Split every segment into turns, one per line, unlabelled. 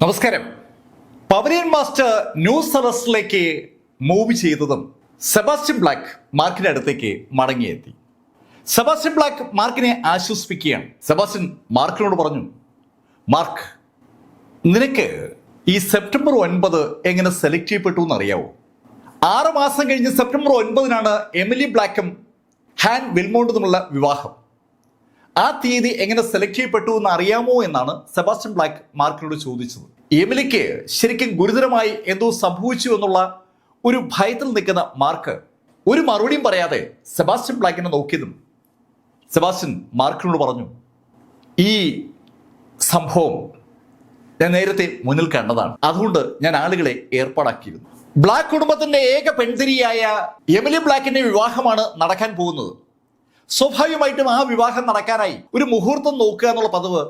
നമസ്കാരം. Pavilion Master ന്യൂസ് അറസ്റ്റിലേക്ക് മൂവ് ചെയ്തതും സെബാസ്റ്റ്യൻ ബ്ലാക്ക് മാർക്കിന്റെ അടുത്തേക്ക് മടങ്ങിയെത്തി. സെബാസ്റ്റ്യൻ ബ്ലാക്ക് മാർക്കിനെ ആശ്വസിപ്പിക്കുകയാണ്. സെബാസ്റ്റ്യൻ മാർക്കിനോട് പറഞ്ഞു, മാർക്ക്, നിനക്ക് ഈ സെപ്റ്റംബർ 9 എങ്ങനെ സെലക്ട് ചെയ്യപ്പെട്ടു എന്നറിയാവോ? 6 മാസം കഴിഞ്ഞ് സെപ്റ്റംബർ 9 എമിലി ബ്ലാക്കും ഹാൻ വിൽമോണ്ടും തമ്മിലുള്ള വിവാഹം. ആ തീയതി എങ്ങനെ സെലക്ട് ചെയ്യപ്പെട്ടു എന്ന് അറിയാമോ എന്നാണ് സെബാസ്റ്റ്യൻ ബ്ലാക്ക് മാർക്കിനോട് ചോദിച്ചത്. എമിലിക്ക് ശരിക്കും ഗുരുതരമായി എന്തോ സംഭവിച്ചു എന്നുള്ള ഒരു ഭയത്തിൽ നിൽക്കുന്ന മാർക്ക് ഒരു മറുപടിയും പറയാതെ സെബാസ്റ്റ്യൻ ബ്ലാക്കിനെ നോക്കിയതും സെബാസ്റ്റ്യൻ മാർക്കിനോട് പറഞ്ഞു, ഈ സംഭവം ഞാൻ നേരത്തെ മുന്നിൽ കണ്ടതാണ്, അതുകൊണ്ട് ഞാൻ ആളുകളെ ഏർപ്പാടാക്കിയിരുന്നു. ബ്ലാക്ക് കുടുംബത്തിന്റെ ഏക പെൺതിരിയായ എമിലി ബ്ലാക്കിന്റെ വിവാഹമാണ് നടക്കാൻ പോകുന്നത്. സ്വാഭാവികമായിട്ടും ആ വിവാഹം നടക്കാനായി ഒരു മുഹൂർത്തം നോക്കുക എന്നുള്ള പതിവ്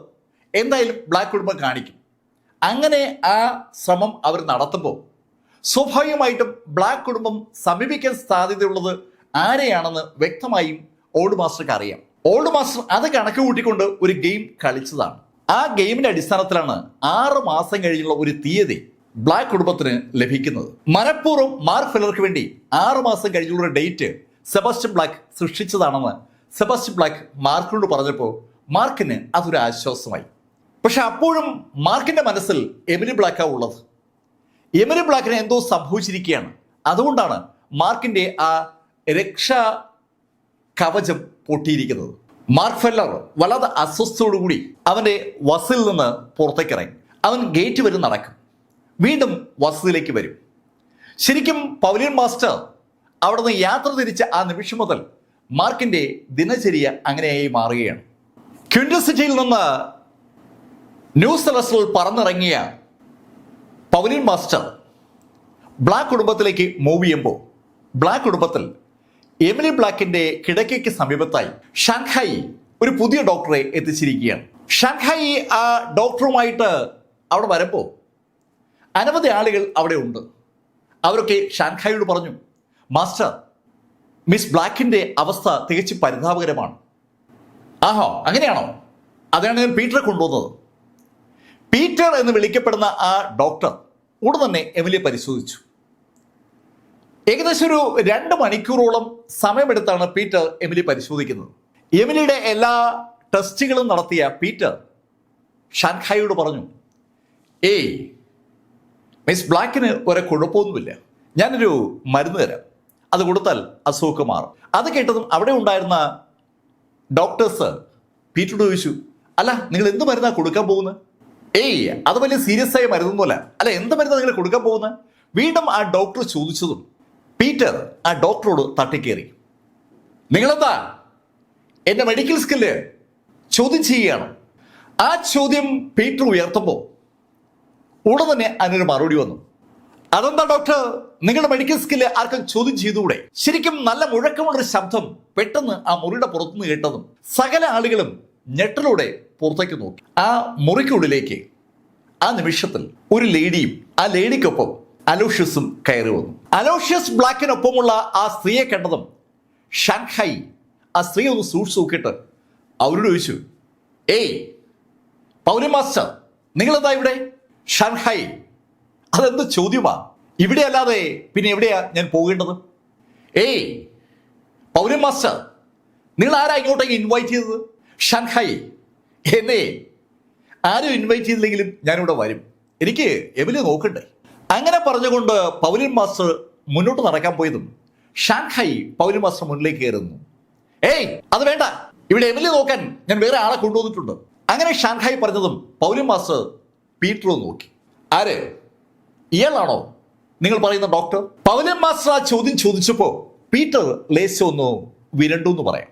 എന്തായാലും ബ്ലാക്ക് കുടുംബം കാണിക്കും. അങ്ങനെ ആ ശ്രമം അവർ നടത്തുമ്പോൾ സ്വാഭാവികമായിട്ടും ബ്ലാക്ക് കുടുംബം സമീപിക്കാൻ സാധ്യതയുള്ളത് ആരെയാണെന്ന് വ്യക്തമായും ഓൾഡ് മാസ്റ്റർക്ക് അറിയാം. ഓൾഡ് മാസ്റ്റർ അത് കണക്ക് കൂട്ടിക്കൊണ്ട് ഒരു ഗെയിം കളിച്ചതാണ്. ആ ഗെയിമിന്റെ അടിസ്ഥാനത്തിലാണ് 6 മാസം കഴിഞ്ഞുള്ള ഒരു തീയതി ബ്ലാക്ക് കുടുംബത്തിന് ലഭിക്കുന്നത്. മനഃപൂർവ്വം മാർക്ക് ഫെല്ലർക്ക് വേണ്ടി 6 മാസം കഴിഞ്ഞുള്ള ഡേറ്റ് സെബാസ്റ്റ്യൻ ബ്ലാക്ക് സൃഷ്ടിച്ചതാണെന്ന് സെബാസ്റ്റ്യൻ ബ്ലാക്ക് മാർക്കിനോട് പറഞ്ഞപ്പോൾ മാർക്കിന് അതൊരു ആശ്വാസമായി. പക്ഷെ അപ്പോഴും മാർക്കിന്റെ മനസ്സിൽ എമിലി ബ്ലാക്കാ ഉള്ളത്. എമിലി ബ്ലാക്കിന് എന്തോ സംഭവിച്ചിരിക്കുകയാണ്. അതുകൊണ്ടാണ് മാർക്കിന്റെ ആ രക്ഷാ കവചം പൊട്ടിയിരിക്കുന്നത്. മാർക്ക് ഫെല്ലർ വല്ലാതെ അസ്വസ്ഥതയോടുകൂടി അവന്റെ വസതിയിൽ നിന്ന് പുറത്തേക്കിറങ്ങി. അവൻ ഗേറ്റ് വരെ നടക്കും, വീണ്ടും വസതിയിലേക്ക് വരും. ശരിക്കും പവലിയൻ മാസ്റ്റർ അവിടെ നിന്ന് യാത്ര തിരിച്ച ആ നിമിഷം മുതൽ മാർക്കിന്റെ ദിനചര്യ അങ്ങനെയായി മാറുകയാണ്. ക്വിൻറ്റസ് സിറ്റിയിൽ നിന്ന് ന്യൂസ് അറസ്റ്റിൽ പറന്നിറങ്ങിയ പവലിയൻ മാസ്റ്റർ ബ്ലാക്ക് കുടുംബത്തിലേക്ക് മൂവ് ചെയ്യുമ്പോൾ ബ്ലാക്ക് കുടുംബത്തിൽ എമിലി ബ്ലാക്കിന്റെ കിടക്കയ്ക്ക് സമീപത്തായി ഷാങ്ഹായി ഒരു പുതിയ ഡോക്ടറെ എത്തിച്ചിരിക്കുകയാണ്. ഷാങ്ഹായി ആ ഡോക്ടറുമായിട്ട് അവിടെ വരുമ്പോൾ അനവധി ആളുകൾ അവിടെ ഉണ്ട്. അവരൊക്കെ ഷാങ്ഹായിയോട് പറഞ്ഞു, മാസ്റ്റർ, മിസ് ബ്ലാക്കിന്റെ അവസ്ഥ തികച്ചും പരിതാപകരമാണ്. ആഹോ, അങ്ങനെയാണോ? അതാണ് ഞാൻ പീറ്ററെ കൊണ്ടുവന്നത്. പീറ്റർ എന്ന് വിളിക്കപ്പെടുന്ന ആ ഡോക്ടർ ഉടൻ തന്നെ എമിലിയെ പരിശോധിച്ചു. ഏകദേശം ഒരു 2 മണിക്കൂറോളം സമയമെടുത്താണ് പീറ്റർ എമിലി പരിശോധിക്കുന്നത്. എമിലിയുടെ എല്ലാ ടെസ്റ്റുകളും നടത്തിയ പീറ്റർ ഷാങ്ഹായിയോട് പറഞ്ഞു, ഏയ്, മിസ് ബ്ലാക്കിന് ഒരു കുഴപ്പമൊന്നുമില്ല, ഞാനൊരു മരുന്ന് തരാം, അത് കൊടുത്താൽ അസുഖമൊക്കെ മാറും. അത് കേട്ടതും അവിടെ ഉണ്ടായിരുന്ന ഡോക്ടേഴ്സ് പീറ്ററോട് ചോദിച്ചു, അല്ല, നിങ്ങൾ എന്ത് മരുന്നാണ് കൊടുക്കാൻ പോകുന്നത്? ഏയ്, അത് വലിയ സീരിയസ് ആയ മരുന്നൊന്നുമല്ല. അല്ല, എന്ത് മരുന്നാണ് നിങ്ങൾ കൊടുക്കാൻ പോകുന്നത്? വീണ്ടും ആ ഡോക്ടർ ചോദിച്ചതും പീറ്റർ ആ ഡോക്ടറോട് തട്ടിക്കേറി, നിങ്ങളെന്താ എന്റെ മെഡിക്കൽ സ്കില്ല് ചോദ്യം ചെയ്യുകയാണ്? ആ ചോദ്യം പീറ്റർ ഉയർത്തുമ്പോൾ ഉടൻ തന്നെ അതിനൊരു മറുപടി വന്നു. അതെന്താ ഡോക്ടർ, നിങ്ങളുടെ മെഡിക്കൽ സ്കില്ല് ആർക്കും ചോദ്യം ചെയ്തുകൂടെ? ശരിക്കും നല്ല മുഴക്കമുള്ളൊരു ശബ്ദം പെട്ടെന്ന് ആ മുറിയുടെ പുറത്തുനിന്ന് കേട്ടതും സകല ആളുകളും ഞെട്ടലോടെ പുറത്തേക്ക് നോക്കി. ആ മുറിക്കുള്ളിലേക്ക് ആ നിമിഷത്തിൽ ഒരു ലേഡിയും ആ ലേഡിക്കൊപ്പം അലോഷ്യസും കയറി വന്നു. അലോഷ്യസ് ബ്ലാക്കിനൊപ്പമുള്ള ആ സ്ത്രീയെ കണ്ടതും ഷാങ്ഹായി ആ സ്ത്രീ ഒന്ന് സൂക്ഷിച്ചു നോക്കിയിട്ട് അവരോട് ചോദിച്ചു, ഏയ് പൗലൻ മാസ്റ്റർ, നിങ്ങളെന്താ ഇവിടെ? ഷാങ്ഹായി, അതെന്ത് ചോദ്യമാ? ഇവിടെ അല്ലാതെ പിന്നെ എവിടെയാ ഞാൻ പോകേണ്ടത്? ഏയ് പൗലൻ മാസ്റ്റർ, നിങ്ങൾ ആരാ ഇങ്ങോട്ടേക്ക് ഇൻവൈറ്റ് ചെയ്തത്? ഷാങ്ഹായി, എന്നെ ആരും ഇൻവൈറ്റ് ചെയ്തില്ലെങ്കിലും ഞാനിവിടെ വരും, എനിക്ക് എമിലി നോക്കണ്ടേ? അങ്ങനെ പറഞ്ഞുകൊണ്ട് പൗലൻ മാസ്റ്റർ മുന്നോട്ട് നടക്കാൻ പോയതും ഷാങ്ഹായി പൗലൻ മാസ്റ്റർ മുന്നിലേക്ക് കയറുന്നു. ഏയ്, അത് വേണ്ട, ഇവിടെ എമിലി നോക്കാൻ ഞാൻ വേറെ ആളെ കൊണ്ടുവന്നിട്ടുണ്ട്. അങ്ങനെ ഷാങ്ഹായി പറഞ്ഞതും പൗലൻ മാസ്റ്റർ പീറ്ററെ നോക്കി. ആര്? ഇയാളാണോ നിങ്ങൾ പറയുന്ന ഡോക്ടർ? പൗലൻ മാസ്റ്റർ ആ ചോദ്യം ചോദിച്ചപ്പോൾ പീറ്റർ ലേശം ഒന്ന് വിരണ്ടു എന്ന് പറയാം.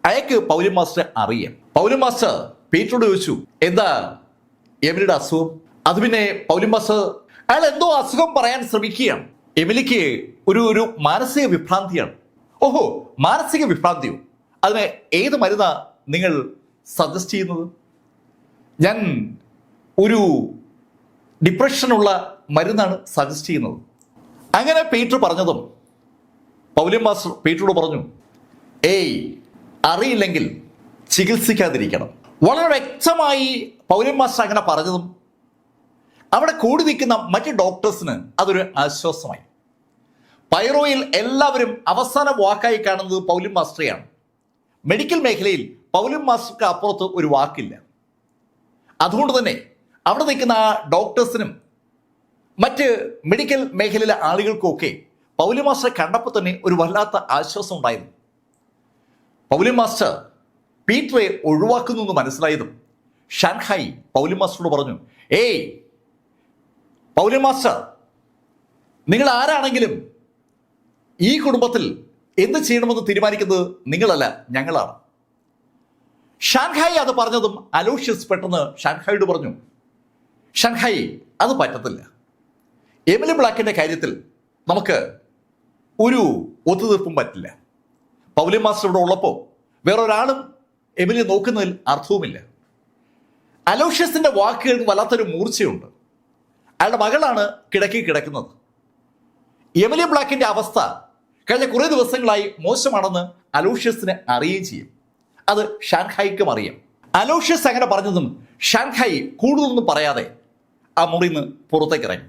അയാൾക്ക് പൗലൻ മാസ്റ്റർ അറിയാം. പൗലൻ മാസ്റ്റർ പീറ്ററോട് ചോദിച്ചു, എന്താ എമിലിയുടെ അസുഖം? അത് പിന്നെ പൗലൻ മാസ്റ്റർ അയാൾ എന്തോ അസുഖം പറയാൻ ശ്രമിക്കുകയാണ്. എമിലിക്ക് ഒരു മാനസിക വിഭ്രാന്തിയാണ്. ഓഹോ, മാനസിക വിഭ്രാന്തിയോ? അതിന് ഏത് മരുന്നാ നിങ്ങൾ സജസ്റ്റ് ചെയ്യുന്നത്? ഞാൻ ഒരു ഡിപ്രഷനുള്ള മരുന്നാണ് സജസ്റ്റ് ചെയ്യുന്നത്. അങ്ങനെ പീറ്റർ പറഞ്ഞതും പൗലൻ മാസ്റ്റർ പീറ്ററോട് പറഞ്ഞു, ഏയ്, അറിയില്ലെങ്കിൽ ചികിത്സിക്കാതിരിക്കണം. വളരെ വ്യക്തമായി പൗലൻ മാസ്റ്റർ അങ്ങനെ പറഞ്ഞതും അവിടെ കൂടി നിൽക്കുന്ന മറ്റ് ഡോക്ടേഴ്സിന് അതൊരു ആശ്വാസമായി. പൈറോയിൽ എല്ലാവരും അവസാന വാക്കായി കാണുന്നത് പൗലിൻ മാസ്റ്ററെയാണ്. മെഡിക്കൽ മേഖലയിൽ പൗലിൻ മാസ്റ്റർക്ക് അപ്പുറത്ത് ഒരു വാക്കില്ല. അതുകൊണ്ട് തന്നെ അവിടെ നിൽക്കുന്ന ആ ഡോക്ടേഴ്സിനും മറ്റ് മെഡിക്കൽ മേഖലയിലെ ആളുകൾക്കൊക്കെ പൗലിൻ മാസ്റ്ററെ കണ്ടപ്പോൾ തന്നെ ഒരു വല്ലാത്ത ആശ്വാസം ഉണ്ടായിരുന്നു. പൗലിൻ മാസ്റ്റർ പീറ്ററെ ഒഴിവാക്കുന്നു എന്ന് മനസ്സിലായതും ഷാൻഹായി പൗലിൻ മാസ്റ്ററോട് പറഞ്ഞു, ഏയ് പൗലിൻ മാസ്റ്റർ, നിങ്ങൾ ആരാണെങ്കിലും ഈ കുടുംബത്തിൽ എന്ത് ചെയ്യണമെന്ന് തീരുമാനിക്കുന്നത് നിങ്ങളല്ല, ഞങ്ങളാണ്. ഷാൻഹായി അത് പറഞ്ഞതും അലോഷ്യസ് പെട്ടെന്ന് ഷാൻഹായിയോട് പറഞ്ഞു, ഷാൻഹായി, അത് പറ്റത്തില്ല. എമിലി ബ്ലാക്കിന്റെ കാര്യത്തിൽ നമുക്ക് ഒരു ഒത്തുതീർപ്പും പറ്റില്ല. പൗലിൻ മാസ്റ്റർ ഇവിടെ ഉള്ളപ്പോൾ വേറൊരാളും എമിലി നോക്കുന്നതിൽ അർത്ഥവുമില്ല. അലോഷ്യസിന്റെ വാക്കുകൾക്ക് വല്ലാത്തൊരു മൂർച്ചയുണ്ട്. അയാളുടെ മകളാണ് കിടക്കി കിടക്കുന്നത്. എമിലി ബ്ലാക്കിന്റെ അവസ്ഥ കഴിഞ്ഞ കുറേ ദിവസങ്ങളായി മോശമാണെന്ന് അലോഷ്യസിനെ അറിയുകയും ചെയ്യും. അത് ഷാൻഹായിക്കും അറിയാം. അലോഷ്യസ് അങ്ങനെ പറഞ്ഞതും ഷാൻഹായി കൂടുതലൊന്നും പറയാതെ ആ മുറിയിൽ നിന്ന് പുറത്തേക്ക് ഇറങ്ങി.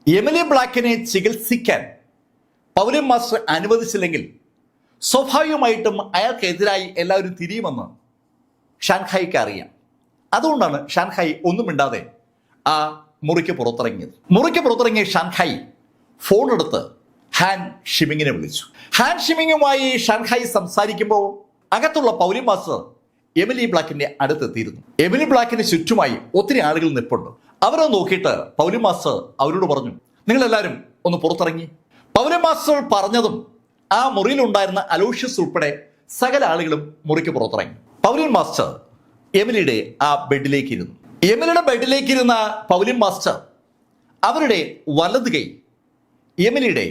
എമിലി ബ്ലാക്കിനെ ചികിത്സിക്കാൻ പൗലിൻ മാസ്റ്റർ അനുവദിച്ചില്ലെങ്കിൽ സ്വാഭാവികമായിട്ടും അയാൾക്കെതിരായി എല്ലാവരും തിരിയുമെന്ന് ഷാൻഹായിക്ക് അറിയാം. അതുകൊണ്ടാണ് ഷാൻഹായി ഒന്നും മിണ്ടാതെ ആ മുറിക്ക് പുറത്തിറങ്ങിയത്. മുറിക്ക് പുറത്തിറങ്ങിയ ഷാൻഹായി ഫോൺ എടുത്ത് ഹാൻ ഷിമിങ്ങിനെ വിളിച്ചു. ഹാൻ ഷിമിങ്ങുമായി ഷാൻഹായി സംസാരിക്കുമ്പോൾ അകത്തുള്ള പൗലിൻ മാസ്റ്റർ എമിലി ബ്ലാക്കിന്റെ അടുത്തെത്തിയിരുന്നു. എമിലി ബ്ലാക്കിന് ചുറ്റുമായി ഒത്തിരി ആളുകൾ നിൽപ്പുണ്ട്. അവരെ നോക്കിയിട്ട് പൗലിൻ മാസ്റ്റർ അവരോട് പറഞ്ഞു, നിങ്ങളെല്ലാവരും ഒന്ന് പുറത്തിറങ്ങി. പൗലിൻ മാസ്റ്റർ പറഞ്ഞതും ആ മുറിയിലുണ്ടായിരുന്ന അലോഷ്യസ് ഉൾപ്പെടെ സകല ആളുകളും മുറിക്ക് പുറത്തിറങ്ങി. പൗലിൻ മാസ്റ്റർ എമിലിയുടെ ആ ബെഡിലേക്ക് ഇരുന്നു. എമിലിയുടെ ബെഡിലേക്ക് ഇരുന്ന പൗലിൻ മാസ്റ്റർ അവരുടെ വലത് കൈ എമിലിയുടെ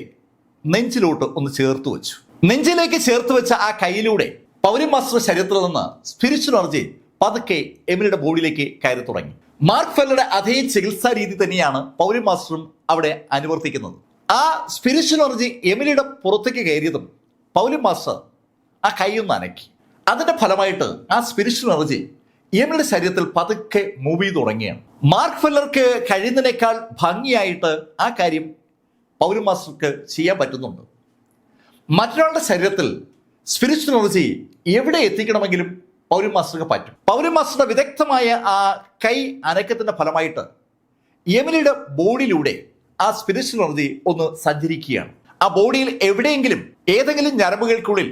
നെഞ്ചിലോട്ട് ഒന്ന് ചേർത്ത് വെച്ചു. നെഞ്ചിലേക്ക് ചേർത്ത് വെച്ച ആ കൈയിലൂടെ പൗലിൻ മാസ്റ്റർ ശരീരത്തിൽ നിന്ന് സ്പിരിച്വൽ എനർജി പതുക്കെ എമിലിയുടെ ബോഡിയിലേക്ക് കയറി തുടങ്ങി. മാർക്ക് ഫെല്ലറുടെ അതേ ചികിത്സാ രീതി തന്നെയാണ് പൗലിൻ മാസ്റ്ററും അവിടെ അനുവർത്തിക്കുന്നത്. ആ സ്പിരിച്വൽ എനർജി എമിലിയുടെ പുറത്തേക്ക് കയറിയതും പൗലിൻ മാസ്റ്റർ ആ കൈയൊന്ന് അനക്കി. അതിന്റെ ഫലമായിട്ട് ആ സ്പിരിച്വൽ എനർജി എമിലിയുടെ ശരീരത്തിൽ പതുക്കെ മൂവ് ചെയ്ത് തുടങ്ങിയാണ്. മാർക്ക് ഫെല്ലർക്ക് കഴിയുന്നതിനേക്കാൾ ഭംഗിയായിട്ട് ആ കാര്യം പൗലിൻ മാസ്റ്റർക്ക് ചെയ്യാൻ പറ്റുന്നുണ്ട്. മറ്റൊരാളുടെ ശരീരത്തിൽ സ്പിരിച്വൽ എനർജി എവിടെ എത്തിക്കണമെങ്കിലും പൗലിൻ മാസ്റ്റർക്ക് പറ്റും. പൗലിൻ മാസ്റ്ററുടെ വിദഗ്ധമായ ആ കൈ അനക്കത്തിന്റെ ഫലമായിട്ട് എമിലിയുടെ ബോഡിയിലൂടെ ആ സ്പിരിച്വൽ എനർജി ഒന്ന് സഞ്ചരിക്കുകയാണ്. ആ ബോഡിയിൽ എവിടെയെങ്കിലും ഏതെങ്കിലും ഞരമ്പുകൾക്കുള്ളിൽ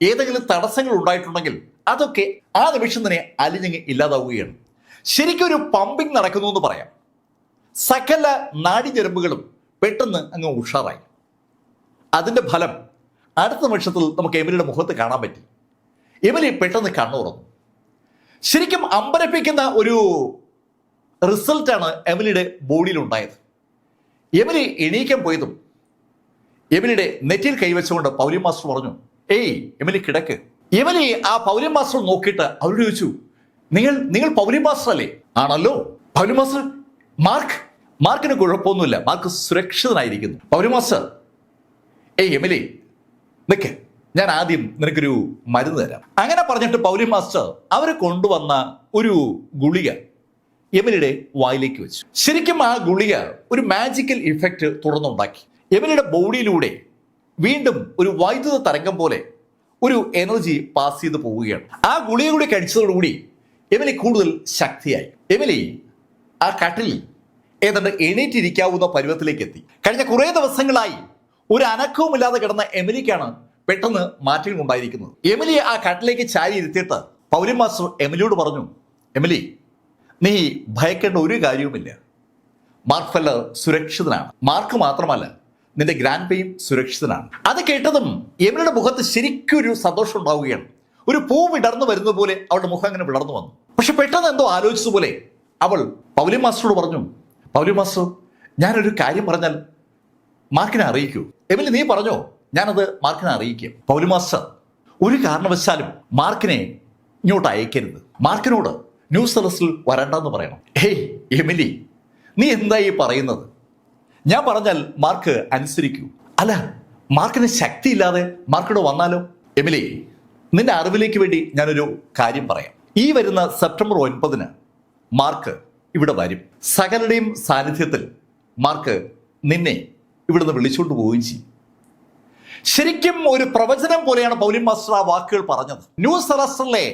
ഏതെങ്കിലും തടസ്സങ്ങൾ ഉണ്ടായിട്ടുണ്ടെങ്കിൽ അതൊക്കെ ആ നിമിഷം തന്നെ അലിഞ്ഞങ്ങ് ഇല്ലാതാവുകയാണ്. ശരിക്കും ഒരു പമ്പിങ് നടക്കുന്നു എന്ന് പറയാം. സകല നാഡീഞരമ്പുകളും പെട്ടെന്ന് അങ്ങ് ഉഷാറായി. അതിന്റെ ഫലം അടുത്ത നിമിഷത്തിൽ നമുക്ക് എമിലിയുടെ മുഖത്ത് കാണാൻ പറ്റി. എമിലി പെട്ടെന്ന് കണ്ണു തുറന്നു. ശരിക്കും അമ്പരപ്പിക്കുന്ന ഒരു റിസൾട്ടാണ് എമിലിയുടെ ബോഡിയിൽ ഉണ്ടായത്. എമിലി എണീക്കാൻ പോയതും എമിലിയുടെ നെറ്റിയിൽ കൈവച്ചുകൊണ്ട് പൗലിൻ മാസ്റ്റർ പറഞ്ഞു, ഏയ് എമിലി കിടക്ക്. എമിലി ആ പൗലിൻ മാസ്റ്റർ നോക്കിയിട്ട് അവരോട് ചോദിച്ചു, നിങ്ങൾ പൗലിൻ മാസ്റ്റർ അല്ലേ? ആണല്ലോ. പൗലിൻ മാസ്റ്റർ, മാർക്കിന് കുഴപ്പമൊന്നുമില്ല, മാർക്ക് സുരക്ഷിതനായിരിക്കുന്നു. പൗലിൻ മാസ്റ്റർ, ഏയ് എമിലി നിൽക്ക്, ഞാൻ ആദ്യം നിനക്കൊരു മരുന്ന് തരാം. അങ്ങനെ പറഞ്ഞിട്ട് പൗലിൻ മാസ്റ്റർ അവരെ കൊണ്ടുവന്ന ഒരു ഗുളിക എമിലിയുടെ വായിലേക്ക് വെച്ചു. ശരിക്കും ആ ഗുളിക ഒരു മാജിക്കൽ ഇഫക്റ്റ് തുടർന്നുണ്ടാക്കി. എമിലിയുടെ ബോഡിയിലൂടെ വീണ്ടും ഒരു വൈദ്യുത തരംഗം പോലെ ഒരു എനർജി പാസ് ചെയ്ത് പോവുകയാണ്. ആ ഗുളിക കൂടി കഴിച്ചതോടുകൂടി എമിലി കൂടുതൽ ശക്തിയായി. എമിലി ആ കട്ടിലിൽ ഏതാണ്ട് എണീറ്റിരിക്കാവുന്ന പരുവത്തിലേക്ക് എത്തി. കഴിഞ്ഞ കുറേ ദിവസങ്ങളായി ഒരു അനക്കവുമില്ലാതെ കിടന്ന എമിലിക്കാണ് പെട്ടെന്ന് മാറ്റങ്ങൾ ഉണ്ടായിരിക്കുന്നത്. എമിലിയെ ആ കട്ടിലേക്ക് ചാരി ഇരുത്തിയിട്ട് പൗലിൻ മാസ്റ്റർ എമിലിയോട് പറഞ്ഞു, എമിലി, നീ ഭയക്കേണ്ട ഒരു കാര്യവുമില്ല. Mark feller സുരക്ഷിതനാണ്. മാർക്ക് മാത്രമല്ല, നിന്റെ ഗ്രാൻഡ് പേയും സുരക്ഷിതനാണ്. അത് കേട്ടതും എമിലിയുടെ മുഖത്ത് ശരിക്കും ഒരു സന്തോഷം ഉണ്ടാവുകയാണ്. ഒരു പൂ വിടർന്നു വരുന്നത് പോലെ അവളുടെ മുഖം അങ്ങനെ വിടർന്നു വന്നു. പക്ഷെ പെട്ടെന്ന് എന്തോ ആലോചിച്ചതുപോലെ അവൾ പൗലിൻ മാസ്റ്ററോട് പറഞ്ഞു, പൗലിൻ മാസ്റ്റർ, ഞാനൊരു കാര്യം പറഞ്ഞാൽ മാർക്കിനെ അറിയിക്കൂ. എമിലി, നീ പറഞ്ഞോ, ഞാനത് മാർക്കിനെ അറിയിക്കാം. പൗലിൻ മാസ്റ്റർ, ഒരു കാരണവശാലും മാർക്കിനെ ഇങ്ങോട്ട് അയക്കരുത്. മാർക്കിനോട് ന്യൂസ് സർവീസിൽ വരണ്ടെന്ന് പറയണം. ഹേയ് എമിലി, നീ എന്തായി പറയുന്നത്? ഞാൻ പറഞ്ഞാൽ മാർക്ക് അനുസരിക്കൂ. അല്ല, മാർക്കിന് ശക്തിയില്ലാതെ മാർക്കിനോട് വന്നാലോ? എമിലി, നിന്റെ അറിവിലേക്ക് വേണ്ടി ഞാനൊരു കാര്യം പറയാം. ഈ വരുന്ന സെപ്റ്റംബർ 9 മാർക്ക് ഇവിടെ വരും. സകലരുടെയും സാന്നിധ്യത്തിൽ മാർക്ക് നിന്നെ ഇവിടുന്ന് വിളിച്ചുകൊണ്ട് പോവുകയും ചെയ്യും. ശരിക്കും ഒരു പ്രവചനം പോലെയാണ് പൗലിൻ മാസ്റ്റർ ആ വാക്കുകൾ പറഞ്ഞത്. ന്യൂ സെലസ്റ്റിലെ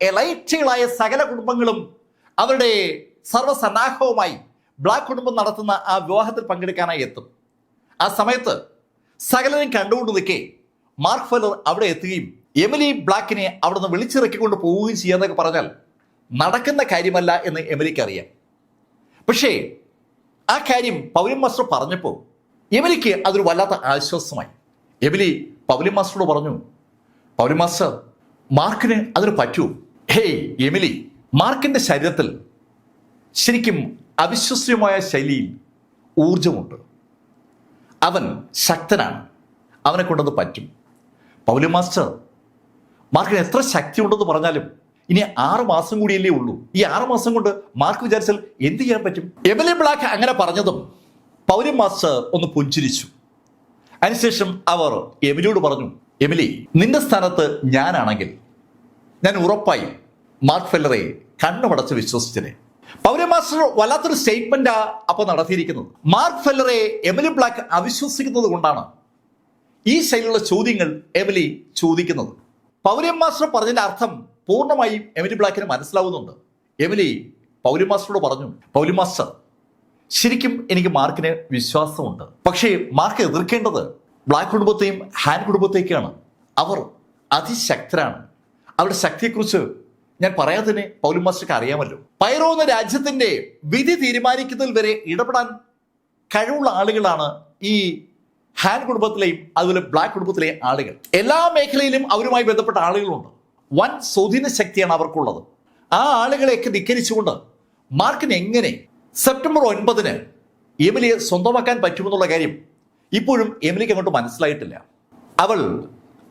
എലൈറ്റുകളായ സകല കുടുംബങ്ങളും അവരുടെ സർവ്വസന്നാഹവുമായി ബ്ലാക്ക് കുടുംബം നടത്തുന്ന ആ വിവാഹത്തിൽ പങ്കെടുക്കാനായി എത്തും. ആ സമയത്ത് സകലരും കണ്ടുകൊണ്ട് നിൽക്കെ മാർക്ക് ഫെല്ലർ അവിടെ എത്തുകയും എമിലി ബ്ലാക്കിനെ അവിടെ നിന്ന് വിളിച്ചിറക്കിക്കൊണ്ട് പോവുകയും ചെയ്യാന്നൊക്കെ പറഞ്ഞാൽ നടക്കുന്ന കാര്യമല്ല എന്ന് എമിലിക്ക് അറിയാം. പക്ഷേ ആ കാര്യം പൗലിൻ മാസ്റ്റർ പറഞ്ഞപ്പോൾ എമിലിക്ക് അതൊരു വല്ലാത്ത ആശ്വാസമായി. എമിലി പൗലിൻ മാസ്റ്ററോട് പറഞ്ഞു, പൗലിൻ മാസ്റ്റർ, മാർക്കിന് അതിന് പറ്റുമോ? ഹേയ് എമിലി, മാർക്കിന്റെ ശരീരത്തിൽ ശരിക്കും അവിശ്വസനീയമായ ശൈലിയിൽ ഊർജമുണ്ട്. അവൻ ശക്തനാണ്, അവനെ കൊണ്ടത് പറ്റും. പൗലിൻ മാസ്റ്റർ, മാർക്കിന് എത്ര ശക്തി ഉണ്ടെന്ന് പറഞ്ഞാലും ഇനി 6 മാസം കൂടിയല്ലേ ഉള്ളൂ. ഈ 6 മാസം കൊണ്ട് മാർക്ക് വിചാരിച്ചാൽ എന്ത് ചെയ്യാൻ പറ്റും? എമിലി ബ്ലാക്ക് അങ്ങനെ പറഞ്ഞതും പൗലിൻ മാസ്റ്റർ ഒന്ന് പുഞ്ചിരിച്ചു. അതിനുശേഷം അവർ എമിലിയോട് പറഞ്ഞു, എമിലി, നിന്റെ സ്ഥാനത്ത് ഞാനാണെങ്കിൽ ഞാൻ ഉറപ്പായും മാർക്ക് ഫെല്ലറെ കണ്ണുമടച്ച് വിശ്വസിച്ചനെ. പൗലിൻ മാസ്റ്റർ വല്ലാത്തൊരു സ്റ്റേറ്റ്മെന്റാ അപ്പൊ നടത്തിയിരിക്കുന്നത്. മാർക്ക് ഫെല്ലറെ എമിലി ബ്ലാക്ക് അവിശ്വസിക്കുന്നത് കൊണ്ടാണ് ഈ ശൈലിയുള്ള ചോദ്യങ്ങൾ എമിലി ചോദിക്കുന്നത്. പൗലിൻ മാസ്റ്റർ പറഞ്ഞതിന്റെ അർത്ഥം പൂർണ്ണമായും എമിലി ബ്ലാക്കിന് മനസ്സിലാവുന്നുണ്ട്. എമിലി പൗലിൻ മാസ്റ്ററോട് പറഞ്ഞു, പൗലിൻ മാസ്റ്റർ, ശരിക്കും എനിക്ക് മാർക്കിന് വിശ്വാസമുണ്ട്. പക്ഷേ മാർക്ക് എതിർക്കേണ്ടത് ബ്ലാക്ക് കുടുംബത്തെയും ഹാൻ കുടുംബത്തേക്കാണ്. അവർ അതിശക്തരാണ്. അവരുടെ ശക്തിയെക്കുറിച്ച് ഞാൻ പറയാതെ തന്നെ പൗലിൻ മാസ്റ്റർക്ക് അറിയാമല്ലോ. പൈറോ എന്ന രാജ്യത്തിന്റെ വിധി തീരുമാനിക്കുന്നതിൽ വരെ ഇടപെടാൻ കഴിവുള്ള ആളുകളാണ് ഈ ഹാൻ കുടുംബത്തിലെയും അതുപോലെ ബ്ലാക്ക് കുടുംബത്തിലെയും ആളുകൾ. എല്ലാ മേഖലയിലും അവരുമായി ബന്ധപ്പെട്ട ആളുകളുണ്ട്. വൻ സ്വാധീന ശക്തിയാണ് അവർക്കുള്ളത്. ആ ആളുകളെയൊക്കെ ധിക്കരിച്ചുകൊണ്ട് മാർക്കിന് എങ്ങനെ സെപ്റ്റംബർ 9 എമിലിയെ സ്വന്തമാക്കാൻ പറ്റുമെന്നുള്ള കാര്യം ഇപ്പോഴും എമിലിക്ക് അങ്ങോട്ട് മനസ്സിലായിട്ടില്ല. അവൾ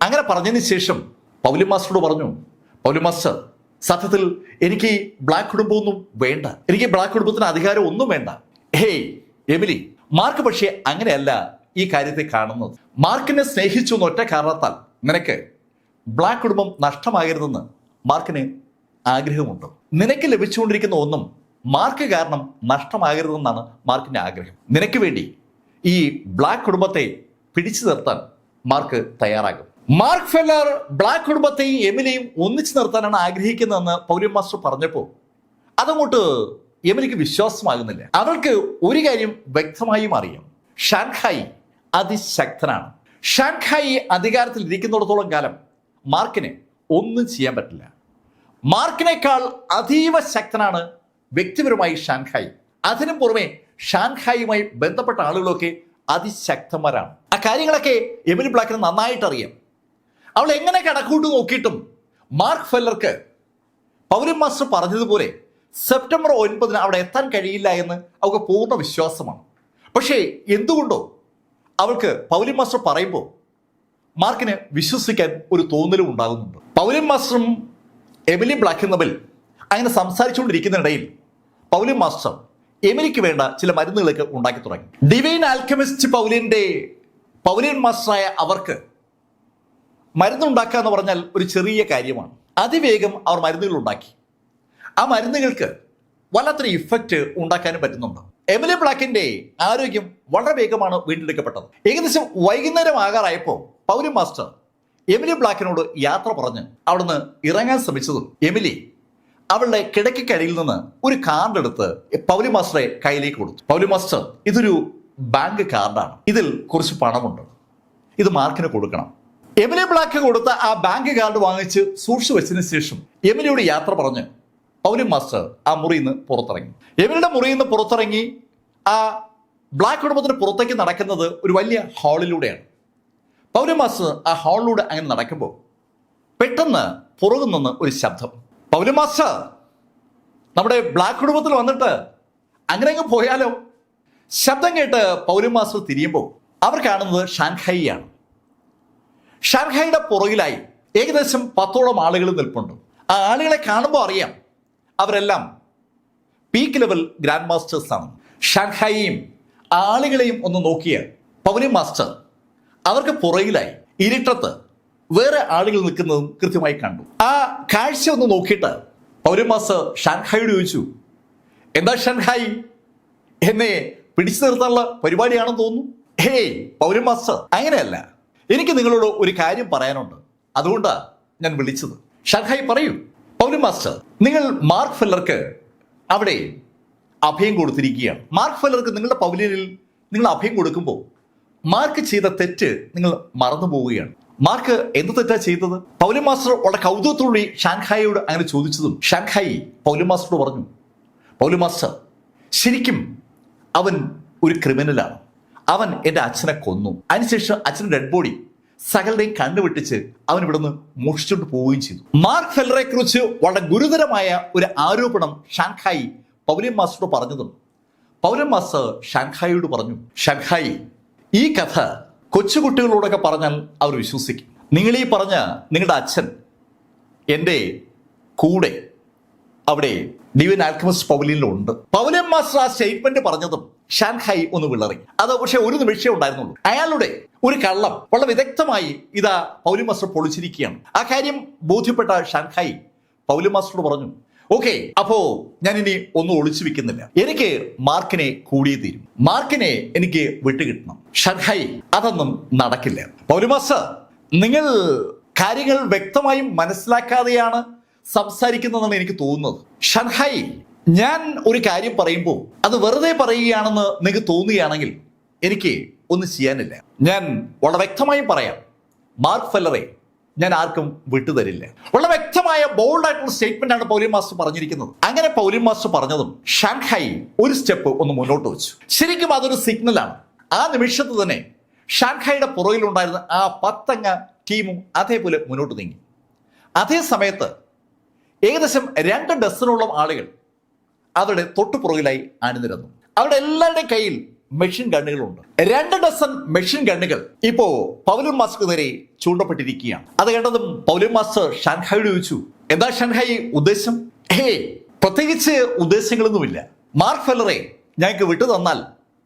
അങ്ങനെ പറഞ്ഞതിന് ശേഷം പൗലിൻ മാസ്റ്ററോട് പറഞ്ഞു, പൗലിൻ മാസ്റ്റർ, സത്യത്തിൽ എനിക്ക് ബ്ലാക്ക് കുടുംബമൊന്നും വേണ്ട, എനിക്ക് ബ്ലാക്ക് കുടുംബത്തിന് അധികാരം ഒന്നും വേണ്ട. ഹേയ് എമിലി, മാർക്ക് പക്ഷേ അങ്ങനെയല്ല ഈ കാര്യത്തെ കാണുന്നത്. മാർക്കിനെ സ്നേഹിച്ചു എന്നൊറ്റ കാരണത്താൽ നിനക്ക് ബ്ലാക്ക് കുടുംബം നഷ്ടമാകരുതെന്ന് മാർക്കിന് ആഗ്രഹമുണ്ട്. നിനക്ക് ലഭിച്ചുകൊണ്ടിരിക്കുന്ന ഒന്നും മാർക്ക് കാരണം നഷ്ടമാകരുതെന്നാണ് മാർക്കിന്റെ ആഗ്രഹം. നിനക്ക് വേണ്ടി ഈ ബ്ലാക്ക് കുടുംബത്തെ പിടിച്ചു നിർത്താൻ മാർക്ക് തയ്യാറാകും. മാർക്ക് ഫെല്ലർ ബ്ലാക്ക് കുടുംബത്തെയും എമിലിയും ഒന്നിച്ചു നിർത്താനാണ് ആഗ്രഹിക്കുന്നതെന്ന് പൗലിൻ മാസ്റ്റർ പറഞ്ഞപ്പോൾ അതങ്ങോട്ട് എമിലിക്ക് വിശ്വാസമാകുന്നില്ല. അവൾക്ക് ഒരു കാര്യം വ്യക്തമായും അറിയാം, ഷാൻഹായി അതിശക്തനാണ്. ഷാൻഹായി അധികാരത്തിൽ ഇരിക്കുന്നിടത്തോളം കാലം മാർക്കിന് ഒന്നും ചെയ്യാൻ പറ്റില്ല. മാർക്കിനേക്കാൾ അതീവ ശക്തനാണ് വ്യക്തിപരമായി ഷാൻഹായി. അതിനു പുറമെ ഷാൻഹായുമായി ബന്ധപ്പെട്ട ആളുകളൊക്കെ അതിശക്തന്മാരാണ്. ആ കാര്യങ്ങളൊക്കെ എമിലി ബ്ലാക്കിന് നന്നായിട്ട് അറിയാം. അവൾ എങ്ങനെ കണക്കൂട്ട് നോക്കിയിട്ടും മാർക്ക് ഫെല്ലർക്ക് പൗലിൻ മാസ്റ്റർ പറഞ്ഞതുപോലെ സെപ്റ്റംബർ 9 അവിടെ എത്താൻ കഴിയില്ല എന്ന് അവൾക്ക് പൂർണ്ണ വിശ്വാസമാണ്. പക്ഷേ എന്തുകൊണ്ടോ അവൾക്ക് പൗലിൻ മാസ്റ്റർ പറയുമ്പോൾ മാർക്കിന് വിശ്വസിക്കാൻ ഒരു തോന്നലും ഉണ്ടാകുന്നുണ്ട്. പൗലിൻ മാസ്റ്ററും എമിലി ബ്ലാക്കും തമ്മിൽ അങ്ങനെ സംസാരിച്ചുകൊണ്ടിരിക്കുന്നതിനിടയിൽ പൗലിൻ മാസ്റ്റർ എമിലിക്ക് വേണ്ട ചില മരുന്നുകളൊക്കെ ഉണ്ടാക്കി തുടങ്ങി. ഡിവൈൻ ആൽക്കമിസ്റ്റ് പൗലിൻ മാസ്റ്ററായ അവർക്ക് മരുന്നുണ്ടാക്കുക എന്ന് പറഞ്ഞാൽ ഒരു ചെറിയ കാര്യമാണ്. അതിവേഗം അവർ മരുന്നുകൾ ഉണ്ടാക്കി. ആ മരുന്നുകൾക്ക് വല്ലാത്തൊരു ഇഫക്റ്റ് ഉണ്ടാക്കാനും പറ്റുന്നുണ്ട്. എമിലി ബ്ലാക്കിന്റെ ആരോഗ്യം വളരെ വേഗമാണ് വീണ്ടെടുക്കപ്പെട്ടത്. ഏകദേശം വൈകുന്നേരം ആകാറായപ്പോൾ പൗലിൻ മാസ്റ്റർ എമിലി ബ്ലാക്കിനോട് യാത്ര പറഞ്ഞ് അവിടുന്ന് ഇറങ്ങാൻ ശ്രമിച്ചതും എമിലി അവളുടെ കിടക്കക്കടിയിൽ നിന്ന് ഒരു കാർഡ് എടുത്ത് പൗലിൻ മാസ്റ്ററെ കയ്യിലേക്ക് കൊടുത്തു. പൗലിൻ മാസ്റ്റർ, ഇതൊരു ബാങ്ക് കാർഡാണ്, ഇതിൽ കുറച്ച് പണമുണ്ട്, ഇത് മാർക്കിന് കൊടുക്കണം. എമിലി ബ്ലാക്ക് കൊടുത്ത ആ ബാങ്ക് കാർഡ് വാങ്ങിച്ച് സൂക്ഷിച്ചു വെച്ചതിന് ശേഷം എമിലിയോട് യാത്ര പറഞ്ഞ് പൗലിൻ മാസ്റ്റർ ആ മുറിയിൽ നിന്ന് പുറത്തിറങ്ങി. എമിലിയുടെ മുറിയിൽ നിന്ന് പുറത്തിറങ്ങി ആ ബ്ലാക്ക് കുടുംബത്തിന് പുറത്തേക്ക് നടക്കുന്നത് ഒരു വലിയ ഹാളിലൂടെയാണ്. പൗലിൻ മാസ്റ്റർ ആ ഹാളിലൂടെ അങ്ങനെ നടക്കുമ്പോൾ പെട്ടെന്ന് പുറകിൽ നിന്ന് ഒരു ശബ്ദം. പൗലിൻ മാസ്റ്റർ, നമ്മുടെ ബ്ലാക്ക് കുടുംബത്തിൽ വന്നിട്ട് അങ്ങനെ അങ്ങ് പോയാലോ? ശബ്ദം കേട്ട് പൗലിൻ മാസ്റ്റർ തിരിയുമ്പോൾ അവർ കാണുന്നത് ഷാൻഹായിയാണ്. ഷാൻഹായിയുടെ പുറകിലായി ഏകദേശം 10ഓളം ആളുകൾ നിൽപ്പുണ്ട്. ആ ആളുകളെ കാണുമ്പോൾ അറിയാം അവരെല്ലാം പീക്ക് ലെവൽ ഗ്രാൻഡ് മാസ്റ്റേഴ്സ് ആണ്. ഷാൻഹായിയും ആളുകളെയും ഒന്ന് നോക്കിയ പൗലിൻ മാസ്റ്റർ അവർക്ക് പുറകിലായി ഇരുട്ടത്ത് വേറെ ആളുകൾ നിൽക്കുന്നതും കൃത്യമായി കണ്ടു. ആ കാഴ്ച ഒന്ന് നോക്കിയിട്ട് പൗലിൻ മാസ്റ്റർ ഷാൻഹായിയോട് ചോദിച്ചു, എന്താ ഷാൻഹായ്, എന്നെ പിടിച്ചു നിർത്താനുള്ള പരിപാടിയാണെന്ന് തോന്നുന്നു. ഹേയ് പൗരൻ മാസ്റ്റർ, അങ്ങനെയല്ല. എനിക്ക് നിങ്ങളോട് ഒരു കാര്യം പറയാനുണ്ട്, അതുകൊണ്ടാണ് ഞാൻ വിളിച്ചത്. ഷാൻഹായ് പറയൂ. പൗരൻ മാസ്റ്റർ, നിങ്ങൾ മാർക്ക് ഫെല്ലർക്ക് അവിടെ അഭയം കൊടുത്തിരിക്കുകയാണ്. മാർക്ക് ഫെല്ലർക്ക് നിങ്ങളുടെ പവലിയനിൽ നിങ്ങൾ അഭയം കൊടുക്കുമ്പോൾ മാർക്ക് ചെയ്ത തെറ്റ് നിങ്ങൾ മറന്നു പോവുകയാണ്. മാർക്ക് എന്ത് തെറ്റാ ചെയ്തത്? പൗലൻ മാസ്റ്റർ വളരെ കൗതുകത്തോടെ ഷാൻഹായിയോട് അങ്ങനെ ചോദിച്ചതും ഷാൻഹായി പൗലൻ മാസ്റ്ററോട് പറഞ്ഞു, പൗലൻ മാസ്റ്റർ, ശരിക്കും അവൻ ഒരു ക്രിമിനലാണ്. അവൻ എൻ്റെ അച്ഛനെ കൊന്നു. അതിനുശേഷം അച്ഛൻ്റെ ഡെഡ് ബോഡി സകലരുടെയും കണ്ണുവെട്ടിച്ച് അവൻ ഇവിടുന്ന് മോഷിച്ചുകൊണ്ട് പോവുകയും ചെയ്തു. മാർക്ക് ഫെല്ലറെ കുറിച്ച് വളരെ ഗുരുതരമായ ഒരു ആരോപണം ഷാൻഹായി പൗലൻ മാസ്റ്ററോട് പറഞ്ഞതും പൗലൻ മാസ്റ്റർ ഷാൻഹായിയോട് പറഞ്ഞു, ഷാൻഹായി, ഈ കഥ കൊച്ചുകുട്ടികളോടൊക്കെ പറഞ്ഞാൽ അവർ വിശ്വസിക്കും. നിങ്ങൾ ഈ പറഞ്ഞ നിങ്ങളുടെ അച്ഛൻ എൻ്റെ കൂടെ അവിടെ ഡിവൈൻ ആൽക്കമിസ്റ്റ് പവലിയനിലുണ്ട്. പൗലൻ മാസ്റ്റർ ആ സ്റ്റേറ്റ്മെന്റ് പറഞ്ഞതും ഷാൻഹായി ഒന്ന് വിളറി. അത് പക്ഷെ ഒരു നിമിഷം ഉണ്ടായിരുന്നുള്ളൂ. അയാളുടെ ഒരു കള്ളം വളരെ വിദഗ്ധമായി ഇതാ പൗലൻ മാസ്റ്റർ പൊളിച്ചിരിക്കുകയാണ്. ആ കാര്യം ബോധ്യപ്പെട്ട ഷാൻഹായി പൗലൻ മാസ്റ്ററോട് പറഞ്ഞു, ഓക്കെ, അപ്പോ ഞാൻ ഇനി ഒന്നും ഒളിച്ചു വെക്കുന്നില്ല. എനിക്ക് മാർക്കിനെ കൂടിയേ തീരും. മാർക്കിനെ എനിക്ക് വിട്ടുകിട്ടണം. ഷാൻഹായി, അതൊന്നും നടക്കില്ല. പൗലൻ മാസ്റ്റർ, നിങ്ങൾ കാര്യങ്ങൾ വ്യക്തമായും മനസ്സിലാക്കാതെയാണ് സംസാരിക്കുന്നതെന്നാണ് എനിക്ക് തോന്നുന്നത്. ഷാൻഹായി, ഞാൻ ഒരു കാര്യം പറയുമ്പോൾ അത് വെറുതെ പറയുകയാണെന്ന് നിങ്ങൾക്ക് തോന്നുകയാണെങ്കിൽ എനിക്ക് ഒന്നും ചെയ്യാനില്ല. ഞാൻ വളരെ വ്യക്തമായും പറയാം, മാർക്ക് ഫെല്ലറെ ഞാൻ ആർക്കും വിട്ടുതരില്ല. വളരെ വ്യക്തമായ ബോൾഡ് ആയിട്ടുള്ള സ്റ്റേറ്റ്മെന്റ് ആണ് പൗലൻ മാസ്റ്റർ പറഞ്ഞിരിക്കുന്നത്. അങ്ങനെ പൗലൻ മാസ്റ്റർ പറഞ്ഞതും ഷാൻഹായി ഒരു സ്റ്റെപ്പ് ഒന്ന് മുന്നോട്ട് വെച്ചു. ശരിക്കും അതൊരു സിഗ്നലാണ്. ആ നിമിഷത്ത് തന്നെ ഷാൻഹായിയുടെ പുറകിലുണ്ടായിരുന്ന ആ 10 അംഗ ടീമും അതേപോലെ മുന്നോട്ട് നീങ്ങി. അതേ സമയത്ത് ഏകദേശം 2 ഡസനോളം ആളുകൾ അവരുടെ തൊട്ടുപുറകിലായി അണിനിരന്നു. അവരുടെ എല്ലാവരുടെയും കയ്യിൽ മെഷീൻ ഗണ്ണുകളുണ്ട്. 2 ഡസൻ മെഷീൻ ഗണ്ണുകൾ ഇപ്പോ പൗലൻ മാസ്റ്റർക്ക് നേരെ ചൂണ്ടപ്പെട്ടിരിക്കുകയാണ്. അത് കണ്ടതും പൗലൻ മാസ്റ്റർ ഷാൻഹായിയോട് ചോദിച്ചു, എന്താ ഷാൻഹായി ഉദ്ദേശം? പ്രത്യേകിച്ച് ഉദ്ദേശങ്ങളൊന്നുമില്ല. മാർക്ക് ഫെല്ലറെ ഞങ്ങൾക്ക് വിട്ടു തന്നാൽ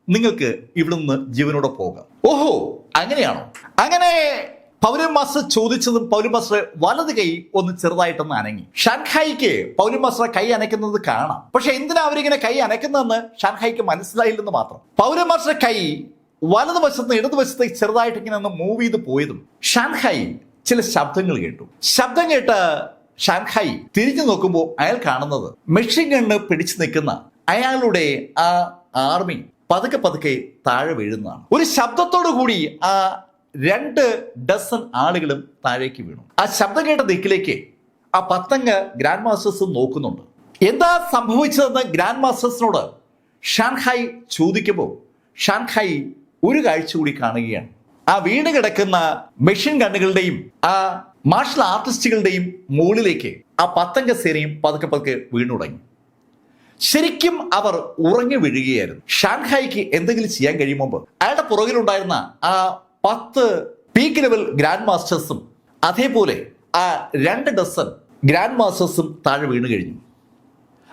നിങ്ങൾക്ക് ഇവിടെ നിന്ന് ജീവനോടെ പോകാം. ഓഹോ, അങ്ങനെയാണോ? അങ്ങനെ പൗലൻ മാസ്റ്റർ ചോദിച്ചതും പൗലൻ മാസ്റ്റർ വലത് കൈ ഒന്ന് ചെറുതായിട്ടൊന്ന് അനങ്ങി. ഷാൻഹായിക്ക് പൗലൻ മാസ്റ്റർ കൈ അനക്കുന്നത് കാണാം. പക്ഷെ എന്തിനാ അവരിങ്ങനെ കൈ അനക്കുന്നതെന്ന് ഷാൻഹായിക്ക് മനസ്സിലായില്ലെന്ന് മാത്രം. പൗലൻ മാസ്റ്റർ കൈ വലതുവശത്ത് ഇടതുവശത്തേക്ക് ചെറുതായിട്ട് ഇങ്ങനെ ഒന്ന് മൂവ് ചെയ്ത് പോയതും ഷാൻഹായി ചില ശബ്ദങ്ങൾ കേട്ടു. ശബ്ദം കേട്ട് ഷാൻഹായി തിരിഞ്ഞു നോക്കുമ്പോൾ അയാൾ കാണുന്നത് മെഷീൻ ഗണ്ണ് പിടിച്ചു നിൽക്കുന്ന അയാളുടെ ആ ആർമി പതുക്കെ പതുക്കെ താഴെ വീഴുന്നതാണ്. ഒരു ശബ്ദത്തോടു കൂടി ആ 2 ഡസൻ ആളുകളും താഴേക്ക് വീണു. ആ ശബ്ദം കേട്ട ദിക്കിലേക്ക് ആ 10 അംഗ ഗ്രാൻഡ് മാസ്റ്റേഴ്സ് നോക്കുന്നുണ്ട്. എന്താ സംഭവിച്ചതെന്ന് ഗ്രാൻഡ് മാസ്റ്റേഴ്സിനോട് ഷാൻഹായി ചോദിക്കുമ്പോൾ ഷാൻഹായി ഒരു കാഴ്ച കൂടി കാണുകയാണ്. ആ വീണ് കിടക്കുന്ന മെഷീൻ ഗണ്ണുകളുടെയും ആ മാർഷൽ ആർട്ടിസ്റ്റുകളുടെയും മുകളിലേക്ക് ആ 10 അംഗ സേനയും പതുക്കെ പതുക്കെ വീണു തുടങ്ങി. ശരിക്കും അവർ ഉറങ്ങി വീഴുകയായിരുന്നു. ഷാൻഹായിക്ക് എന്തെങ്കിലും ചെയ്യാൻ കഴിയുമ്പോൾ അയാളുടെ പുറകിലുണ്ടായിരുന്ന ആ 10 പീക്ക് ലെവൽ ഗ്രാൻഡ് മാസ്റ്റേഴ്സും അതേപോലെ ആ 2 ഡസൻ ഗ്രാൻഡ് മാസ്റ്റേഴ്സും താഴെ വീണ് കഴിഞ്ഞു.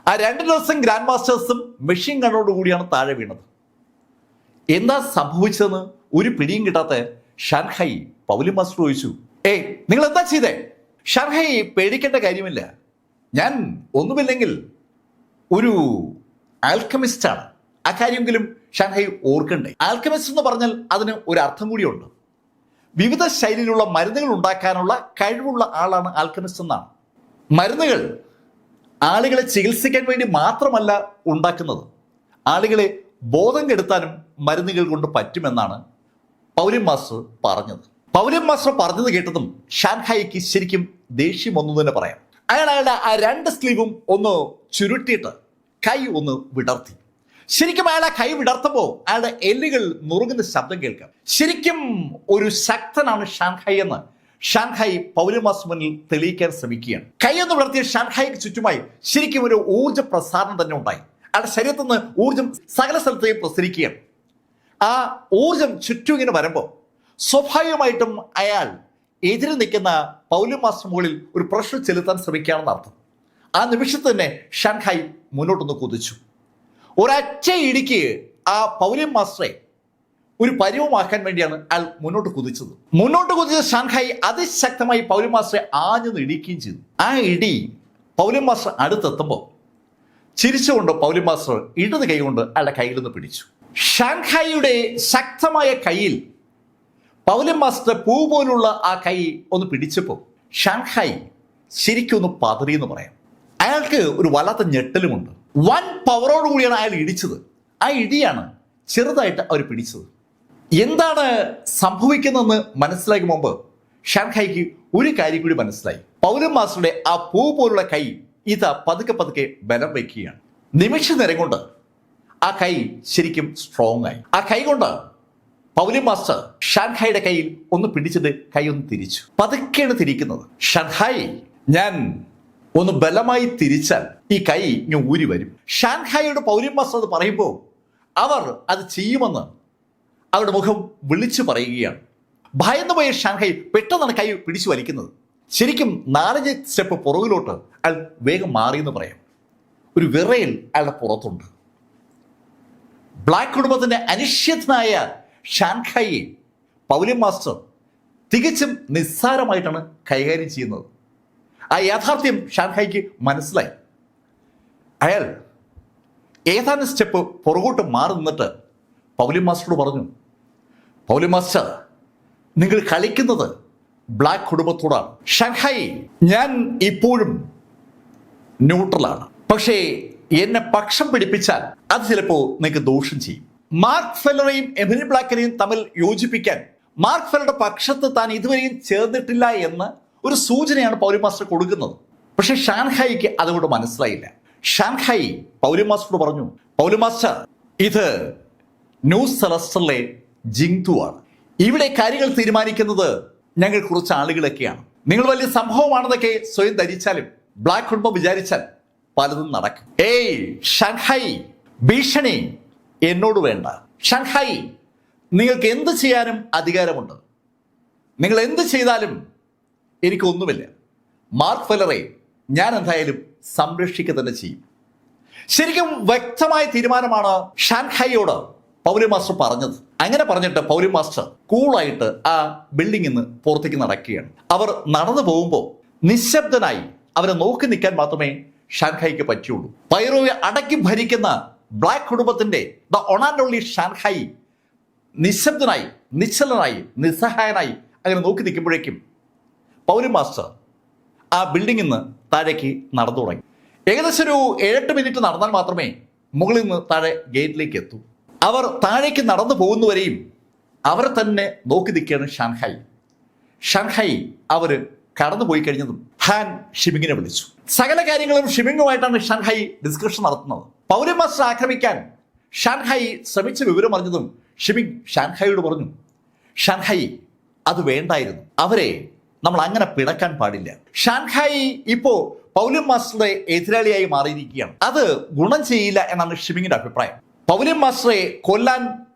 ആ 2 ഡസൻ ഗ്രാൻഡ് മാസ്റ്റേഴ്സും മെഷീൻ ഗണ്ണോട് കൂടിയാണ് താഴെ വീണത്. എന്താ സംഭവിച്ചതെന്ന് ഒരു പിടിയും കിട്ടാത്ത ഷാൻഹായി പൗലൻ മാസ്റ്റർ ചോദിച്ചു, നിങ്ങൾ എന്താ ചെയ്തേ? ഷാൻഹായി, പേടിക്കേണ്ട കാര്യമില്ല, ഞാൻ ഒന്നുമില്ലെങ്കിൽ ഒരു ആൽക്കമിസ്റ്റാണ്. ആ കാര്യമെങ്കിലും ഷാൻഹായി ഓർക്കണ്ടേ. ആൽക്കമിസ്റ്റ് എന്ന് പറഞ്ഞാൽ അതിന് ഒരു അർത്ഥം കൂടിയുണ്ട്. വിവിധ ശൈലിയിലുള്ള മരുന്നുകൾ ഉണ്ടാക്കാനുള്ള കഴിവുള്ള ആളാണ് ആൽക്കമിസ്റ്റ് എന്നാണ്. മരുന്നുകൾ ആളുകളെ ചികിത്സിക്കാൻ വേണ്ടി മാത്രമല്ല ഉണ്ടാക്കുന്നത്, ആളുകളെ ബോധം കെടുത്താനും മരുന്നുകൾ കൊണ്ട് പറ്റുമെന്നാണ് പൗലൻ മാസ്റ്റർ പറഞ്ഞത്. പൗലൻ മാസ്റ്റർ പറഞ്ഞത് കേട്ടതും ഷാൻഹായിക്ക് ശരിക്കും ദേഷ്യം ഒന്നു തന്നെ പറയാം. അയാളുടെ ആ 2 സ്ലീവും ഒന്ന് ചുരുട്ടിയിട്ട് കൈ ഒന്ന് വിടർത്തി. ശരിക്കും അയാളെ കൈ വിടർത്തുമ്പോൾ അയാളുടെ എല്ലുകൾ നുറുങ്ങുന്ന ശബ്ദം കേൾക്കാം. ശരിക്കും ഒരു ശക്തനാണ് ഷാൻഹായി എന്ന് ഷാൻഹായി പൗലൻ മാസ്റ്റർ മുന്നിൽ തെളിയിക്കാൻ ശ്രമിക്കുകയാണ്. കൈയൊന്ന് വിടർത്തിയ ഷാൻഹായിക്ക് ചുറ്റുമായി ശരിക്കും ഒരു ഊർജ്ജ പ്രസാരണം തന്നെ ഉണ്ടായി. അയാളുടെ ശരീരത്തിൽ നിന്ന് ഊർജ്ജം സകല സ്ഥലത്തേക്ക് പ്രസരിക്കുകയാണ്. ആ ഊർജ്ജം ചുറ്റും ഇങ്ങനെ വരുമ്പോൾ സ്വാഭാവികമായിട്ടും അയാൾ എതിരെ നിൽക്കുന്ന പൗലൻ മാസ്റ്റർ മുകളിൽ ഒരു പ്രഷർ ചെലുത്താൻ ശ്രമിക്കുകയാണെന്ന് അർത്ഥം. ആ നിമിഷത്തിൽ തന്നെ ഷാൻഹായി മുന്നോട്ടൊന്ന് കുതിച്ചു. ഒരൊറ്റ ഇടിക്ക് ആ പൗലൻ മാസ്റ്ററെ ഒരു പരിവമാക്കാൻ വേണ്ടിയാണ് അയാൾ മുന്നോട്ട് കുതിച്ചത്. മുന്നോട്ട് കുതിച്ച ഷാൻഹായി അതിശക്തമായി പൗലൻ മാസ്റ്ററെ ആഞ്ഞെന്ന് ഇടിക്കുകയും ചെയ്തു. ആ ഇടി പൗലൻ മാസ്റ്റർ അടുത്തെത്തുമ്പോൾ ചിരിച്ചുകൊണ്ട് പൗലി മാസ്റ്റർ ഇടത് കൈ കൊണ്ട് അയാളുടെ കയ്യിൽ നിന്ന് പിടിച്ചു. ഷാൻഹായിയുടെ ശക്തമായ കയ്യിൽ പൗലി മാസ്റ്റർ പൂ പോലുള്ള ആ കൈ ഒന്ന് പിടിച്ചപ്പോൾ ഷാൻഹായി ശരിക്കും ഒന്ന് പതറി എന്ന് പറയാം. അയാൾക്ക് ഒരു വല്ലാത്ത ഞെട്ടലുമുണ്ട്. വൻ പവറോടുകൂടിയാണ് അയാൾ ഇടിച്ചത്. ആ ഇടിയാണ് ചെറുതായിട്ട് അവർ പിടിച്ചത്. എന്താണ് സംഭവിക്കുന്നതെന്ന് മനസ്സിലാക്കി മുമ്പ് ഷാൻഹായിക്ക് ഒരു കാര്യം കൂടി മനസ്സിലായി. പൗലി മാസ്റ്ററുടെ ആ പൂ പോലുള്ള കൈ ഇത് പതുക്കെ പതുക്കെ ബലം വയ്ക്കുകയാണ്. നിമിഷ നേരം കൊണ്ട് ആ കൈ ശരിക്കും സ്ട്രോങ് ആയി. ആ കൈ കൊണ്ട് പൗലി മാസ്റ്റർ ഷാൻഹായിയുടെ കയ്യിൽ ഒന്ന് പിടിച്ചിട്ട് കൈ ഒന്ന് തിരിച്ചു. പതുക്കെയാണ് തിരിക്കുന്നത്. ഷാൻഹായി, ഞാൻ ഒന്ന് ബലമായി തിരിച്ചാൽ ഈ കൈ ഇങ്ങനെ ഊരി വരും. ഷാൻഹായിയുടെ പൗലി മാസ്റ്റർ അത് പറയുമ്പോൾ അവർ അത് ചെയ്യുമെന്ന് അവരുടെ മുഖം വിളിച്ചു പറയുകയാണ്. ഭയന്നുപോയ ഷാൻഹായി പെട്ടെന്നാണ് കൈ പിടിച്ചു വലിക്കുന്നത്. ശരിക്കും 4-5 സ്റ്റെപ്പ് പുറകിലോട്ട് അയാൾ വേഗം മാറിയെന്ന് പറയാം. ഒരു വിറയൽ അയാളുടെ പുറത്തുണ്ട്. ബ്ലാക്ക് കുടുംബത്തിന്റെ അനിശ്ചിതനായ ഷാൻഹായിയെ പൗലി മാസ്റ്റർ തികച്ചും നിസ്സാരമായിട്ടാണ് കൈകാര്യം ചെയ്യുന്നത്. ആ യാഥാർത്ഥ്യം ഷാൻഹായിക്ക് മനസ്സിലായി. അയാൾ ഏതാനും സ്റ്റെപ്പ് പുറകോട്ട് മാറി നിന്നിട്ട് പൗലി മാസ്റ്ററോട് പറഞ്ഞു, പൗലി മാസ്റ്റർ, നിങ്ങൾ കളിക്കുന്നത് ബ്ലാക്ക് കുടുംബത്തോടാണ്. ഷാൻഹായി, ഞാൻ ഇപ്പോഴും ന്യൂട്രലാണ്. പക്ഷേ എന്നെ പക്ഷം പിടിപ്പിച്ചാൽ അത് ചിലപ്പോൾ നിങ്ങൾക്ക് ദോഷം ചെയ്യും. മാർക്ക് ഫെല്ലറെയും എമിലി ബ്ലാക്കിനെയും തമ്മിൽ യോജിപ്പിക്കാൻ മാർക്ക് ഫെല്ലറുടെ പക്ഷത്ത് താൻ ഇതുവരെയും ചേർന്നിട്ടില്ല എന്ന് ഒരു സൂചനയാണ് പൗലി മാസ്റ്റർ കൊടുക്കുന്നത്. പക്ഷെ ഷാൻഹായിക്ക് അതുകൊണ്ട് മനസ്സിലായില്ല. ഷാൻഹായി പൗലി മാസ്റ്ററോട് പറഞ്ഞു, പൗലി മാസ്റ്റർ, ഇത് ന്യൂ സെലസ്റ്ററിലെ ജിങ്തു ആണ്. ഇവിടെ കാര്യങ്ങൾ തീരുമാനിക്കുന്നത് ഞങ്ങൾ കുറച്ച് ആളുകളൊക്കെയാണ്. നിങ്ങൾ വലിയ സംഭവമാണെന്നൊക്കെ സ്വയം ധരിച്ചാലും ബ്ലാക്ക് കുടുംബം വിചാരിച്ചാൽ പലതും നടക്കും. ഏയ് ഷാൻഹായി, ഭീഷണി എന്നോട് വേണ്ട. ഷാൻഹായി, നിങ്ങൾക്ക് എന്ത് ചെയ്യാനും അധികാരമുണ്ട്. നിങ്ങൾ എന്ത് ചെയ്താലും എനിക്കൊന്നുമില്ല. മാർക്ക് ഫെല്ലറെ ഞാൻ എന്തായാലും സംരക്ഷിക്കുക തന്നെ ചെയ്യും. ശരിക്കും വ്യക്തമായ തീരുമാനമാണ് ഷാൻഹായിയോട് പൗലി മാസ്റ്റർ പറഞ്ഞത്. അങ്ങനെ പറഞ്ഞിട്ട് പൗലി മാസ്റ്റർ കൂളായിട്ട് ആ ബിൽഡിംഗിൽ നിന്ന് പുറത്തേക്ക് നടക്കുകയാണ്. അവർ നടന്നു പോകുമ്പോൾ നിശബ്ദനായി അവരെ നോക്കി നിൽക്കാൻ മാത്രമേ ഷാൻഹായിക്ക് പറ്റുള്ളൂ. പൈറോയെ അടക്കി ഭരിക്കുന്ന ബ്ലാക്ക് കുടുംബത്തിന്റെ the one and only Shanghai നിശബ്ദനായി, നിശ്ചലനായി, നിസ്സഹായനായി അങ്ങനെ നോക്കി നിൽക്കുമ്പോഴേക്കും പൗലി മാസ്റ്റർ ആ ബിൽഡിംഗിൽ നിന്ന് താഴേക്ക് നടന്നു തുടങ്ങി. ഏകദേശം ഒരു 7-8 മിനിറ്റ് നടന്നാൽ മാത്രമേ മുകളിൽ നിന്ന് താഴെ ഗേറ്റിലേക്ക് എത്തൂ. അവർ താഴേക്ക് നടന്നു പോകുന്നവരെയും അവരെ തന്നെ നോക്കി നിൽക്കുകയാണ് ഷാൻഹായി. ഷാൻഹായി അവർ കടന്നുപോയി കഴിഞ്ഞതും ഹാൻ ഷിമിങ്ങിനെ വിളിച്ചു. സകല കാര്യങ്ങളും ഷിമിങ്ങുമായിട്ടാണ് ഷാൻഹായി ഡിസ്കഷൻ നടത്തുന്നത്. പൗലി മാസ്റ്റർ ആക്രമിക്കാൻ ഷാൻഹായി ശ്രമിച്ച വിവരം അറിഞ്ഞതും ഷിമിങ് ഷാൻഹായിയോട് പറഞ്ഞു, ഷാൻഹായി, അത് വേണ്ടായിരുന്നു. അവരെ നമ്മൾ അങ്ങനെ പിണക്കാൻ പാടില്ല. ഷാൻഹായി ഇപ്പോ പൗലി മാസ്റ്ററുടെ എതിരാളിയായി മാറിയിരിക്കുകയാണ്. അത് ഗുണം ചെയ്യില്ല എന്നാണ് ഷിമിങ്ങിന്റെ അഭിപ്രായം. പൗലി മാസ്റ്ററെ കൊല്ലാൻ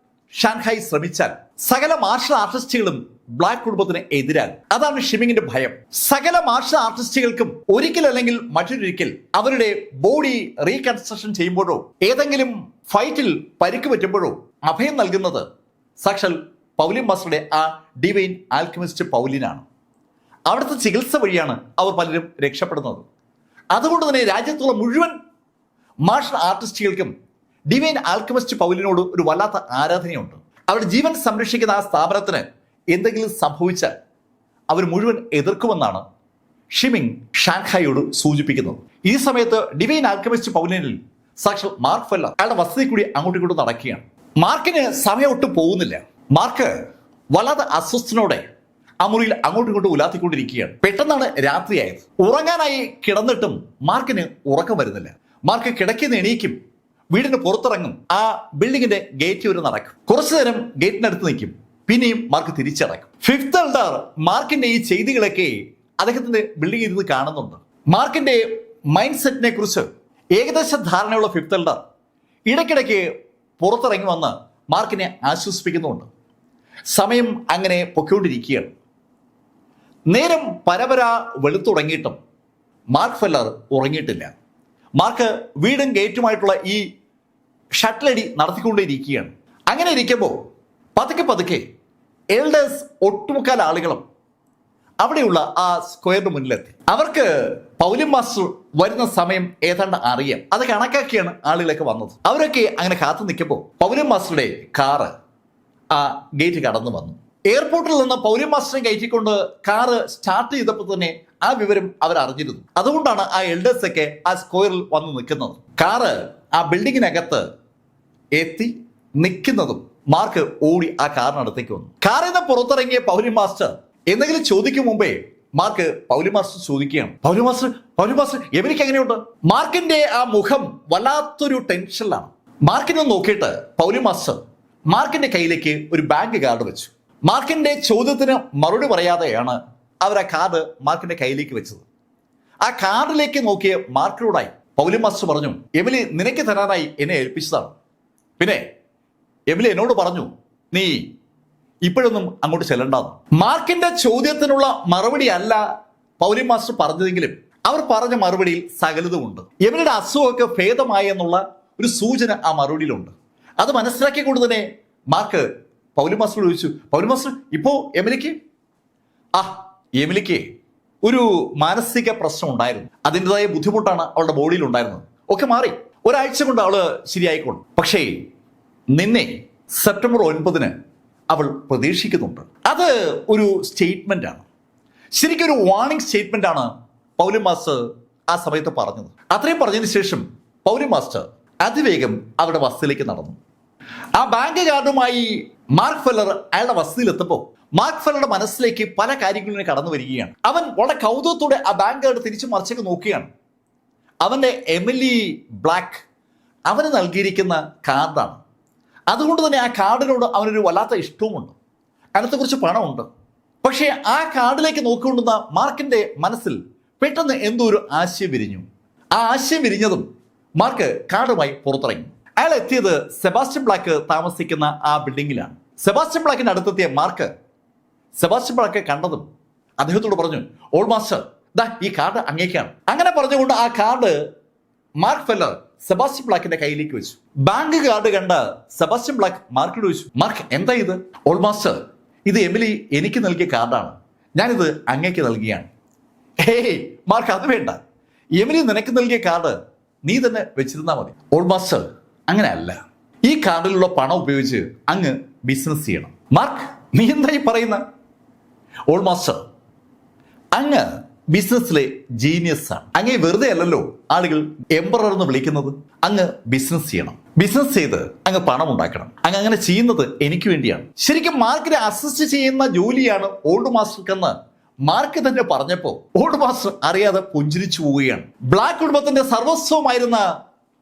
ഷാൻഹായി ശ്രമിച്ചാൽ സകല മാർഷൽ ആർട്ടിസ്റ്റുകളും ബ്ലാക്ക് കുടുംബത്തിന് എതിരാകും. അതാണ് ഷിമിങ്ങിന്റെ ഭയം. സകല മാർഷൽ ആർട്ടിസ്റ്റുകൾക്കും ഒരിക്കലല്ലെങ്കിൽ മറ്റൊരിക്കൽ അവരുടെ ബോഡി റീകൺസ്ട്രക്ഷൻ ചെയ്യുമ്പോഴോ ഏതെങ്കിലും ഫൈറ്റിൽ പരിക്ക് പറ്റുമ്പോഴോ അഭയം നൽകുന്നത് സാക്ഷാൽ പൗലി മാസ്റ്ററുടെ ആ ഡിവൈൻ ആൽക്കമിസ്റ്റ് പൗലിനാണ്. അവിടുത്തെ ചികിത്സ വഴിയാണ് അവർ പലരും രക്ഷപ്പെടുന്നത്. അതുകൊണ്ട് തന്നെ രാജ്യത്തുള്ള മുഴുവൻ മാർഷൽ ആർട്ടിസ്റ്റുകൾക്കും ഡിവൈൻ ആൽക്കമിസ്റ്റ് പൗലിനോട് ഒരു വല്ലാത്ത ആരാധനയുണ്ട്. അവരുടെ ജീവൻ സംരക്ഷിക്കുന്ന ആ സ്ഥാപനത്തിന് എന്തെങ്കിലും സംഭവിച്ചാൽ അവർ മുഴുവൻ എതിർക്കുമെന്നാണ് ഷിമിങ് ഷാൻഹായിയോട് സൂചിപ്പിക്കുന്നത്. ഈ സമയത്ത് ഡിവൈൻ ആൽക്കമിസ്റ്റ് പൗലിനിൽ സാക്ഷാൽ മാർക്ക് ഫെല്ലർ അയാളുടെ വസതി കൂടി അങ്ങോട്ടും ഇങ്ങോട്ടും നടക്കുകയാണ്. മാർക്കിന് സമയം ഒട്ടും പോകുന്നില്ല. മാർക്ക് വല്ലാതെ അസ്വസ്ഥനോടെ ആ മുറിയിൽ അങ്ങോട്ടും ഇങ്ങോട്ടും ഉലാത്തിക്കൊണ്ടിരിക്കുകയാണ്. പെട്ടെന്നാണ് രാത്രിയായത്. ഉറങ്ങാനായി കിടന്നിട്ടും മാർക്കിന് ഉറക്കം വരുന്നില്ല. മാർക്ക് കിടക്കുന്ന എണീക്കും, വീടിന് പുറത്തിറങ്ങും, ആ ബിൽഡിങ്ങിന്റെ ഗേറ്റ് വരെ നടക്കും. കുറച്ചു നേരം ഗേറ്റിനടുത്ത് നിൽക്കും, പിന്നെയും മാർക്ക് തിരിച്ചടക്കും. ഫിഫ്ത്ത് എൽഡർ മാർക്കിന്റെ ഈ ചെയ്തികളൊക്കെ അദ്ദേഹത്തിന്റെ ബിൽഡിംഗിൽ ഇരുന്ന് കാണുന്നുണ്ട്. മാർക്കിന്റെ മൈൻഡ് സെറ്റിനെ കുറിച്ച് ഏകദേശ ധാരണയുള്ള ഫിഫ്ത്ത് എൽഡർ ഇടയ്ക്കിടയ്ക്ക് പുറത്തിറങ്ങി വന്ന് മാർക്കിനെ ആശ്വസിപ്പിക്കുന്നുണ്ട്. സമയം അങ്ങനെ പൊയ്ക്കൊണ്ടിരിക്കുകയാണ്. നേരം പരപര വെളുത്തുടങ്ങിയിട്ടും മാർക്ക് ഫെല്ലർ ഉറങ്ങിയിട്ടില്ല. മാർക്ക് വീടും ഗേറ്റുമായിട്ടുള്ള ഈ ഷട്ടിലടി നടത്തിക്കൊണ്ടേയിരിക്കുകയാണ്. അങ്ങനെ ഇരിക്കുമ്പോൾ പതുക്കെ പതുക്കെ എൽഡേഴ്സ് ഒട്ടുമുക്കാൽ ആളുകളും അവിടെയുള്ള ആ സ്ക്വയറിന് മുന്നിലെത്തി. അവർക്ക് പൗലിൻ മാസ്റ്റർ വരുന്ന സമയം ഏതാണ്ട് അറിയാം. അത് കണക്കാക്കിയാണ് ആളുകളൊക്കെ വന്നത്. അവരൊക്കെ അങ്ങനെ കാത്തു നിൽക്കുമ്പോൾ പൗലിൻ മാസ്റ്ററുടെ കാറ് ആ ഗേറ്റ് കടന്നു വന്നു. എയർപോർട്ടിൽ നിന്ന് പൗലിൻ മാസ്റ്ററിനെ കയറ്റിക്കൊണ്ട് കാറ് സ്റ്റാർട്ട് ചെയ്തപ്പോൾ തന്നെ ആ വിവരം അവർ അറിഞ്ഞിരുന്നു. അതുകൊണ്ടാണ് ആ എൽഡേഴ്സ് ഒക്കെ ആ സ്ക്വയറിൽ വന്ന് നിൽക്കുന്നത്. കാറ് ആ ബിൽഡിങ്ങിനകത്ത് എത്തി നിൽക്കുന്നതും മാർക്ക് ഓടി ആ കാറിനടുത്തേക്ക് വന്നു. കാറിൽ നിന്ന് പുറത്തിറങ്ങിയ പൗലിൻ മാസ്റ്റർ എന്തെങ്കിലും ചോദിക്കും മുമ്പേ മാർക്ക് പൗലിൻ മാസ്റ്റർ ചോദിക്കുകയാണ്, പൗലിൻ മാസ്റ്റർ എവനിക്ക് എങ്ങനെയുണ്ട്? മാർക്കിന്റെ ആ മുഖം വല്ലാത്തൊരു ടെൻഷനിലാണ്. മാർക്കിനെ നോക്കിയിട്ട് പൗലിൻ മാസ്റ്റർ മാർക്കിന്റെ കയ്യിലേക്ക് ഒരു ബാങ്ക് കാർഡ് വെച്ചു. മാർക്കിന്റെ ചോദ്യത്തിന് മറുപടി പറയാതെയാണ് അവർ ആ കാർഡ് മാർക്കിന്റെ കയ്യിലേക്ക് വെച്ചത്. ആ കാർഡിലേക്ക് നോക്കിയ മാർക്കിനോടായി പൗലിൻ മാസ്റ്റർ പറഞ്ഞു, എമിലി നിനക്ക് തരാനായി എന്നെ ഏൽപ്പിച്ചതാണ്. പിന്നെ എമിലി എന്നോട് പറഞ്ഞു നീ ഇപ്പോഴൊന്നും അങ്ങോട്ട് ചെല്ലണ്ടെന്ന്. മാർക്കിന്റെ ചോദ്യത്തിനുള്ള മറുപടി അല്ല പൗലിൻ മാസ്റ്റർ പറഞ്ഞതെങ്കിലും അവർ പറഞ്ഞ മറുപടിയിൽ സകലതുമുണ്ട്. എമിലിയുടെ അസുഖമൊക്കെ ഭേദമായി എന്നുള്ള ഒരു സൂചന ആ മറുപടിയിലുണ്ട്. അത് മനസ്സിലാക്കിക്കൊണ്ട് തന്നെ മാർക്ക് പൗലിൻ മാസ്റ്റർ ചോദിച്ചു, പൗലിൻ മാസ്റ്റർ ഇപ്പോ എമിലിക്ക് ഒരു മാനസിക പ്രശ്നം ഉണ്ടായിരുന്നു. അതിൻ്റെതായ ബുദ്ധിമുട്ടാണ് അവളുടെ ബോഡിയിൽ ഉണ്ടായിരുന്നത്. ഒക്കെ മാറി, ഒരാഴ്ച കൊണ്ട് അവള് ശരിയായിക്കോളും. പക്ഷേ നിന്നെ സെപ്റ്റംബർ 9 അവൾ പ്രതീക്ഷിക്കുന്നുണ്ട്. അത് ഒരു സ്റ്റേറ്റ്മെന്റ് ആണ്, ശരിക്കും ഒരു വാർണിംഗ് സ്റ്റേറ്റ്മെന്റ് ആണ് പൗലിൻ മാസ്റ്റർ ആ സമയത്ത് പറഞ്ഞത്. അത്രയും പറഞ്ഞതിന് ശേഷം പൗലിൻ മാസ്റ്റർ അതിവേഗം അവരുടെ വസതിയിലേക്ക് നടന്നു. ആ ബാങ്ക് കാർഡുമായി മാർക്ക് ഫെല്ലർ അയാളുടെ വസതിയിലെത്തുമ്പോൾ മാർക്ക് ഫെല്ലറുടെ മനസ്സിലേക്ക് പല കാര്യങ്ങളും കടന്നു വരികയാണ്. അവൻ വളരെ കൗതുകത്തോടെ ആ ബാങ്ക് കാർഡ് തിരിച്ചു മറിച്ചൊക്കെ നോക്കുകയാണ്. അവന്റെ എമിലി ബ്ലാക്ക് അവന് നൽകിയിരിക്കുന്ന കാർഡാണ്. അതുകൊണ്ട് തന്നെ ആ കാർഡിനോട് അവനൊരു വല്ലാത്ത ഇഷ്ടവുമുണ്ട്. അതിനകത്ത് കുറച്ച് പണമുണ്ട്. പക്ഷേ ആ കാർഡിലേക്ക് നോക്കിക്കൊണ്ടുന്ന മാർക്കിന്റെ മനസ്സിൽ പെട്ടെന്ന് എന്തോ ഒരു ആശയം വിരിഞ്ഞു. ആ ആശയം വിരിഞ്ഞതും മാർക്ക് കാർഡുമായി പുറത്തിറങ്ങി. അയാൾ എത്തിയത് സെബാസ്റ്റ്യൻ ബ്ലാക്ക് താമസിക്കുന്ന ആ ബിൽഡിങ്ങിലാണ്. സെബാസ്റ്റ്യൻ ബ്ലാക്കിന്റെ അടുത്തെത്തിയ മാർക്ക് സെബാസ്റ്റ്യൻ ബ്ലാക്ക് കണ്ടതും അദ്ദേഹത്തോട് പറഞ്ഞു, ഓൾ മാസ്റ്റർ ദാ ഈ കാർഡ് അങ്ങേക്കാണ്. അങ്ങനെ പറഞ്ഞുകൊണ്ട് ആ കാർഡ് മാർക്ക് ഫെല്ലർ സെബാസ്റ്റ്യൻ ബ്ലാക്കിന്റെ കയ്യിലേക്ക് വെച്ചു. ബാങ്ക് കാർഡ് കണ്ട സെബാസ്റ്റ്യൻ ബ്ലാക്ക് മാർക്കിനോട് ചോദിച്ചു, മാർക്ക് എന്താ ഇത്? ഓൾ മാസ്റ്റർ ഇത് എമിലി എനിക്ക് നൽകിയ കാർഡാണ്, ഞാനിത് അങ്ങേക്ക് നൽകിയാണ്. ഹേയ് മാർക്ക്, അത് വേണ്ട, എമിലി നിനക്ക് നൽകിയ കാർഡ് നീ തന്നെ വെച്ചിരുന്നാ മതി. ഓൾ മാസ്റ്റർ അങ്ങനെ അല്ല, ഈ കാർഡിലുള്ള പണം ഉപയോഗിച്ച് അങ്ങ് ബിസിനസ് ചെയ്യണം. മാർക്ക് നീ എന്തായി പറയുന്ന? ഓൾ മാസ്റ്റർ അങ്ങ് ബിസിനസ്സിലെ ജീനിയസ് ആണ്. അങ്ങേ വെറുതെ അല്ലല്ലോ ആളുകൾ എംപറർ എന്ന് വിളിക്കുന്നത്. അങ്ങ് ബിസിനസ് ചെയ്യണം, ബിസിനസ് ചെയ്ത് അങ്ങ് പണം ഉണ്ടാക്കണം. അങ്ങ് അങ്ങനെ ചെയ്യുന്നത് എനിക്ക് വേണ്ടിയാണ്. ശരിക്കും മാർക്കിനെ അസിസ്റ്റ് ചെയ്യുന്ന ജോലിയാണ് ഓൾഡ് മാസ്റ്റർക്കെന്ന് മാർക്ക് തന്നെ പറഞ്ഞപ്പോ ഓൾഡ് മാസ്റ്റർ അറിയാതെ പുഞ്ചിരിച്ചു പോവുകയാണ്. ബ്ലാക്ക് കുടുംബത്തിന്റെ സർവസ്വമായിരുന്ന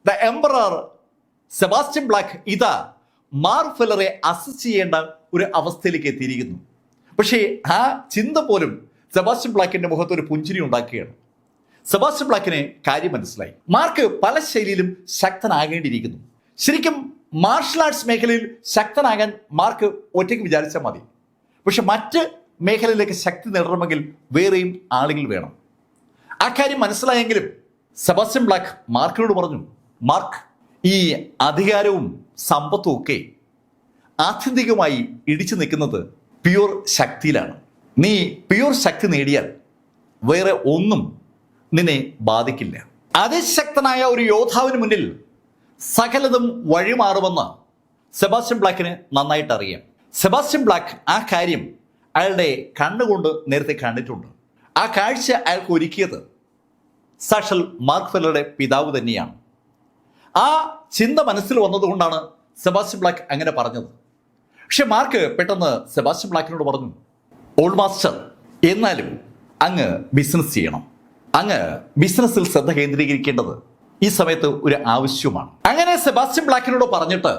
ദ എംപറർ സെബാസ്റ്റ്യൻ ബ്ലാക്ക് ഇതാ മാർക്ക് ഫെല്ലറെ അസിസ്റ്റ് ചെയ്യേണ്ട ഒരു അവസ്ഥയിലേക്ക് എത്തിയിരിക്കുന്നു. പക്ഷേ ആ ചിന്ത പോലും സെബാസ്റ്റ്യൻ ബ്ലാക്കിന്റെ മുഖത്ത് ഒരു പുഞ്ചിരി ഉണ്ടാക്കുകയാണ്. സെബാസ്റ്റ്യൻ ബ്ലാക്കിന് കാര്യം മനസ്സിലായി. മാർക്ക് പല ശൈലിയിലും ശക്തനാകേണ്ടിയിരിക്കുന്നു. ശരിക്കും മാർഷൽ ആർട്സ് മേഖലയിൽ ശക്തനാകാൻ മാർക്ക് ഒറ്റയ്ക്ക് വിചാരിച്ചാൽ മതി. പക്ഷെ മറ്റ് മേഖലയിലേക്ക് ശക്തി നേടണമെങ്കിൽ വേറെയും ആളുകൾ വേണം. ആ കാര്യം മനസ്സിലായെങ്കിലും സെബാസ്റ്റ്യൻ ബ്ലാക്ക് മാർക്കിനോട് പറഞ്ഞു, മാർക്ക് ഈ അധികാരവും സമ്പത്തും ഒക്കെ ആത്യന്തികമായി ഇടിച്ചു നിൽക്കുന്നത് പ്യൂർ ശക്തിയിലാണ്. നീ പ്യൂർ ശക്തി നേടിയാൽ വേറെ ഒന്നും നിന്നെ ബാധിക്കില്ല. അതിശക്തനായ ഒരു യോദ്ധാവിന് മുന്നിൽ സകലതും വഴിമാറുമെന്ന് സെബാസ്റ്റ്യൻ ബ്ലാക്കിന് നന്നായിട്ട് അറിയാം. സെബാസ്റ്റ്യൻ ബ്ലാക്ക് ആ കാര്യം അയാളുടെ കണ്ണുകൊണ്ട് നേരത്തെ കണ്ടിട്ടുണ്ട്. ആ കാഴ്ച അയാൾക്ക് ഒരുക്കിയത് സാക്ഷാൽ മാർക്ക് ഫെല്ലറുടെ പിതാവ് തന്നെയാണ്. ആ ചിന്ത മനസ്സിൽ വന്നതുകൊണ്ടാണ് സെബാസ്റ്റ്യൻ ബ്ലാക്ക് അങ്ങനെ പറഞ്ഞത്. പക്ഷെ മാർക്ക് പെട്ടെന്ന് സെബാസ്റ്റ്യൻ ബ്ലാക്കിനോട് പറഞ്ഞു, ഓൾഡ് മാസ്റ്റർ എന്നാലും അങ്ങ് ബിസിനസ് ചെയ്യണം. അങ്ങ് ബിസിനസ്സിൽ ശ്രദ്ധ കേന്ദ്രീകരിക്കേണ്ടത് ഈ സമയത്ത് ഒരു ആവശ്യമാണ്. അങ്ങനെ സെബാസ്റ്റ്യൻ ബ്ലാക്കിനോട് പറഞ്ഞിട്ട്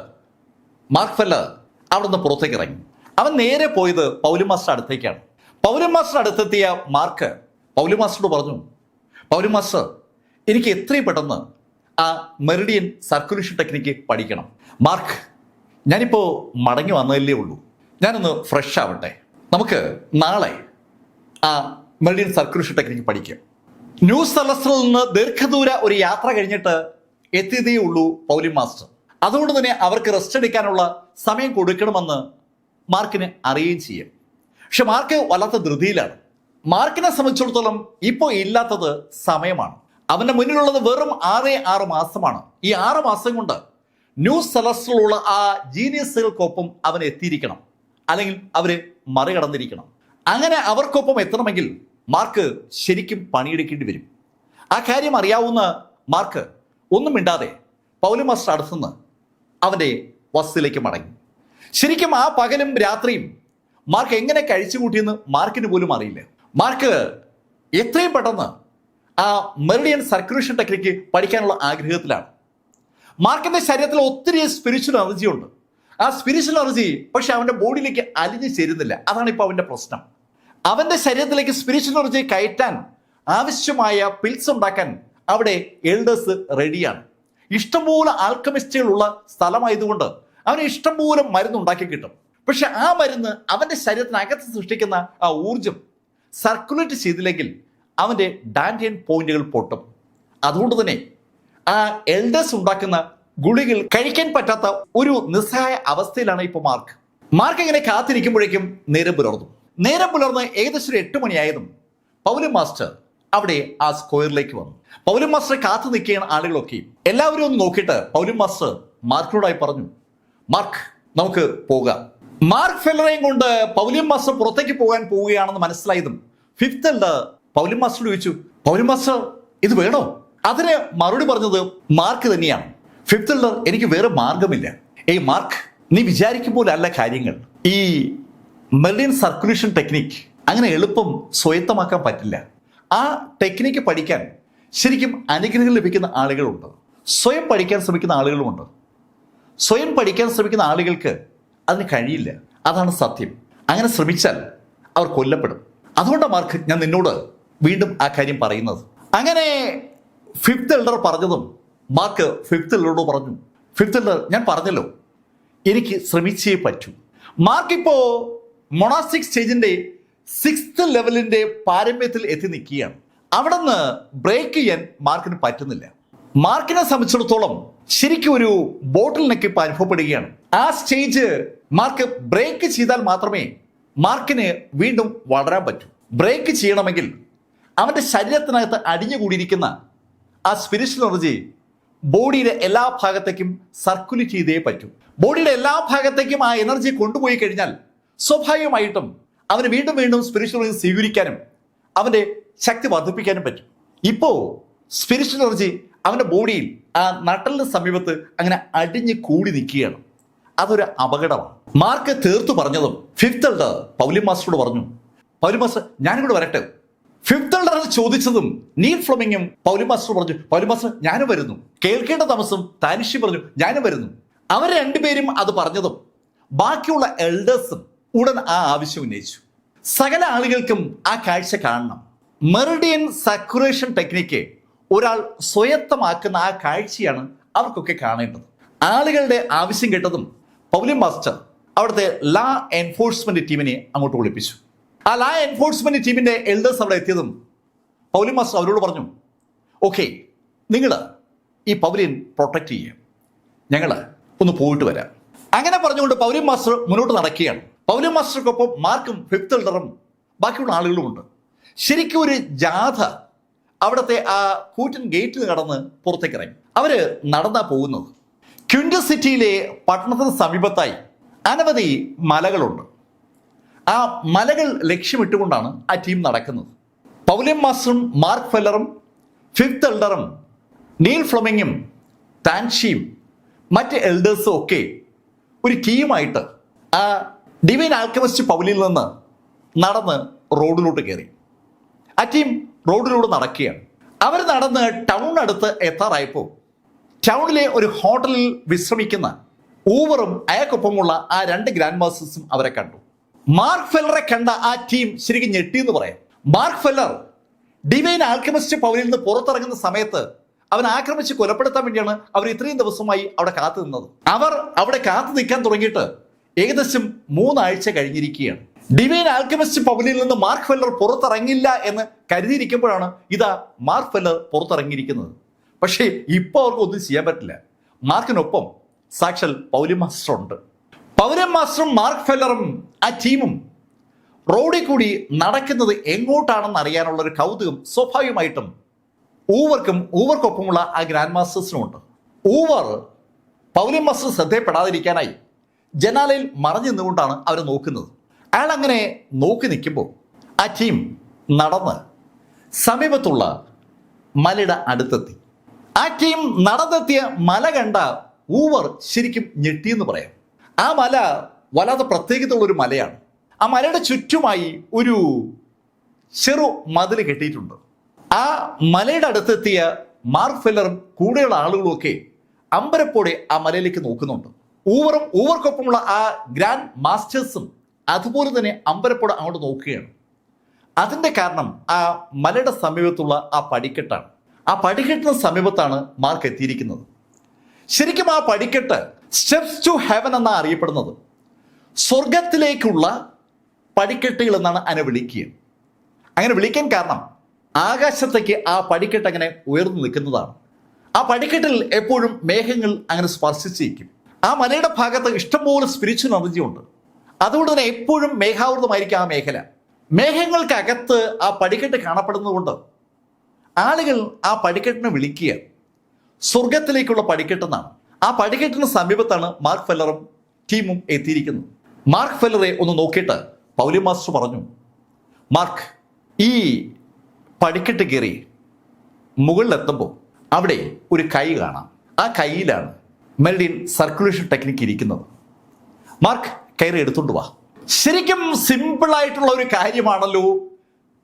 മാർക്ക് ഫെല്ലർ അവിടുന്ന് പുറത്തേക്ക് ഇറങ്ങി. അവൻ നേരെ പോയത് പൗലിൻ മാസ്റ്റർ അടുത്തേക്കാണ്. പൗലിൻ മാസ്റ്റർ അടുത്തെത്തിയ മാർക്ക് പൗലിൻ മാസ്റ്ററോട് പറഞ്ഞു, പൗലിൻ മാസ്റ്റർ എനിക്ക് എത്രയും പെട്ടെന്ന് ആ മെറിഡിയൻ സർക്കുലേഷൻ ടെക്നിക്ക് പഠിക്കണം. മാർക്ക് ഞാനിപ്പോൾ മടങ്ങി വന്നതല്ലേ ഉള്ളൂ, ഞാനൊന്ന് ഫ്രഷ് ആവട്ടെ. നമുക്ക് നാളെ ആ മെറിഡിയൻ സർക്കുലേഷൻ ടെക്നിക്ക് പഠിക്കാം. ന്യൂ സെലസ്റ്റിൽ നിന്ന് ദീർഘദൂര ഒരു യാത്ര കഴിഞ്ഞിട്ട് എത്തിയതേ ഉള്ളൂ പൗലിൻ മാസ്റ്റർ. അതുകൊണ്ട് തന്നെ അവർക്ക് റെസ്റ്റ് എടുക്കാനുള്ള സമയം കൊടുക്കണമെന്ന് മാർക്കിന് അറിയുകയും ചെയ്യാം. പക്ഷെ മാർക്ക് വല്ലാത്ത ധൃതിയിലാണ്. മാർക്കിനെ സംബന്ധിച്ചിടത്തോളം ഇപ്പോൾ ഇല്ലാത്തത് സമയമാണ്. അവന്റെ മുന്നിലുള്ളത് വെറും 6 മാസമാണ്. ഈ 6 മാസം കൊണ്ട് ന്യൂ സെലസ്റ്റിലുള്ള ആ ജീനിയസുകൾക്കൊപ്പം അവൻ എത്തിയിരിക്കണം, അല്ലെങ്കിൽ അവര് മറികടന്നിരിക്കണം. അങ്ങനെ അവർക്കൊപ്പം എത്തണമെങ്കിൽ മാർക്ക് ശരിക്കും പണിയെടുക്കേണ്ടി വരും. ആ കാര്യം അറിയാവുന്ന മാർക്ക് ഒന്നും മിണ്ടാതെ പൗലി മാസ്റ്റർ അടുത്തുനിന്ന് അവന്റെ വസതിയിലേക്ക് മടങ്ങി. ശരിക്കും ആ പകലും രാത്രിയും മാർക്ക് എങ്ങനെ കഴിച്ചുകൂട്ടിയെന്ന് മാർക്കിന് പോലും അറിയില്ല. മാർക്ക് എത്രയും പെട്ടെന്ന് ആ മെറിഡിയൻ സർക്കുലേഷൻ ടെക്നിക്ക് പഠിക്കാനുള്ള ആഗ്രഹത്തിലാണ്. മാർക്കിന്റെ ശരീരത്തിൽ ഒത്തിരി സ്പിരിച്വൽ എനർജി ഉണ്ട്. ആ സ്പിരിച്വൽ എനർജി പക്ഷെ അവന്റെ ബോഡിയിലേക്ക് അലിഞ്ഞു ചേരുന്നില്ല. അതാണ് ഇപ്പോൾ അവന്റെ പ്രശ്നം. അവന്റെ ശരീരത്തിലേക്ക് സ്പിരിച്വൽ എനർജി കയറ്റാൻ ആവശ്യമായ പിൽസ് ഉണ്ടാക്കാൻ അവിടെ എൽഡേഴ്സ് റെഡിയാണ്. ഇഷ്ടംപോലെ ആൽക്കമിസ്റ്റുകളുള്ള സ്ഥലമായതുകൊണ്ട് അവന് ഇഷ്ടംപോലെ മരുന്ന് ഉണ്ടാക്കി കിട്ടും. പക്ഷെ ആ മരുന്ന് അവന്റെ ശരീരത്തിനകത്ത് സൃഷ്ടിക്കുന്ന ആ ഊർജം സർക്കുലേറ്റ് ചെയ്തില്ലെങ്കിൽ അവന്റെ ഡാൻഡിയൻ പോയിന്റുകൾ പൊട്ടും. അതുകൊണ്ട് തന്നെ ആ എൽഡേഴ്സ് ഉണ്ടാക്കുന്ന ഗുളികൾ കഴിക്കാൻ പറ്റാത്ത ഒരു നിസ്സഹായ അവസ്ഥയിലാണ് ഇപ്പോൾ മാർക്ക് ഇങ്ങനെ കാത്തിരിക്കുമ്പോഴേക്കും നേരം പുലർന്ന് ഏകദേശം 8 മണിയായതും പൗലി മാസ്റ്റർ അവിടെ ആ സ്ക്വയറിലേക്ക് വന്നു. പൗലി മാസ്റ്റർ കാത്തു നിൽക്കുകയാണ് ആളുകളൊക്കെയും. എല്ലാവരും ഒന്ന് നോക്കിയിട്ട് പൗലി മാസ്റ്റർ മാർക്കിനോടായി പറഞ്ഞു, മാർക്ക് നമുക്ക് പോകാം. മാർക്ക് ഫെല്ലറേയും കൊണ്ട് പൗലി മാസ്റ്റർ പുറത്തേക്ക് പോകാൻ പോവുകയാണെന്ന് മനസ്സിലായതും ഫിഫ്ത്ത് എൽഡർ പൗലി മാസ്റ്റർ ചോദിച്ചു, പൗലി മാസ്റ്റർ ഇത് വേണോ? അതിന് മറുപടി പറഞ്ഞത് മാർക്ക് തന്നെയാണ്. ഫിഫ്ത്ത് എൽഡർ, എനിക്ക് വേറെ മാർഗമില്ല. ഏയ് മാർക്ക്, നീ വിചാരിക്കും പോലെ അല്ല കാര്യങ്ങൾ. ഈ മെറിഡിയൻ സർക്കുലേഷൻ ടെക്നിക്ക് അങ്ങനെ എളുപ്പം സ്വയത്തമാക്കാൻ പറ്റില്ല. ആ ടെക്നിക്ക് പഠിക്കാൻ ശരിക്കും അനുഗ്രഹം ലഭിക്കുന്ന ആളുകളുണ്ട്, സ്വയം പഠിക്കാൻ ശ്രമിക്കുന്ന ആളുകളുമുണ്ട്. സ്വയം പഠിക്കാൻ ശ്രമിക്കുന്ന ആളുകൾക്ക് അതിന് കഴിയില്ല. അതാണ് സത്യം. അങ്ങനെ ശ്രമിച്ചാൽ അവർ കൊല്ലപ്പെടും. അതുകൊണ്ടാണ് മാർക്ക് ഞാൻ നിന്നോട് വീണ്ടും ആ കാര്യം പറയുന്നത്. അങ്ങനെ ഫിഫ്ത്ത് എൽഡർ പറഞ്ഞതും മാർക്ക് ഫിഫ്ത്ത് എൽഡറോട് പറഞ്ഞു, ഫിഫ്ത്ത് എൽഡർ, ഞാൻ പറഞ്ഞല്ലോ എനിക്ക് ശ്രമിച്ചേ പറ്റൂ. മാർക്ക് ഇപ്പോ മൊണാസ്റ്റിക് സ്റ്റേജിന്റെ 6th ലെവലിന്റെ പാരമ്യത്തിൽ എത്തി നിൽക്കുകയാണ്. അവിടെ നിന്ന് ബ്രേക്ക് ചെയ്യാൻ മാർക്കിന് പറ്റുന്നില്ല. മാർക്കിനെ സംബന്ധിച്ചിടത്തോളം ശരിക്കും ഒരു ബോട്ടിൽ നെക്ക് ഇപ്പൊ അനുഭവപ്പെടുകയാണ്. ആ സ്റ്റേജ് മാർക്ക് ബ്രേക്ക് ചെയ്താൽ മാത്രമേ മാർക്കിന് വീണ്ടും വളരാൻ പറ്റൂ. ബ്രേക്ക് ചെയ്യണമെങ്കിൽ അവന്റെ ശരീരത്തിനകത്ത് അടിഞ്ഞുകൂടിയിരിക്കുന്ന ആ സ്പിരിച്വൽ എനർജി ബോഡിയുടെ എല്ലാ ഭാഗത്തേക്കും സർക്കുലേറ്റ് ചെയ്തേ പറ്റൂ. ബോഡിയുടെ എല്ലാ ഭാഗത്തേക്കും ആ എനർജി കൊണ്ടുപോയി കഴിഞ്ഞാൽ സ്വാഭാവികമായിട്ടും അവന് വീണ്ടും വീണ്ടും സ്പിരിച്വൽ എനർജി സ്വീകരിക്കാനും അവന്റെ ശക്തി വർദ്ധിപ്പിക്കാനും പറ്റും. ഇപ്പോ സ്പിരിച്വൽ എനർജി അവന്റെ ബോഡിയിൽ ആ നട്ടലിന് സമീപത്ത് അങ്ങനെ അടിഞ്ഞു കൂടി നിൽക്കുകയാണ്. അതൊരു അപകടമാണ്. മാർക്ക് തീർത്തു പറഞ്ഞതും ഫിഫ്ത്ത് എൽഡർ പൗലി മാസ്റ്ററോട് പറഞ്ഞു, പൗലി മാസ്റ്റർ ഞാനും കൂടെ വരട്ടെ. ഫിഫ്ത്ത് എൽഡർ ചോദിച്ചതും നീൽ ഫ്ലെമിങ്ങും പൗലി മാസ്റ്റർ പറഞ്ഞു, പൗലി മാസ്റ്റർ ഞാനും വരുന്നു. കേൾക്കേണ്ട താമസം താനിഷി പറഞ്ഞു, ഞാനും വരുന്നു. അവർ രണ്ടുപേരും അത് പറഞ്ഞതും ബാക്കിയുള്ള എൽഡേഴ്സും ഉടൻ ആ ആവശ്യം ഉന്നയിച്ചു. സകല ആളുകൾക്കും ആ കാഴ്ച കാണണം. മെറിഡിയൻ സർക്കുലേഷൻ ടെക്നിക്ക് ഒരാൾ സ്വയത്തമാക്കുന്ന ആ കാഴ്ചയാണ് അവർക്കൊക്കെ കാണേണ്ടത്. ആളുകളുടെ ആവശ്യം കേട്ടതും പൗലി മാസ്റ്റർ അവിടുത്തെ ലാ എൻഫോഴ്സ്മെന്റ് ടീമിനെ അങ്ങോട്ട് വിളിപ്പിച്ചു. ആ ലാ എൻഫോഴ്സ്മെന്റ് ടീമിന്റെ എൽഡേഴ്സ് അവിടെ എത്തിയതും പൗലി മാസ്റ്റർ അവരോട് പറഞ്ഞു, ഓക്കെ, നിങ്ങൾ ഈ പൗലിയൻ പ്രൊട്ടക്ട് ചെയ്യുക, ഞങ്ങൾ ഒന്ന് പോയിട്ട് വരാം. അങ്ങനെ പറഞ്ഞുകൊണ്ട് പൗലി മാസ്റ്റർ മുന്നോട്ട് നടക്കുകയാണ്. പൗലി മാസ്റ്റർക്കൊപ്പം മാർക്കും ഫിഫ്ത്ത് എൽഡറും ബാക്കിയുള്ള ആളുകളുമുണ്ട്. ശരിക്കും ഒരു ജാഥ അവിടുത്തെ ആ കൂറ്റൻ ഗേറ്റിൽ കടന്ന് പുറത്തേക്ക് ഇറങ്ങി. അവര് നടന്നാ പോകുന്നത്. ക്വിൻറ്റസ് സിറ്റിയിലെ പട്ടണത്തിന് സമീപത്തായി അനവധി മലകളുണ്ട്. ആ മലകൾ ലക്ഷ്യമിട്ടുകൊണ്ടാണ് ആ ടീം നടക്കുന്നത്. പൗലി മാസ്റ്ററും മാർക്ക് ഫെല്ലറും ഫിഫ്ത്ത് എൽഡറും നീൽ ഫ്ലെമിങ്ങും താൻഷിയും മറ്റ് എൽഡേഴ്സും ഒക്കെ ഒരു ടീമായിട്ട് ആ ഡിവൈൻ ആൽക്കമിസ്റ്റ് പൗലിയിൽ നിന്ന് നടന്ന് റോഡിലോട്ട് കയറി. ആ ടീം റോഡിലൂടെ നടക്കുകയാണ്. അവർ നടന്ന് ടൗണിനടുത്ത് എത്താറായപ്പോൾ ടൗണിലെ ഒരു ഹോട്ടലിൽ വിശ്രമിക്കുന്ന ഊവറും അയാൾക്കൊപ്പമുള്ള ആ 2 ഗ്രാൻഡ് മാസ്റ്റേഴ്സും അവരെ കണ്ടു. മാർക്ക് ഫെല്ലറെ കണ്ട ആ ടീം ശരിക്കും ഞെട്ടിയെന്ന് പറയാം. മാർക്ക് ഫെല്ലർ ഡിവൈൻ ആൽക്കമിസ്റ്റ് പൗലിൽ നിന്ന് പുറത്തിറങ്ങുന്ന സമയത്ത് അവൻ ആക്രമിച്ച് കൊലപ്പെടുത്താൻ വേണ്ടിയാണ് അവർ ഇത്രയും ദിവസമായി അവിടെ കാത്തു നിന്നത്. അവർ അവിടെ കാത്തു നിൽക്കാൻ തുടങ്ങിയിട്ട് ഏകദേശം 3 ആഴ്ച കഴിഞ്ഞിരിക്കുകയാണ്. ഡിവൈൻ ആൽക്കമിസ്റ്റ് പൗലിൽ നിന്ന് മാർക്ക് ഫെല്ലർ പുറത്തിറങ്ങില്ല എന്ന് കരുതിയിരിക്കുമ്പോഴാണ് ഇതാ മാർക്ക് ഫെല്ലർ പുറത്തിറങ്ങിയിരിക്കുന്നത്. പക്ഷേ ഇപ്പൊ അവർക്ക് ഒന്നും ചെയ്യാൻ പറ്റില്ല. മാർക്കിനൊപ്പം സാക്ഷാൽ പൗലി മാസ്റ്റർ ഉണ്ട്. പൗലി മാസ്റ്ററും മാർക്ക് ഫെല്ലറും ആ ടീമും റോഡിൽ കൂടി നടക്കുന്നത് എങ്ങോട്ടാണെന്ന് അറിയാനുള്ള ഒരു കൗതുകം സ്വാഭാവികമായിട്ടും ഊവർക്കൊപ്പമുള്ള ആ ഗ്രാൻഡ് മാസ്റ്റേഴ്സിനുമുണ്ട്. ഊവർ പൗലിൻ മാസ്റ്റർ ശ്രദ്ധയപ്പെടാതിരിക്കാനായി ജനാലയിൽ മറഞ്ഞു നിന്നുകൊണ്ടാണ് അവർ നോക്കുന്നത്. അയാൾ അങ്ങനെ നോക്കി നിൽക്കുമ്പോൾ ആ ടീം നടന്ന് സമീപത്തുള്ള മലയുടെ അടുത്തെത്തി. ആ ടീം നടന്നെത്തിയ മല കണ്ട ഊവർ ശരിക്കും ഞെട്ടിയെന്ന് പറയാം. ആ മല വല്ലാതെ പ്രത്യേകതയുള്ളൊരു മലയാണ്. ആ മലയുടെ ചുറ്റുമായി ഒരു ചെറു മതിൽ കെട്ടിയിട്ടുണ്ട്. ആ മലയുടെ അടുത്തെത്തിയ മാർക്ക് ഫെല്ലറും കൂടെയുള്ള ആളുകളുമൊക്കെ അമ്പരപ്പോടെ ആ മലയിലേക്ക് നോക്കുന്നുണ്ട്. ഊവർക്കൊപ്പമുള്ള ആ ഗ്രാൻഡ് മാസ്റ്റേഴ്സും അതുപോലെ തന്നെ അമ്പരപ്പോടെ അങ്ങോട്ട് നോക്കുകയാണ്. അതിൻ്റെ കാരണം ആ മലയുടെ സമീപത്തുള്ള ആ പടിക്കെട്ടാണ്. ആ പടിക്കെട്ടിന് സമീപത്താണ് മാർക്ക് എത്തിയിരിക്കുന്നത്. ശരിക്കും ആ പടിക്കെട്ട് സ്റ്റെപ്സ് ടു ഹെവൻ എന്നാണ് അറിയപ്പെടുന്നത്. സ്വർഗത്തിലേക്കുള്ള പടിക്കെട്ടുകൾ എന്നാണ് അതിനെ വിളിക്കുക. അങ്ങനെ വിളിക്കാൻ കാരണം ആകാശത്തേക്ക് ആ പടിക്കെട്ട് അങ്ങനെ ഉയർന്നു നിൽക്കുന്നതാണ്. ആ പടിക്കെട്ടിൽ എപ്പോഴും മേഘങ്ങൾ അങ്ങനെ സ്പർശിച്ചിരിക്കും. ആ മലയുടെ ഭാഗത്ത് ഇഷ്ടംപോലെ സ്പിരിച്വൽ എനർജി ഉണ്ട്. അതുകൊണ്ട് തന്നെ എപ്പോഴും മേഘാവൃതമായിരിക്കും ആ മേഖല. മേഘങ്ങൾക്കകത്ത് ആ പടിക്കെട്ട് കാണപ്പെടുന്നതുകൊണ്ട് ആളുകൾ ആ പടിക്കെട്ടിനെ വിളിക്കുക സ്വർഗത്തിലേക്കുള്ള പടിക്കെട്ടെന്നാണ്. ആ പടിക്കെട്ടിന് സമീപത്താണ് മാർക്ക് ഫെല്ലറും ടീമും എത്തിയിരിക്കുന്നത്. മാർക്ക് ഫെല്ലറെ ഒന്ന് നോക്കിയിട്ട് പൗലിൻ മാസ്റ്റർ പറഞ്ഞു, മാർക്ക്, ഈ പടിക്കെട്ട് കയറി മുകളിലെത്തുമ്പോൾ അവിടെ ഒരു കൈ കാണാം. ആ കൈയിലാണ് മെറിഡിയൻ സർക്കുലേഷൻ ടെക്നിക്ക് ഇരിക്കുന്നത്. മാർക്ക്, കയറി എടുത്തുകൊണ്ട് വാ. ശരിക്കും സിമ്പിളായിട്ടുള്ള ഒരു കാര്യമാണല്ലോ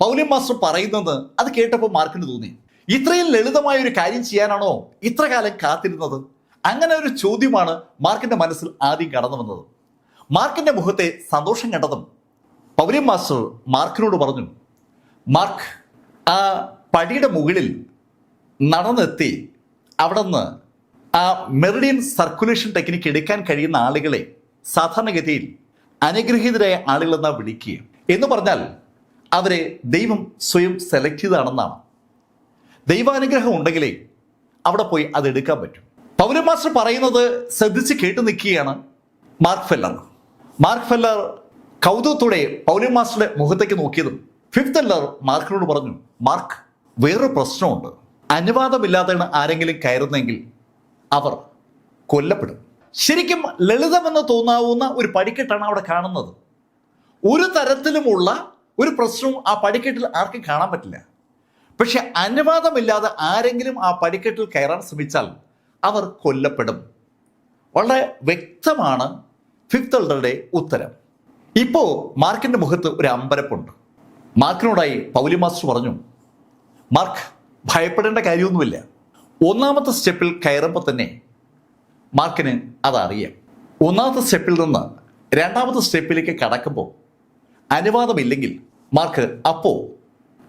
പൗലിൻ മാസ്റ്റർ പറയുന്നത്. അത് കേട്ടപ്പോൾ മാർക്കിന് തോന്നി, ഇത്രയും ലളിതമായ ഒരു കാര്യം ചെയ്യാനാണോ ഇത്ര കാലം കാത്തിരുന്നത്? അങ്ങനെ ഒരു ചോദ്യമാണ് മാർക്കിന്റെ മനസ്സിൽ ആദ്യം കടന്നു വന്നത്. മാർക്കിന്റെ മുഖത്തെ സന്തോഷം കണ്ടതും പൗലിൻ മാസ്റ്റർ മാർക്കിനോട് പറഞ്ഞു, മാർക്ക്, ആ പടിയുടെ മുകളിൽ നടന്നെത്തി അവിടെ നിന്ന് ആ മെറിഡിയൻ സർക്കുലേഷൻ ടെക്നിക്ക് എടുക്കാൻ കഴിയുന്ന ആളുകളെ സാധാരണഗതിയിൽ അനുഗ്രഹീതരായ ആളുകളെന്നാണ് വിളിക്കുക. എന്ന് പറഞ്ഞാൽ അവരെ ദൈവം സ്വയം സെലക്ട് ചെയ്തതാണെന്നാണ്. ദൈവാനുഗ്രഹം ഉണ്ടെങ്കിലേ അവിടെ പോയി അത് എടുക്കാൻ പറ്റും. പൗലിൻ മാസ്റ്റർ പറയുന്നത് ശ്രദ്ധിച്ച് കേട്ടു നിൽക്കുകയാണ് മാർക്ക് ഫെല്ലർ. മാർക്ക് ഫെല്ലർ കൗതുകത്തോടെ പൗലിൻ മാസ്റ്ററുടെ മുഖത്തേക്ക് നോക്കിയതും ഫിഫ്ത്ത് എല്ലർ മാർക്കിനോട് പറഞ്ഞു, മാർക്ക്, വേറൊരു പ്രശ്നമുണ്ട്. അനുവാദമില്ലാതെയാണ് ആരെങ്കിലും കയറുന്നെങ്കിൽ അവർ കൊല്ലപ്പെടും. ശരിക്കും ലളിതമെന്ന് തോന്നാവുന്ന ഒരു പടിക്കെട്ടാണ് അവിടെ കാണുന്നത്. ഒരു തരത്തിലുമുള്ള ഒരു പ്രശ്നവും ആ പടിക്കെട്ടിൽ ആർക്കും കാണാൻ പറ്റില്ല. പക്ഷെ അനുവാദമില്ലാതെ ആരെങ്കിലും ആ പടിക്കെട്ടിൽ കയറാൻ ശ്രമിച്ചാൽ അവർ കൊല്ലപ്പെടും. വളരെ വ്യക്തമാണ് ഫിഫ്ത്ത് എൽഡറുടെ ഉത്തരം. ഇപ്പോൾ മാർക്കിന്റെ മുഖത്ത് ഒരു അമ്പരപ്പുണ്ട്. മാർക്കിനോടായി പൗലിൻ മാസ്റ്റർ പറഞ്ഞു, മാർക്ക്, ഭയപ്പെടേണ്ട കാര്യമൊന്നുമില്ല. ഒന്നാമത്തെ സ്റ്റെപ്പിൽ കയറുമ്പോൾ തന്നെ മാർക്കിന് അതറിയാം. ഒന്നാമത്തെ സ്റ്റെപ്പിൽ നിന്ന് രണ്ടാമത്തെ സ്റ്റെപ്പിലേക്ക് കടക്കുമ്പോൾ അനുവാദമില്ലെങ്കിൽ മാർക്ക് അപ്പോൾ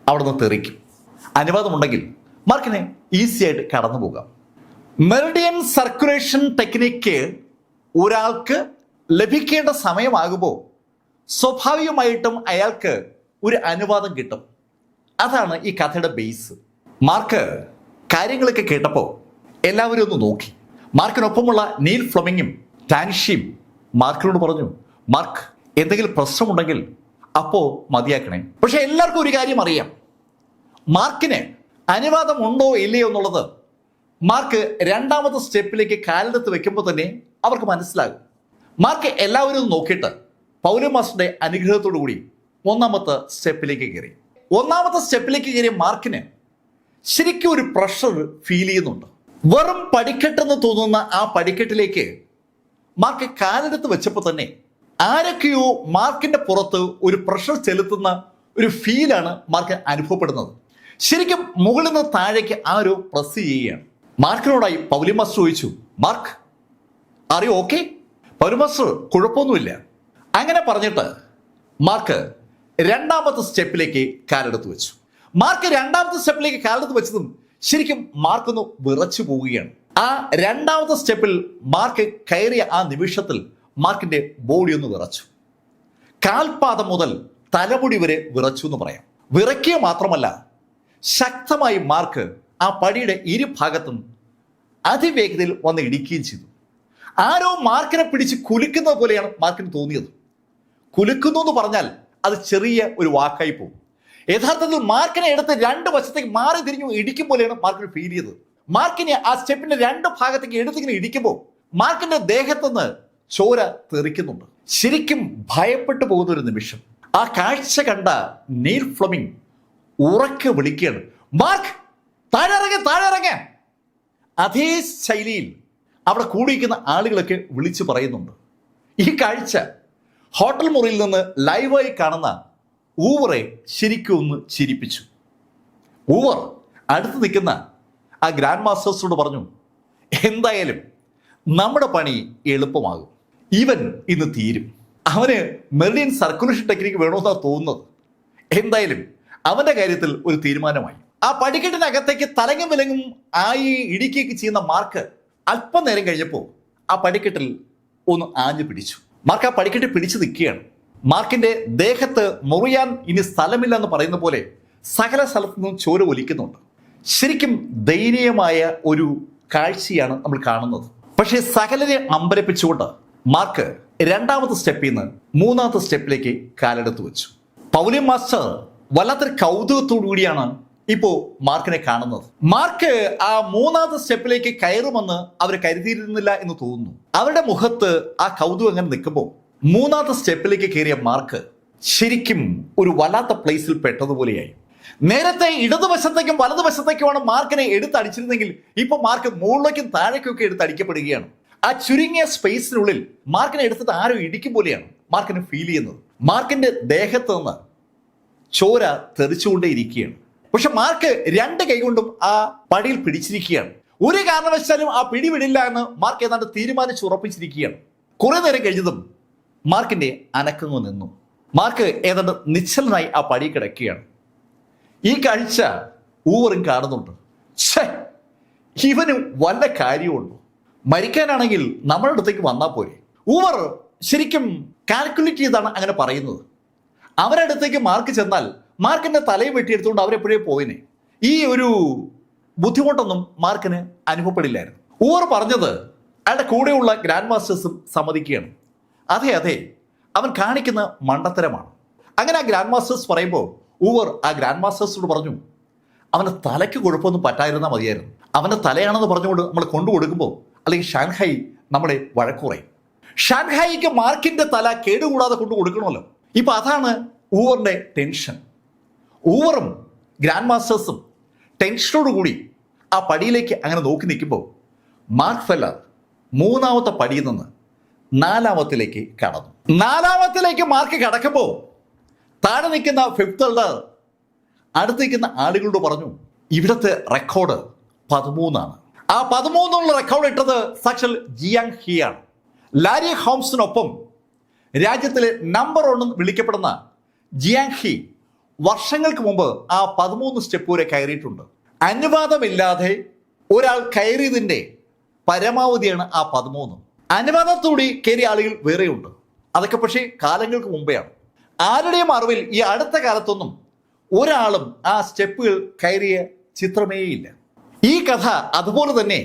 അവിടെ നിന്ന് തെറിക്കും. അനുവാദമുണ്ടെങ്കിൽ മാർക്കിന് ഈസി ആയിട്ട് കടന്നു പോകാം. മെറിഡിയൻ സർക്കുലേഷൻ ടെക്നിക്ക് ഒരാൾക്ക് ലഭിക്കേണ്ട സമയമാകുമ്പോൾ സ്വാഭാവികമായിട്ടും അയാൾക്ക് ഒരു അനുവാദം കിട്ടും. അതാണ് ഈ കഥയുടെ ബേസ്. മാർക്ക് കാര്യങ്ങളൊക്കെ കേട്ടപ്പോൾ എല്ലാവരും ഒന്ന് നോക്കി. മാർക്കിനൊപ്പമുള്ള നീൽ ഫ്ലെമിങ്ങും ടാൻഷിയും മാർക്കിനോട് പറഞ്ഞു, മാർക്ക്, എന്തെങ്കിലും പ്രശ്നമുണ്ടെങ്കിൽ അപ്പോൾ മതിയാക്കണേ. പക്ഷെ എല്ലാവർക്കും ഒരു കാര്യം അറിയാം, മാർക്കിന് അനുവാദം ഉണ്ടോ ഇല്ലയോ എന്നുള്ളത് മാർക്ക് രണ്ടാമത്തെ സ്റ്റെപ്പിലേക്ക് കാലെടുത്ത് വെക്കുമ്പോൾ തന്നെ അവർക്ക് മനസ്സിലാകും. മാർക്ക് എല്ലാവരും നോക്കിയിട്ട് പൗലിൻ മാസ്റ്ററുടെ അനുഗ്രഹത്തോടു കൂടി ഒന്നാമത്തെ സ്റ്റെപ്പിലേക്ക് കയറി. ഒന്നാമത്തെ സ്റ്റെപ്പിലേക്ക് കയറിയ മാർക്കിന് ശരിക്കും ഒരു പ്രഷർ ഫീൽ ചെയ്യുന്നുണ്ട്. വെറും പടിക്കെട്ടെന്ന് തോന്നുന്ന ആ പടിക്കെട്ടിലേക്ക് മാർക്ക് കാലെടുത്ത് വെച്ചപ്പോൾ തന്നെ ആരൊക്കെയോ മാർക്കിന്റെ പുറത്ത് ഒരു പ്രഷർ ചെലുത്തുന്ന ഒരു ഫീലാണ് മാർക്ക് അനുഭവപ്പെടുന്നത്. ശരിക്കും മുകളിൽ നിന്ന് താഴേക്ക് ആരോ പ്രസ് ചെയ്യുകയാണ്. മാർക്കിനോടായി പൗലിൻ മാസ്റ്റർ ചോദിച്ചു, Mark, are you okay? Pauline Master, കുഴപ്പമൊന്നുമില്ല. അങ്ങനെ പറഞ്ഞിട്ട് മാർക്ക് രണ്ടാമത്തെ സ്റ്റെപ്പിലേക്ക് കാലെടുത്ത് വെച്ചു. മാർക്ക് രണ്ടാമത്തെ സ്റ്റെപ്പിലേക്ക് കാലെടുത്ത് വെച്ചതും ശരിക്കും മാർക്കൊന്ന് വിറച്ചു പോവുകയാണ്. ആ രണ്ടാമത്തെ സ്റ്റെപ്പിൽ മാർക്ക് കയറിയ ആ നിമിഷത്തിൽ മാർക്കിന്റെ ബോഡി ഒന്ന് വിറച്ചു. കാൽപാദം മുതൽ തലമുടി വരെ വിറച്ചു എന്ന് പറയാം. വിറയ്ക്കുക മാത്രമല്ല, ശക്തമായി മാർക്ക് ആ പടിയുടെ ഇരുഭാഗത്തും അതിവേഗതയിൽ വന്ന് ഇടിക്കുകയും ചെയ്തു. ആരോ മാർക്കിനെ പിടിച്ച് കുലുക്കുന്നത് പോലെയാണ് മാർക്കിന് തോന്നിയത്. കുലുക്കുന്നു എന്ന് പറഞ്ഞാൽ അത് ചെറിയ ഒരു വാക്കായി പോകും. യഥാർത്ഥത്തിൽ മാർക്കിനെ എടുത്ത് രണ്ട് വശത്തേക്ക് മാറി തിരിഞ്ഞു ഇടിക്കും പോലെയാണ് മാർക്കിന് ഫീൽ ചെയ്തത്. മാർക്കിനെ ആ സ്റ്റെപ്പിന്റെ രണ്ട് ഭാഗത്തേക്ക് എടുത്തിങ്ങനെ ഇടിക്കുമ്പോൾ മാർക്കിന്റെ ദേഹത്തുനിന്ന് ചോര തെറിക്കുന്നുണ്ട്. ശരിക്കും ഭയപ്പെട്ടു പോകുന്ന ഒരു നിമിഷം. ആ കാഴ്ച കണ്ട നീൽ ഫ്ലെമിംഗ് ഉറക്കെ വിളിക്കുകയാണ്, മാർക്ക് താഴെ. അതേ ശൈലിയിൽ അവിടെ കൂടിയിരിക്കുന്ന ആളുകളൊക്കെ വിളിച്ചു പറയുന്നുണ്ട്. ഈ കാഴ്ച ഹോട്ടൽ മുറിയിൽ നിന്ന് ലൈവായി കാണുന്ന ഊവറെ ശരിക്കും ഒന്ന് ചിരിപ്പിച്ചു. ഊവർ അടുത്ത് നിൽക്കുന്ന ആ ഗ്രാൻഡ് മാസ്റ്റേഴ്സിനോട് പറഞ്ഞു, എന്തായാലും നമ്മുടെ പണി എളുപ്പമാകും, ഇവൻ ഇന്ന് തീരും. അവന് മെറിഡിയൻ സർക്കുലേഷൻ ടെക്നിക്ക് വേണമെന്നാണ് തോന്നുന്നത്. എന്തായാലും അവന്റെ കാര്യത്തിൽ ഒരു തീരുമാനമായി. ആ പടിക്കെട്ടിനകത്തേക്ക് തലങ്ങും വിലങ്ങും ആയി ഇടിക്കുകയൊക്കെ ചെയ്യുന്ന മാർക്ക് അല്പനേരം കഴിഞ്ഞപ്പോൾ ആ പടിക്കെട്ടിൽ ഒന്ന് ആഞ്ഞു പിടിച്ചു. മാർക്ക് ആ പടിക്കെട്ട് പിടിച്ചു നിൽക്കുകയാണ്. മാർക്കിന്റെ ദേഹത്ത് മുറിയാൻ ഇനി സ്ഥലമില്ല എന്ന് പറയുന്ന പോലെ സകല സ്ഥലത്തു നിന്നും ചോര ഒലിക്കുന്നുണ്ട്. ശരിക്കും ദയനീയമായ ഒരു കാഴ്ചയാണ് നമ്മൾ കാണുന്നത്. പക്ഷേ സകലരെ അമ്പരപ്പിച്ചുകൊണ്ട് മാർക്ക് രണ്ടാമത്തെ സ്റ്റെപ്പിൽ നിന്ന് മൂന്നാമത്തെ സ്റ്റെപ്പിലേക്ക് കാലെടുത്ത് വെച്ചു. പൗലിയൻ മാസ്റ്റർ വല്ലാത്തൊരു കൗതുകത്തോടു കൂടിയാണ് ഇപ്പോ മാർക്കിനെ കാണുന്നത്. മാർക്ക് ആ മൂന്നാമത്തെ സ്റ്റെപ്പിലേക്ക് കയറുമെന്ന് അവർ കരുതിയിരുന്നില്ല എന്ന് തോന്നുന്നു. അവരുടെ മുഖത്ത് ആ കൗതുകം അങ്ങനെ നിൽക്കുമ്പോൾ മൂന്നാമത്തെ സ്റ്റെപ്പിലേക്ക് കയറിയ മാർക്ക് ശരിക്കും ഒരു വല്ലാത്ത പ്ലേസിൽ പെട്ടതുപോലെയായി. നേരത്തെ ഇടതുവശത്തേക്കും വലതുവശത്തേക്കുമാണ് മാർക്കിനെ എടുത്തടിച്ചിരുന്നെങ്കിൽ ഇപ്പൊ മാർക്ക് മുകളിലേക്കും താഴേക്കും ഒക്കെ എടുത്തടിക്കപ്പെടുകയാണ്. ആ ചുരുങ്ങിയ സ്പേസിനുള്ളിൽ മാർക്കിനെ എടുത്തിട്ട് ആരോ ഇടിക്കും പോലെയാണ് മാർക്കിന് ഫീൽ ചെയ്യുന്നത്. മാർക്കിന്റെ ദേഹത്ത് നിന്ന് ചോര തെറിച്ചുകൊണ്ടേയിരിക്കുകയാണ്. പക്ഷെ മാർക്ക് രണ്ട് കൈകൊണ്ടും ആ പടിയിൽ പിടിച്ചിരിക്കുകയാണ്. ഒരു കാരണവശാലും ആ പിടി വിടില്ല എന്ന് മാർക്ക് ഏതാണ്ട് തീരുമാനിച്ചുറപ്പിച്ചിരിക്കുകയാണ്. കുറെ നേരം കഴിഞ്ഞതും മാർക്കിന്റെ അനക്കങ്ങ് നിന്നു. മാർക്ക് ഏതാണ്ട് നിശ്ചലനായി ആ പടി കിടക്കുകയാണ്. ഈ കാഴ്ച ഊവറും കാണുന്നുണ്ട്. ഇവന് വല്ല കാര്യമുണ്ടോ? മരിക്കാനാണെങ്കിൽ നമ്മുടെ അടുത്തേക്ക് വന്നാൽ പോരെ. ഊവർ ശരിക്കും കാൽക്കുലേറ്റ് ചെയ്താണ് അങ്ങനെ പറയുന്നത്. അവരുടെ അടുത്തേക്ക് മാർക്ക് ചെന്നാൽ മാർക്കിന്റെ തലയും വെട്ടിയെടുത്തുകൊണ്ട് അവരെപ്പോഴേ പോയിനെ. ഈ ഒരു ബുദ്ധിമുട്ടൊന്നും മാർക്കിന് അനുഭവപ്പെടില്ലായിരുന്നു. ഊവർ പറഞ്ഞത് അയാളുടെ കൂടെയുള്ള ഗ്രാൻഡ് മാസ്റ്റേഴ്സും സമ്മതിക്കുകയാണ്. അതെ, അവൻ കാണിക്കുന്ന മണ്ടത്തരമാണ്. അങ്ങനെ ആ ഗ്രാൻഡ് മാസ്റ്റേഴ്സ് പറയുമ്പോൾ ഊവർ ആ ഗ്രാൻഡ് മാസ്റ്റേഴ്സിനോട് പറഞ്ഞു, അവൻ്റെ തലയ്ക്ക് കുഴപ്പമൊന്നും പറ്റാതിരുന്നാൽ മതിയായിരുന്നു. അവൻ്റെ തലയാണെന്ന് പറഞ്ഞുകൊണ്ട് നമ്മൾ കൊണ്ടു കൊടുക്കുമ്പോൾ അല്ലെങ്കിൽ ഷാൻഹായി നമ്മളെ വഴക്കുറയും. ഷാൻഹായിക്ക് മാർക്കിന്റെ തല കേടുകൂടാതെ കൊണ്ടു കൊടുക്കണമല്ലോ. ഇപ്പൊ അതാണ് ഊവറിന്റെ ടെൻഷൻ. ഊവറും ഗ്രാൻഡ് മാസ്റ്റേഴ്സും ടെൻഷനോട് കൂടി ആ പടിയിലേക്ക് അങ്ങനെ നോക്കി നിൽക്കുമ്പോൾ മാർക്ക് ഫെല്ലർ മൂന്നാമത്തെ പടിയിൽ നിന്ന് നാലാമത്തിലേക്ക് കടന്നു. നാലാമത്തിലേക്ക് മാർക്ക് കടക്കുമ്പോൾ താഴെ നിൽക്കുന്ന ഫിഫ്ത്ത് എൽഡർ അടുത്ത് നിൽക്കുന്ന ആളുകളോട് പറഞ്ഞു, ഇവിടുത്തെ റെക്കോർഡ് 13 ആണ്. ആ 13 റെക്കോർഡ് ഇട്ടത് സാക്ഷൽ ജിയാങ് ഹി ആണ്. ലാരി ഹോംസിനൊപ്പം രാജ്യത്തിലെ നമ്പർ 1 വിളിക്കപ്പെടുന്ന ജിയാങ് ഹി വർഷങ്ങൾക്ക് മുമ്പ് ആ 13 സ്റ്റെപ്പ് വരെ കയറിയിട്ടുണ്ട്. അനുവാദമില്ലാതെ ഒരാൾ കയറിയതിൻ്റെ പരമാവധിയാണ് ആ 13. അനുവാദത്തോടെ കയറിയ ആളുകൾ വേറെയുണ്ട്. അതൊക്കെ പക്ഷേ കാലങ്ങൾക്ക് മുമ്പെയാണ്. ആരുടെയും അറിവിൽ ഈ അടുത്ത കാലത്തൊന്നും ഒരാളും ആ സ്റ്റെപ്പുകൾ കയറിയ ചിത്രമേയില്ല. ഈ കഥ അതുപോലെ തന്നെ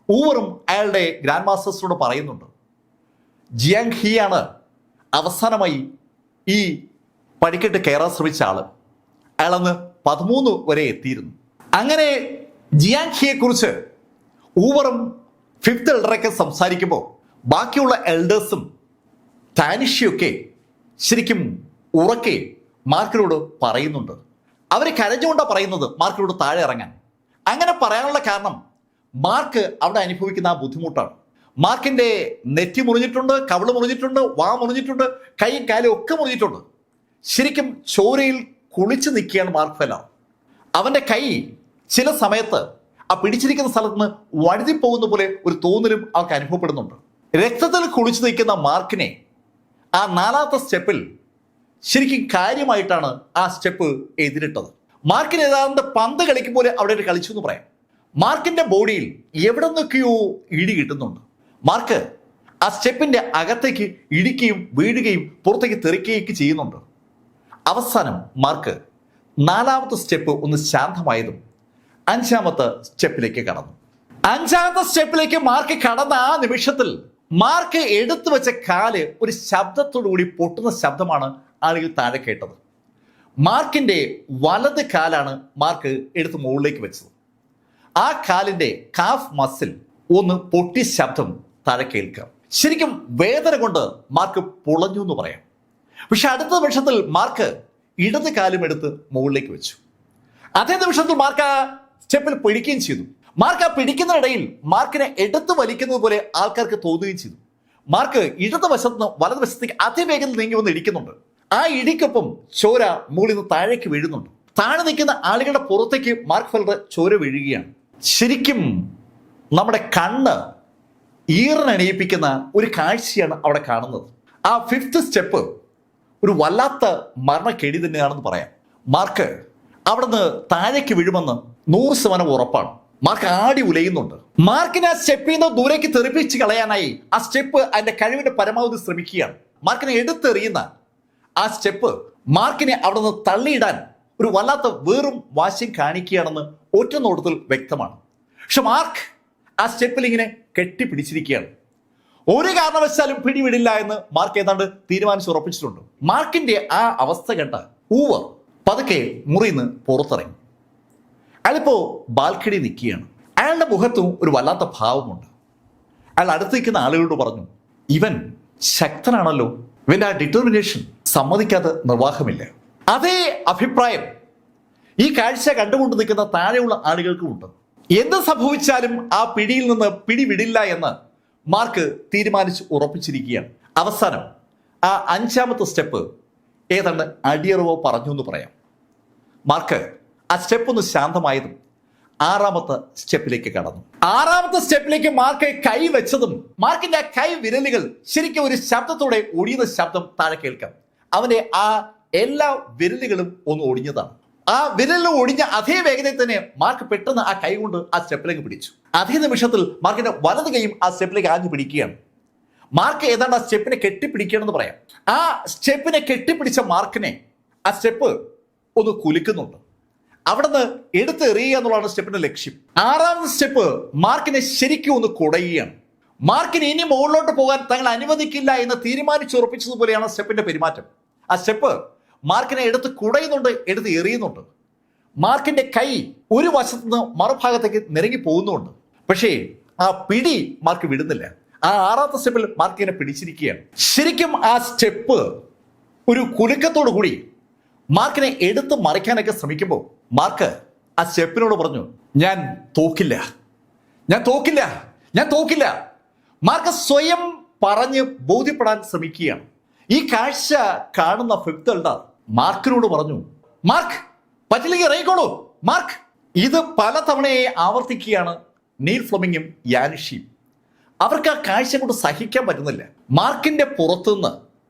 ഊവറും അയാളുടെ ഗ്രാൻഡ് മാസ്റ്റേഴ്സിനോട് പറയുന്നുണ്ട്. ജിയാങ് ഹിയാണ് അവസാനമായി ഈ പടിക്കെട്ട് കയറാൻ ശ്രമിച്ച ആള്. അയാളന്ന് 13 വരെ എത്തിയിരുന്നു. അങ്ങനെ ജിയാങ് ഹിയെ കുറിച്ച് ഊവറും ഫിഫ്ത്ത് എൽഡറൊക്കെ സംസാരിക്കുമ്പോൾ ബാക്കിയുള്ള എൽഡേഴ്സും താനിഷിയൊക്കെ ശരിക്കും ഉറക്കെ മാർക്കിനോട് പറയുന്നുണ്ട്. അവർ കരഞ്ഞുകൊണ്ടാണ് പറയുന്നത് മാർക്കിനോട് താഴെ ഇറങ്ങാൻ. അങ്ങനെ പറയാനുള്ള കാരണം മാർക്ക് അവിടെ അനുഭവിക്കുന്ന ആ ബുദ്ധിമുട്ടാണ്. മാർക്കിന്റെ നെറ്റി മുറിഞ്ഞിട്ടുണ്ട്, കവിള് മുറിഞ്ഞിട്ടുണ്ട്, വാ മുറിഞ്ഞിട്ടുണ്ട്, കൈയും കാലും ഒക്കെ മുറിഞ്ഞിട്ടുണ്ട്. ശരിക്കും ചോരയിൽ കുളിച്ചു നിൽക്കുകയാണ് മാർക്ക് ഫെല്ലർ. അവന്റെ കൈ ചില സമയത്ത് ആ പിടിച്ചിരിക്കുന്ന സ്ഥലത്ത് നിന്ന് വഴുതിപ്പോകുന്ന പോലെ ഒരു തോന്നലും അവർക്ക് അനുഭവപ്പെടുന്നുണ്ട്. രക്തത്തിൽ കുളിച്ചു നിൽക്കുന്ന മാർക്കിനെ ആ നാലാമത്തെ സ്റ്റെപ്പിൽ ശരിക്കും കാര്യമായിട്ടാണ് ആ സ്റ്റെപ്പ് എതിരിട്ടത്. മാർക്കിന് ഏതാണ്ട് പന്ത് കളിക്കും പോലെ അവിടെ കളിച്ചു എന്ന് പറയാം. മാർക്കിന്റെ ബോഡിയിൽ എവിടെ നിന്നൊക്കെയോ ഇടി കിട്ടുന്നുണ്ട്. മാർക്ക് ആ സ്റ്റെപ്പിന്റെ അകത്തേക്ക് ഇടിക്കുകയും വീഴുകയും പുറത്തേക്ക് തെറിക്കുകയൊക്കെ ചെയ്യുന്നുണ്ട്. അവസാനം മാർക്ക് നാലാമത്തെ സ്റ്റെപ്പ് ഒന്ന് ശാന്തമായതും അഞ്ചാമത്തെ സ്റ്റെപ്പിലേക്ക് കടന്നു. അഞ്ചാമത്തെ സ്റ്റെപ്പിലേക്ക് മാർക്ക് കടന്ന ആ നിമിഷത്തിൽ മാർക്ക് എടുത്തു വെച്ച കാല് ഒരു ശബ്ദത്തോടു കൂടി പൊട്ടുന്ന ശബ്ദമാണ് ആളുകൾ താഴെ കേട്ടത്. മാർക്കിന്റെ വലത് കാലാണ് മാർക്ക് എടുത്ത് മുകളിലേക്ക് വെച്ചത്. ആ കാലിന്റെ കാഫ് മസിൽ ഒന്ന് പൊട്ടി ശബ്ദം താഴെ കേൾക്കാം. ശരിക്കും വേദന കൊണ്ട് മാർക്ക് പൊളഞ്ഞു എന്ന് പറയാം. പക്ഷെ അടുത്ത നിമിഷത്തിൽ മാർക്ക് ഇടത് കാലും എടുത്ത് മുകളിലേക്ക് വെച്ചു. അതേ നിമിഷത്തിൽ മാർക്ക് ആ സ്റ്റെപ്പിൽ പിടിക്കുകയും ചെയ്തു. മാർക്ക് ആ പിടിക്കുന്നതിനിടയിൽ മാർക്കിനെ എടുത്ത് വലിക്കുന്നത് പോലെ ആൾക്കാർക്ക് തോന്നുകയും ചെയ്തു. മാർക്ക് ഇടത് വശത്ത് നിന്ന് വലതുവശത്തേക്ക് അതിവേഗത്തിൽ നീങ്ങി വന്ന് ഇടിക്കുന്നുണ്ട്. ആ ഇടിക്കൊപ്പം ചോര മുകളിൽ നിന്ന് താഴേക്ക് വീഴുന്നുണ്ട്. താഴെ നിൽക്കുന്ന ആളുകളുടെ പുറത്തേക്ക് മാർക്ക് ഫെൽഡർ ചോര വീഴുകയാണ്. ശരിക്കും നമ്മുടെ കണ്ണ് ഈറിനണിയിപ്പിക്കുന്ന ഒരു കാഴ്ചയാണ് അവിടെ കാണുന്നത്. ആ 5th സ്റ്റെപ്പ് ഒരു വല്ലാത്ത മരണക്കെടി തന്നെയാണെന്ന് പറയാം. മാർക്ക് അവിടുന്ന് താഴേക്ക് വീഴുമെന്ന് 100% ഉറപ്പാണ്. മാർക്ക് ആടി ഉലയുന്നുണ്ട്. മാർക്കിനെ ആ സ്റ്റെപ്പിൽ നിന്ന് ദൂരേക്ക് തെറിപ്പിച്ച് കളയാനായി ആ സ്റ്റെപ്പ് അതിന്റെ കഴിവിന്റെ പരമാവധി ശ്രമിക്കുകയാണ്. മാർക്കിനെ എടുത്തെറിയുന്ന ആ സ്റ്റെപ്പ് മാർക്കിനെ അവിടെ നിന്ന് തള്ളിയിടാൻ ഒരു വല്ലാത്ത വേറും വാശിയും കാണിക്കുകയാണെന്ന് ഒറ്റ നോട്ടത്തിൽ വ്യക്തമാണ്. പക്ഷെ മാർക്ക് ആ സ്റ്റെപ്പിൽ ഇങ്ങനെ കെട്ടിപ്പിടിച്ചിരിക്കുകയാണ്. ഒരു കാരണവശാലും പിടിവിടില്ല എന്ന് മാർക്ക് ഏതാണ്ട് തീരുമാനിച്ചുറപ്പിച്ചിട്ടുണ്ട്. മാർക്കിന്റെ ആ അവസ്ഥ കണ്ട ഊവർ പതുക്കെ മുറിന്ന് പുറത്തിറങ്ങി. അയാളിപ്പോ ബാൽക്കണി നിൽക്കുകയാണ്. അയാളുടെ മുഖത്തും ഒരു വല്ലാത്ത ഭാവമുണ്ട്. അയാൾ അടുത്ത് നിൽക്കുന്ന ആളുകളോട് പറഞ്ഞു, ഇവൻ ശക്തനാണല്ലോ, ഇവന്റെ ആ ഡിറ്റർമിനേഷൻ സമ്മതിക്കാതെ നിർവാഹമില്ല. അതേ അഭിപ്രായം ഈ കാഴ്ച കണ്ടുകൊണ്ട് നിൽക്കുന്ന താഴെയുള്ള ആളുകൾക്കുമുണ്ട്. എന്ത് സംഭവിച്ചാലും ആ പിടിയിൽ നിന്ന് പിടിവിടില്ല എന്ന് മാർക്ക് തീരുമാനിച്ച് ഉറപ്പിച്ചിരിക്കുകയാണ്. അവസാനം ആ 5ാമത്തെ സ്റ്റെപ്പ് ഏതാണ്ട് അടിയറവോ പറഞ്ഞു എന്ന് പറയാം. മാർക്ക് ആ സ്റ്റെപ്പ് ഒന്ന് ശാന്തമായതും 6ാമത്തെ സ്റ്റെപ്പിലേക്ക് കടന്നു. 6ാമത്തെ സ്റ്റെപ്പിലേക്ക് മാർക്ക് കൈ വെച്ചതും മാർക്കിന്റെ ആ കൈ വിരലുകൾ ശരിക്കും ഒരു ശബ്ദത്തോടെ ഒടിയുന്ന ശബ്ദം താഴെ കേൾക്കാം. അവന്റെ ആ എല്ലാ വിരലുകളും ഒന്ന് ഒടിഞ്ഞതാണ്. ആ വിരലിൽ ഒടിഞ്ഞ അതേ വേഗതയിൽ തന്നെ മാർക്ക് പെട്ടെന്ന് ആ കൈ കൊണ്ട് ആ സ്റ്റെപ്പിലേക്ക് പിടിച്ചു. അതേ നിമിഷത്തിൽ മാർക്കിന്റെ വലത് കൈയും ആ സ്റ്റെപ്പിലേക്ക് ആഞ്ഞു പിടിക്കുകയാണ്. മാർക്ക് ഏതാണ്ട് ആ സ്റ്റെപ്പിനെ കെട്ടിപ്പിടിക്കുകയാണെന്ന് പറയാം. ആ സ്റ്റെപ്പിനെ കെട്ടിപ്പിടിച്ച മാർക്കിനെ ആ സ്റ്റെപ്പ് ഒന്ന് കുലുക്കുന്നുണ്ട്. അവിടുന്ന് എടുത്തെറിയുക എന്നുള്ളതാണ് സ്റ്റെപ്പിന്റെ ലക്ഷ്യം. 6ാമത്തെ സ്റ്റെപ്പ് മാർക്കിനെ ശരിക്കും ഒന്ന് കുടയുകയാണ്. മാർക്കിന് ഇനി മുകളിലോട്ട് പോകാൻ തങ്ങൾ അനുവദിക്കില്ല എന്ന് തീരുമാനിച്ചുറപ്പിച്ചതുപോലെയാണ് സ്റ്റെപ്പിന്റെ പെരുമാറ്റം. ആ സ്റ്റെപ്പ് മാർക്കിനെ എടുത്ത് കുടയുന്നുണ്ട്, എടുത്ത് എറിയുന്നുണ്ട്. മാർക്കിന്റെ കൈ ഒരു വശത്ത് നിന്ന് മറുഭാഗത്തേക്ക് നിരങ്ങി പോകുന്നുണ്ട്. പക്ഷേ ആ പിടി മാർക്ക് വിടുന്നില്ല. ആ 6ാമത്തെ സ്റ്റെപ്പിൽ മാർക്കിനെ പിടിച്ചിരിക്കുകയാണ്. ശരിക്കും ആ സ്റ്റെപ്പ് ഒരു കുലുക്കത്തോടു കൂടി മാർക്കിനെ എടുത്ത് മറിക്കാനൊക്കെ ശ്രമിക്കുമ്പോൾ മാർക്ക് ആ സ്റ്റെപ്പിനോട് പറഞ്ഞു, ഞാൻ തോക്കില്ല, ഞാൻ തോക്കില്ല, ഞാൻ തോക്കില്ല. മാർക്ക് സ്വയം പറഞ്ഞ് ബോധ്യപ്പെടാൻ ശ്രമിക്കുകയാണ്. ഈ കാഴ്ച കാണുന്ന 5th എൽഡർ മാർക്കിനോട് പറഞ്ഞു, മാർക്ക് പറ്റില്ലെങ്കിൽ ഇറങ്ങിക്കോളൂ മാർക്ക്. ഇത് പലതവണയെ ആവർത്തിക്കുകയാണ് നീൽ ഫ്ലെമിങ്ങും യാനിഷിയും. അവർക്ക് ആ കാഴ്ച കൊണ്ട് സഹിക്കാൻ പറ്റുന്നില്ല. മാർക്കിന്റെ പുറത്തുനിന്ന്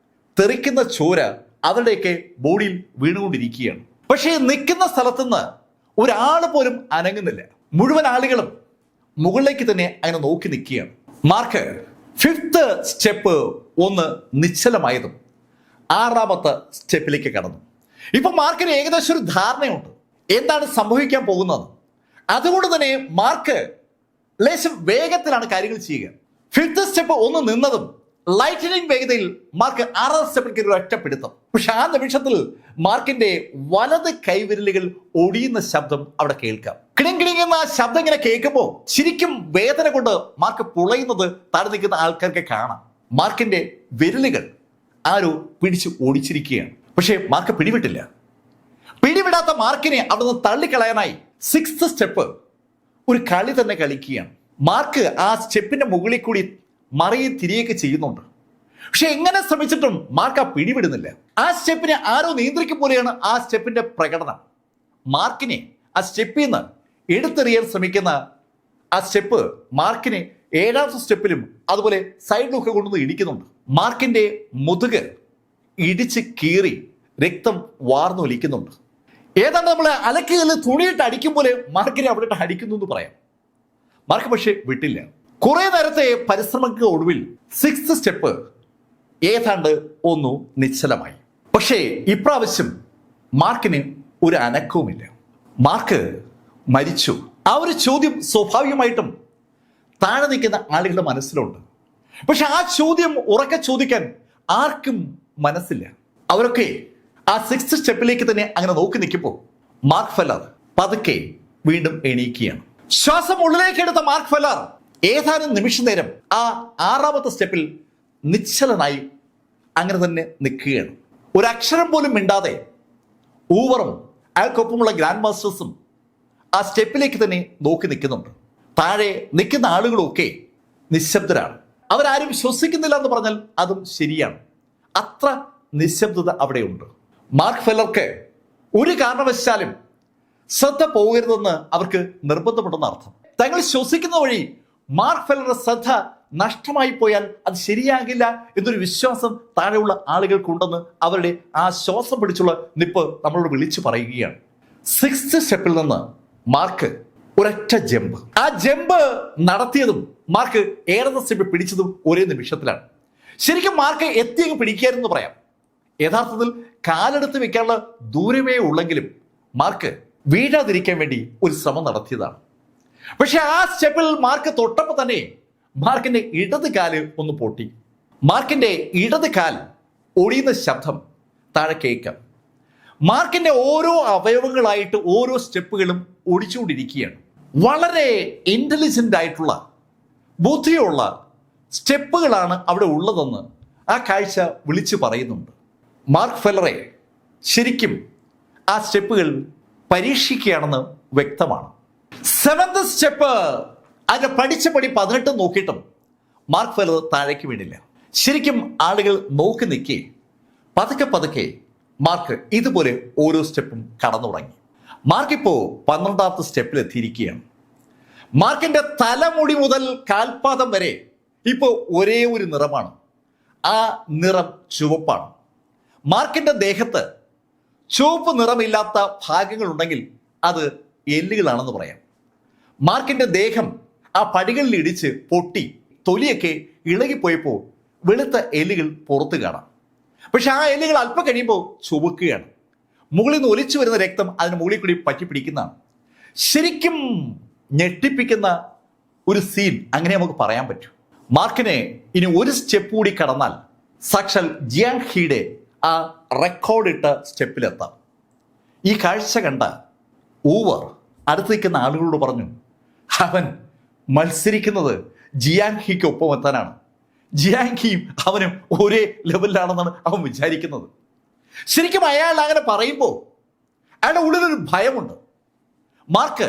തെറിക്കുന്ന ചോര അവരുടെയൊക്കെ ബോഡിയിൽ വീണുകൊണ്ടിരിക്കുകയാണ്. പക്ഷേ നിൽക്കുന്ന സ്ഥലത്തുനിന്ന് ഒരാൾ പോലും അനങ്ങുന്നില്ല. മുഴുവൻ ആളുകളും മുകളിലേക്ക് തന്നെ അങ്ങനെ നോക്കി നിൽക്കുകയാണ്. മാർക്ക് 5th സ്റ്റെപ്പ് ഒന്ന് നിശ്ചലമായതും 6ാമത്തെ സ്റ്റെപ്പിലേക്ക് കടന്നു. ഇപ്പൊ മാർക്കിന് ഏകദേശം ഒരു ധാരണയുണ്ട് എന്താണ് സംഭവിക്കാൻ പോകുന്നത്. അതുകൊണ്ട് തന്നെ മാർക്ക് ലേശം വേഗത്തിലാണ് കാര്യങ്ങൾ ചെയ്യുക. 5th സ്റ്റെപ്പ് ഒന്ന് നിന്നതും ലൈറ്റനിങ് വേഗതയിൽ മാർക്ക് 6ാം സ്റ്റെപ്പിലേക്ക് ഒരു ഒറ്റപ്പെടുത്തും. പക്ഷെ ആ നിമിഷത്തിൽ മാർക്കിന്റെ വലത് കൈവിരലുകൾ ഒടിയുന്ന ശബ്ദം അവിടെ കേൾക്കാം. കിണിങ് കിണിങ് എന്ന ആ ശബ്ദം ഇങ്ങനെ കേൾക്കുമ്പോൾ ശരിക്കും വേദന കൊണ്ട് മാർക്ക് പുളയുന്നത് താഴെ നിൽക്കുന്ന ആൾക്കാർക്ക് കാണാം. മാർക്കിന്റെ വിരലുകൾ ആരോ പിടിച്ച് ഓടിച്ചിരിക്കുകയാണ്. പക്ഷേ മാർക്ക് പിടിവിട്ടില്ല. പിടിവിടാത്ത മാർക്കിനെ അവിടെ നിന്ന് തള്ളിക്കളയാനായി 6th സ്റ്റെപ്പ് ഒരു കളി തന്നെ കളിക്കുകയാണ്. മാർക്ക് ആ സ്റ്റെപ്പിന്റെ മുകളിൽ കൂടി മറിയും തിരികെയൊക്കെ ചെയ്യുന്നുണ്ട്. പക്ഷെ എങ്ങനെ ശ്രമിച്ചിട്ടും മാർക്ക് ആ പിടിവിടുന്നില്ല. ആ സ്റ്റെപ്പിനെ ആരോ നിയന്ത്രിക്കും പോലെയാണ് ആ സ്റ്റെപ്പിന്റെ പ്രകടനം. മാർക്കിനെ ആ സ്റ്റെപ്പിൽ നിന്ന് എടുത്തെറിയാൻ ശ്രമിക്കുന്ന ആ സ്റ്റെപ്പ് മാർക്കിനെ 7ാമത്തെ സ്റ്റെപ്പിലും അതുപോലെ സൈഡിലൊക്കെ കൊണ്ടുവന്ന് ഇടിക്കുന്നുണ്ട്. മാർക്കിന്റെ മുതുക് ഇടിച്ച് കീറി രക്തം വാർന്നൊലിക്കുന്നുണ്ട്. ഏതാണ്ട് നമ്മൾ അലക്കുകല്ല് തുണിയിട്ട് അടിക്കും പോലെ മാർക്കിനെ അവിടെ അടിക്കുന്നു എന്ന് പറയാം. മാർക്ക് പക്ഷെ വിട്ടില്ല. കുറെ നേരത്തെ പരിശ്രമങ്ങൾക്ക് ഒടുവിൽ 6th സ്റ്റെപ്പ് ഏതാണ്ട് ഒന്നു നിശ്ചലമായി. പക്ഷേ ഇപ്രാവശ്യം മാർക്കിന് ഒരു അനക്കവുമില്ല. മാർക്ക് മരിച്ചു. ആ ഒരു ചോദ്യം സ്വാഭാവികമായിട്ടും താഴെ നിൽക്കുന്ന ആളുകളുടെ മനസ്സിലുണ്ട്. പക്ഷെ ആ ചോദ്യം ഉറക്കെ ചോദിക്കാൻ ആർക്കും മനസ്സില്ല. അവരൊക്കെ ആ 6th സ്റ്റെപ്പിലേക്ക് തന്നെ അങ്ങനെ നോക്കി നിൽക്കുമ്പോൾ മാർക്ക് ഫെല്ലർ പതുക്കെ വീണ്ടും എണീക്കുകയാണ്. ശ്വാസം ഉള്ളിലേക്ക് എടുത്ത മാർക്ക് ഫെല്ലർ ഏതാനും നിമിഷ നേരം ആ 6ാമത്തെ സ്റ്റെപ്പിൽ നിശ്ചലനായി അങ്ങനെ തന്നെ നിൽക്കുകയാണ്. ഒരക്ഷരം പോലും മിണ്ടാതെ ഊവറും അയാൾക്കൊപ്പമുള്ള ഗ്രാൻഡ് മാസ്റ്റേഴ്സും ആ സ്റ്റെപ്പിലേക്ക് തന്നെ നോക്കി നിൽക്കുന്നുണ്ട്. താഴെ നിൽക്കുന്ന ആളുകളൊക്കെ നിശബ്ദരാണ്. അവരാരും ശ്വസിക്കുന്നില്ല എന്ന് പറഞ്ഞാൽ അതും ശരിയാണ്. അത്ര നിശബ്ദത അവിടെയുണ്ട്. മാർക്ക് ഫെല്ലർക്ക് ഒരു കാരണവശാലും ശ്രദ്ധ പോകരുതെന്ന് അവർക്ക് നിർബന്ധമുണ്ടെന്ന് അർത്ഥം. തങ്ങൾ ശ്വസിക്കുന്ന വഴി മാർക്ക് ഫെല്ലറുടെ ശ്രദ്ധ നഷ്ടമായി പോയാൽ അത് ശരിയാകില്ല എന്നൊരു വിശ്വാസം താഴെയുള്ള ആളുകൾക്കുണ്ടെന്ന് അവരുടെ ആ ശ്വാസം പിടിച്ചുള്ള നിപ്പ് നമ്മളോട് വിളിച്ചു പറയുകയാണ്. 6th സ്റ്റെപ്പിൽ നിന്ന് മാർക്ക് ഒരൊറ്റ ജമ്പ്. ആ ജമ്പ് നടത്തിയതും മാർക്ക് 7ാമത്തെ സ്റ്റെപ്പ് പിടിച്ചതും ഒരേ നിമിഷത്തിലാണ്. ശരിക്കും മാർക്ക് എത്തിയങ്ങ് പിടിക്കാരെന്ന് പറയാം. യഥാർത്ഥത്തിൽ കാലെടുത്ത് വെക്കാനുള്ള ദൂരമേ ഉള്ളെങ്കിലും മാർക്ക് വീഴാതിരിക്കാൻ വേണ്ടി ഒരു ശ്രമം നടത്തിയതാണ്. പക്ഷെ ആ സ്റ്റെപ്പിൽ മാർക്ക് തൊട്ടപ്പോൾ തന്നെ മാർക്കിന്റെ ഇടത് കാല് ഒന്ന് പൊട്ടി. മാർക്കിന്റെ ഇടത് കാൽ ഒടിയുന്ന ശബ്ദം താഴെ കേൾക്കാം. മാർക്കിന്റെ ഓരോ അവയവങ്ങളായിട്ട് ഓരോ സ്റ്റെപ്പുകളും ഒടിച്ചുകൊണ്ടിരിക്കുകയാണ്. വളരെ ഇന്റലിജന്റ് ആയിട്ടുള്ള ബുദ്ധിയുള്ള സ്റ്റെപ്പുകളാണ് അവിടെ ഉള്ളതെന്ന് ആ കാഴ്ച വിളിച്ചു പറയുന്നുണ്ട്. മാർക്ക് ഫെല്ലറെ ശരിക്കും ആ സ്റ്റെപ്പുകൾ പരീക്ഷിക്കുകയാണെന്ന് വ്യക്തമാണ്. 7th സ്റ്റെപ്പ് അതിന്റെ പഠിച്ച പടി 18 നോക്കിയിട്ടും മാർക്ക് ഫെല്ലർ താഴേക്ക് വീണില്ല. ശരിക്കും ആളുകൾ നോക്കി നിൽക്കേ പതുക്കെ പതുക്കെ മാർക്ക് ഇതുപോലെ ഓരോ സ്റ്റെപ്പും കടന്നു തുടങ്ങി. മാർക്ക് ഇപ്പോൾ 12ാമത്തെ സ്റ്റെപ്പിൽ എത്തിയിരിക്കുകയാണ്. മാർക്കിന്റെ തലമുടി മുതൽ കാൽപാദം വരെ ഇപ്പോൾ ഒരേ ഒരു നിറമാണ്. ആ നിറം ചുവപ്പാണ്. മാർക്കിന്റെ ദേഹത്ത് ചുവപ്പ് നിറമില്ലാത്ത ഭാഗങ്ങളുണ്ടെങ്കിൽ അത് എല്ലുകളാണെന്ന് പറയാം. മാർക്കിന്റെ ദേഹം ആ പടികളിൽ ഇടിച്ച് പൊട്ടി തൊലിയൊക്കെ ഇളകിപ്പോയപ്പോൾ വെളുത്ത എല്ലുകൾ പുറത്ത് കാണാം. പക്ഷെ ആ എല്ലുകൾ അല്പം കഴിയുമ്പോൾ ചുവക്കുകയാണ്. മുകളിൽ നിന്ന് ഒലിച്ചു വരുന്ന രക്തം അതിന് മുകളിൽ കൂടി പറ്റി പിടിക്കുന്നതാണ്. ശരിക്കും ഞെട്ടിപ്പിക്കുന്ന ഒരു സീൻ അങ്ങനെ നമുക്ക് പറയാൻ പറ്റും. മാർക്കിനെ ഇനി ഒരു സ്റ്റെപ്പ് കൂടി കടന്നാൽ സാക്ഷാൽ ജിയാങ് ഹീയുടെ ആ റെക്കോർഡിട്ട സ്റ്റെപ്പിലെത്താം. ഈ കാഴ്ച കണ്ട ഊവർ അടുത്ത് നിൽക്കുന്ന ആളുകളോട് പറഞ്ഞു, അവൻ മത്സരിക്കുന്നത് ജിയാങ് ഹിക്ക് ഒപ്പം എത്താനാണ്. ജിയാങ് ഹിയും അവനും ഒരേ ലെവലിലാണെന്നാണ് അവൻ വിചാരിക്കുന്നത്. ശരിക്കും അയാൾ അങ്ങനെ പറയുമ്പോൾ അയാളുടെ ഉള്ളിലൊരു ഭയമുണ്ട്. മാർക്ക്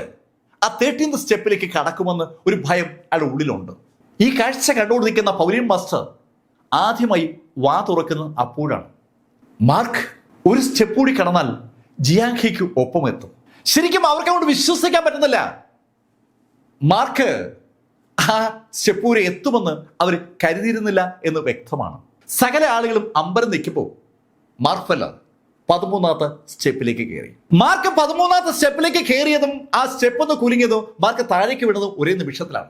ആ 13th സ്റ്റെപ്പിലേക്ക് കടക്കുമെന്ന് ഒരു ഭയം അയാളുടെ ഉള്ളിലുണ്ട്. ഈ കാഴ്ച കണ്ടുകൊണ്ട് നിൽക്കുന്ന പൗലിൻ മാസ്റ്റർ ആദ്യമായി വാ തുറക്കുന്നത് അപ്പോഴാണ്. മാർക്ക് ഒരു സ്റ്റെപ്പ് കൂടി കടന്നാൽ ജിയാങ് ഹിക്ക് ഒപ്പം എത്തും. ശരിക്കും അവർക്ക് അങ്ങോട്ട് വിശ്വസിക്കാൻ പറ്റുന്നില്ല. മാർക്ക് ആ സ്റ്റെപ്പ് വരെ എത്തുമെന്ന് അവർ കരുതിയിരുന്നില്ല എന്ന് വ്യക്തമാണ്. സകല ആളുകളും അമ്പരം നിൽക്കുമ്പോൾ മാർക്ക് ഫെല്ലർ 13ാമത്തെ സ്റ്റെപ്പിലേക്ക് കയറി. മാർക്ക് 13ാമത്തെ സ്റ്റെപ്പിലേക്ക് കയറിയതും ആ സ്റ്റെപ്പ് ഒന്ന് കുലുങ്ങിയതും മാർക്ക് താഴേക്ക് വീണതും ഒരേ നിമിഷത്തിലാണ്.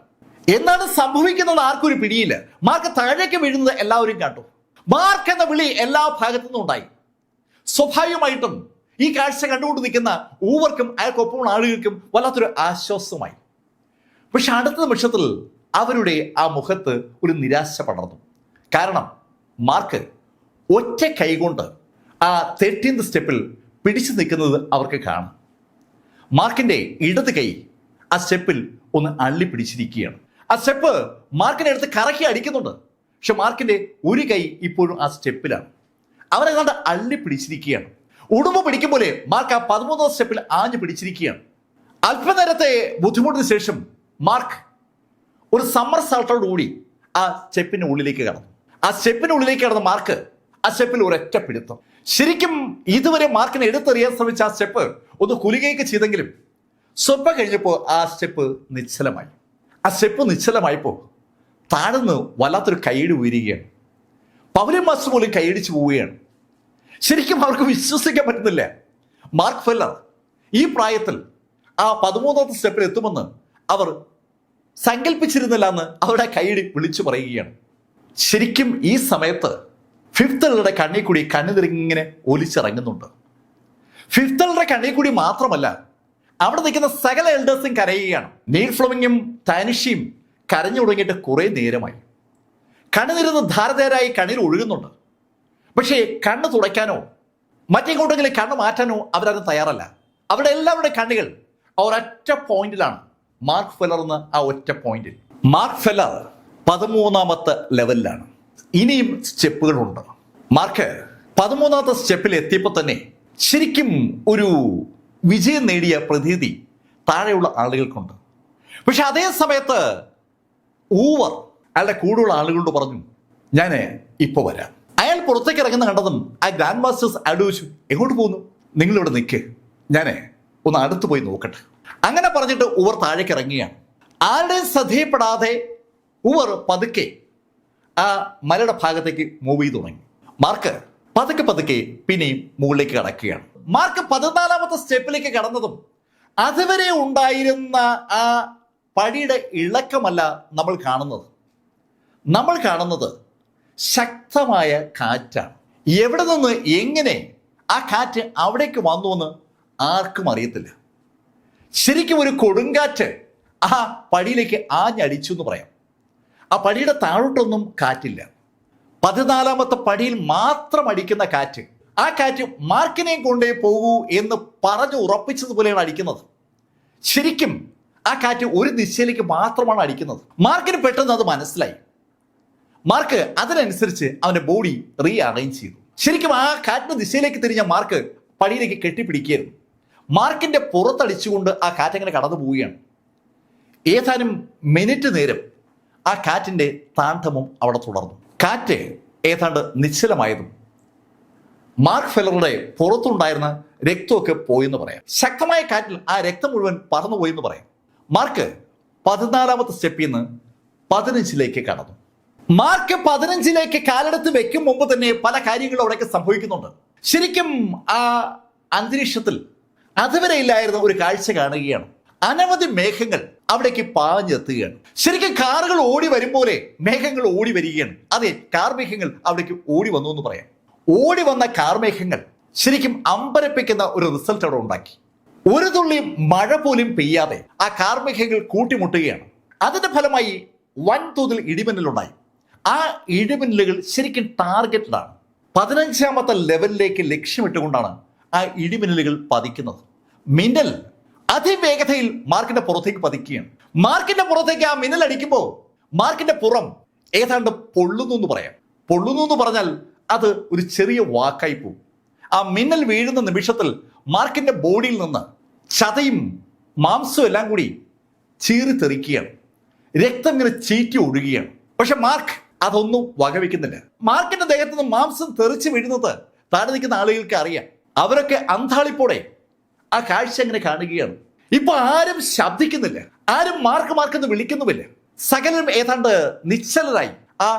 എന്താണ് സംഭവിക്കുന്നത് ആർക്കും ഒരു പിടിയില്ല. മാർക്ക് താഴേക്ക് വീഴുന്നത് എല്ലാവരും കണ്ടു. മാർക്ക് എന്ന വിളി എല്ലാ ഭാഗത്തു നിന്നും ഉണ്ടായി. സ്വാഭാവികമായിട്ടും ഈ കാഴ്ച കണ്ടുകൊണ്ട് നിൽക്കുന്ന ഊവർക്കും അയാൾക്കൊപ്പമുള്ള ആളുകൾക്കും വല്ലാത്തൊരു ആശ്വാസമായി. പക്ഷെ അടുത്ത നിമിഷത്തിൽ അവരുടെ ആ മുഖത്ത് ഒരു നിരാശ പടർന്നു. കാരണം മാർക്ക് ഒറ്റ കൈകൊണ്ട് ആ 13th സ്റ്റെപ്പിൽ പിടിച്ചു നിൽക്കുന്നത് അവർക്ക് കാണാം. മാർക്കിന്റെ ഇടത് കൈ ആ സ്റ്റെപ്പിൽ ഒന്ന് അള്ളി പിടിച്ചിരിക്കുകയാണ്. ആ സ്റ്റെപ്പ് മാർക്കിനെ എടുത്ത് കറക്കി അടിക്കുന്നുണ്ട്. പക്ഷെ മാർക്കിന്റെ ഒരു കൈ ഇപ്പോഴും ആ സ്റ്റെപ്പിലാണ്. അവനെ കണ്ട് അള്ളി പിടിച്ചിരിക്കുകയാണ്. ഉടുമ്പ് പിടിക്കും പോലെ മാർക്ക് ആ 13ാം സ്റ്റെപ്പിൽ ആഞ്ഞു പിടിച്ചിരിക്കുകയാണ്. അല്പനേരത്തെ ബുദ്ധിമുട്ടിന് ശേഷം മാർക്ക് ഒരു സമ്മർ സാൾട്ടോട് കൂടി ആ സ്റ്റെപ്പിന്റെ ഉള്ളിലേക്ക് കടന്നു. ആ സ്റ്റെപ്പിന്റെ ഉള്ളിലേക്ക് കടന്ന മാർക്ക് ആ സ്റ്റെപ്പിൽ ഒരൊറ്റ പിടുത്തം. ശരിക്കും ഇതുവരെ മാർക്കിനെ എടുത്തെറിയാൻ ശ്രമിച്ച ആ സ്റ്റെപ്പ് ഒന്ന് കുലുകയൊക്കെ ചെയ്തെങ്കിലും സ്വല്പം കഴിഞ്ഞപ്പോൾ ആ സ്റ്റെപ്പ് നിശ്ചലമായി. ആ സ്റ്റെപ്പ് നിശ്ചലമായപ്പോൾ താഴ്ന്ന് വല്ലാത്തൊരു കൈയടി ഉയരുകയാണ്. പൗലിൻ മാസ്റ്റർ പോലും കൈയടിച്ചു പോവുകയാണ്. ശരിക്കും അവർക്ക് വിശ്വസിക്കാൻ പറ്റുന്നില്ല. മാർക്ക് ഫെല്ലർ ഈ പ്രായത്തിൽ ആ 13ാമത്തെ സ്റ്റെപ്പിൽ എത്തുമെന്ന് അവർ സങ്കല്പിച്ചിരുന്നില്ല എന്ന് അവരുടെ കൈയടി വിളിച്ചു പറയുകയാണ്. ശരിക്കും ഈ സമയത്ത് 5th എൽഡറുടെ കണ്ണിൽ കൂടി കണ്ണുതിരിങ്ങനെ ഒലിച്ചിറങ്ങുന്നുണ്ട്. 5th എൽഡറുടെ കണ്ണിൽ കൂടി മാത്രമല്ല, അവിടെ നിൽക്കുന്ന സകല എൽഡേഴ്സും കരയുകയാണ്. നീൽ ഫ്ലമിങ്ങും ടാനിഷിയും കരഞ്ഞു തുടങ്ങിയിട്ട് കുറെ നേരമായി. കണ്ണുനീരുന്ന് ധാരധാരായി കണ്ണീർ ഒഴുകുന്നുണ്ട്. പക്ഷേ കണ്ണ് തുടയ്ക്കാനോ മറ്റെങ്ങോട്ടെങ്കിലും കണ്ണ് മാറ്റാനോ അവരത് തയ്യാറല്ല. അവരുടെ എല്ലാവരുടെ കണ്ണുകൾ ആ ഒരൊറ്റ പോയിന്റിലാണ്, മാർക്ക് ഫെല്ലർ എന്ന ആ ഒറ്റ പോയിന്റിൽ. മാർക്ക് ഫെല്ലർ 13ാമത്തെ ലെവലിലാണ്. ഇനിയും സ്റ്റെപ്പുകളുണ്ട്. മാർക്ക് 13ാമത്തെ സ്റ്റെപ്പിൽ എത്തിയപ്പോൾ തന്നെ ശരിക്കും ഒരു വിജയം നേടിയ പ്രതീതി താഴെയുള്ള ആളുകൾക്കുണ്ട്. പക്ഷെ അതേ സമയത്ത് ഊവർ അയാളുടെ കൂടെയുള്ള ആളുകളോട് പറഞ്ഞു, ഞാൻ ഇപ്പോൾ വരാം. അയാൾ പുറത്തേക്ക് ഇറങ്ങുന്ന കണ്ടതും ആ ഗ്രാൻഡ് മാസ്റ്റേഴ്സ് അയാളോട് ചോദിച്ചു, എങ്ങോട്ട് പോകുന്നു? നിങ്ങളിവിടെ നിൽക്ക്, ഞാൻ ഒന്ന് അടുത്ത് പോയി നോക്കട്ടെ. അങ്ങനെ പറഞ്ഞിട്ട് ഊവർ താഴേക്ക് ഇറങ്ങുകയാണ്. ആരുടെയും ശ്രദ്ധയപ്പെടാതെ ഊവർ പതുക്കെ ആ മലയുടെ ഭാഗത്തേക്ക് മൂവ് ചെയ്ത് തുടങ്ങി. മാർക്ക് പതുക്കെ പതുക്കെ പിന്നെയും മുകളിലേക്ക് കടക്കുകയാണ്. മാർക്ക് 14ാമത്തെ സ്റ്റെപ്പിലേക്ക് കടന്നതും അതുവരെ ഉണ്ടായിരുന്ന ആ പടിയുടെ ഇളക്കമല്ല നമ്മൾ കാണുന്നത്. നമ്മൾ കാണുന്നത് ശക്തമായ കാറ്റാണ്. എവിടെ നിന്ന് എങ്ങനെ ആ കാറ്റ് അവിടേക്ക് വന്നു എന്ന് ആർക്കും അറിയത്തില്ല. ശരിക്കും ഒരു കൊടുങ്കാറ്റ് ആ പടിയിലേക്ക് ആഞ്ഞടിച്ചു എന്ന് പറയാം. ആ പടിയുടെ താഴോട്ടൊന്നും കാറ്റില്ല. 14ാമത്തെ പടിയിൽ മാത്രം അടിക്കുന്ന കാറ്റ്, ആ കാറ്റ് മാർക്കിനെയും കൊണ്ടേ പോകൂ എന്ന് പറഞ്ഞു ഉറപ്പിച്ചതുപോലെയാണ് അടിക്കുന്നത്. ശരിക്കും ആ കാറ്റ് ഒരു ദിശയിലേക്ക് മാത്രമാണ് അടിക്കുന്നത്. മാർക്കിന് പെട്ടെന്ന് അത് മനസ്സിലായി. മാർക്ക് അതിനനുസരിച്ച് അവന്റെ ബോഡി റീ അറേഞ്ച് ചെയ്തു. ശരിക്കും ആ കാറ്റിന്റെ ദിശയിലേക്ക് തിരിഞ്ഞ മാർക്ക് പടിയിലേക്ക് കെട്ടിപ്പിടിക്കുകയായിരുന്നു. മാർക്കിന്റെ പുറത്തടിച്ചുകൊണ്ട് ആ കാറ്റങ്ങനെ കടന്നു പോവുകയാണ്. ഏതാനും മിനിറ്റ് നേരം ആ കാറ്റിന്റെ താണ്ഡവം അവിടെ തുടർന്നു. കാറ്റ് ഏതാണ്ട് നിശ്ചലമായതും മാർക്ക് ഫെല്ലറുടെ പുറത്തുണ്ടായിരുന്ന രക്തമൊക്കെ പോയെന്ന് പറയാം. ശക്തമായ കാറ്റിൽ ആ രക്തം മുഴുവൻ പറന്നുപോയെന്ന് പറയാം. മാർക്ക് 14ാമത്തെ സ്റ്റെപ്പിൽ നിന്ന് 15ലേക്ക് കടന്നു. മാർക്ക് 15ലേക്ക് കാലെടുത്ത് വെക്കും മുമ്പ് തന്നെ പല കാര്യങ്ങളും അവിടേക്ക് സംഭവിക്കുന്നുണ്ട്. ശരിക്കും ആ അന്തരീക്ഷത്തിൽ അതുവരെ ഇല്ലായിരുന്ന ഒരു കാഴ്ച കാണുകയാണ്. അനവധി മേഘങ്ങൾ അവിടേക്ക് പാഞ്ഞെത്തുകയാണ്. ശരിക്കും കാറുകൾ ഓടി വരും പോലെ മേഘങ്ങൾ ഓടി വരികയാണ്. അതെ, കാർമേഘങ്ങൾ അവിടേക്ക് ഓടി വന്നു എന്ന് പറയാം. ഓടി വന്ന കാർമേഘങ്ങൾ ശരിക്കും അമ്പരപ്പിക്കുന്ന ഒരു റിസൾട്ട് അവിടെ ഉണ്ടാക്കി. ഒരു തുള്ളി മഴ പോലും പെയ്യാതെ ആ കാർമേഘങ്ങൾ കൂട്ടിമുട്ടുകയാണ്. അതിന്റെ ഫലമായി വൻതോതിൽ ഇടിമിന്നലുണ്ടായി. ആ ഇടിമിന്നലുകൾ ശരിക്കും ടാർഗറ്റഡ് ആണ്. 15ാമത്തെ ലെവലിലേക്ക് ലക്ഷ്യമിട്ടുകൊണ്ടാണ് ആ ഇടിമിന്നലുകൾ പതിക്കുന്നത്. മിന്നൽ അതിവേഗതയിൽ മാർക്കിന്റെ പുറത്തേക്ക് പതിക്കുകയാണ്. മാർക്കിന്റെ പുറത്തേക്ക് ആ മിന്നൽ അടിക്കുമ്പോൾ മാർക്കിന്റെ പുറം ഏതാണ്ട് പൊള്ളുന്നു എന്ന് പറയാം. പൊള്ളുന്നു എന്ന് പറഞ്ഞാൽ അത് ഒരു ചെറിയ വാക്കായി പോകും. ആ മിന്നൽ വീഴുന്ന നിമിഷത്തിൽ മാർക്കിന്റെ ബോഡിയിൽ നിന്ന് ചതയും മാംസവും എല്ലാം കൂടി ചീറിത്തെറിക്കുകയാണ്. രക്തം ഇങ്ങനെ ചീറ്റി ഒഴുകുകയാണ്. പക്ഷെ മാർക്ക് അതൊന്നും വകവെക്കുന്നില്ല. മാർക്കിന്റെ ദേഹത്ത് നിന്ന് മാംസം തെറിച്ച് വീഴുന്നത് താഴെ നിൽക്കുന്ന ആളുകൾക്ക് അറിയാം. അവരൊക്കെ അന്താളിപ്പോടെ ആ കാഴ്ച അങ്ങനെ കാണുകയാണ്. ഇപ്പൊ ആരും ശബ്ദിക്കുന്നില്ല, ആരും മാർക്ക് മാർക്കെന്ന് വിളിക്കുന്നുമില്ല. സകലരും ഏതാണ്ട് നിശ്ചലരായി ആ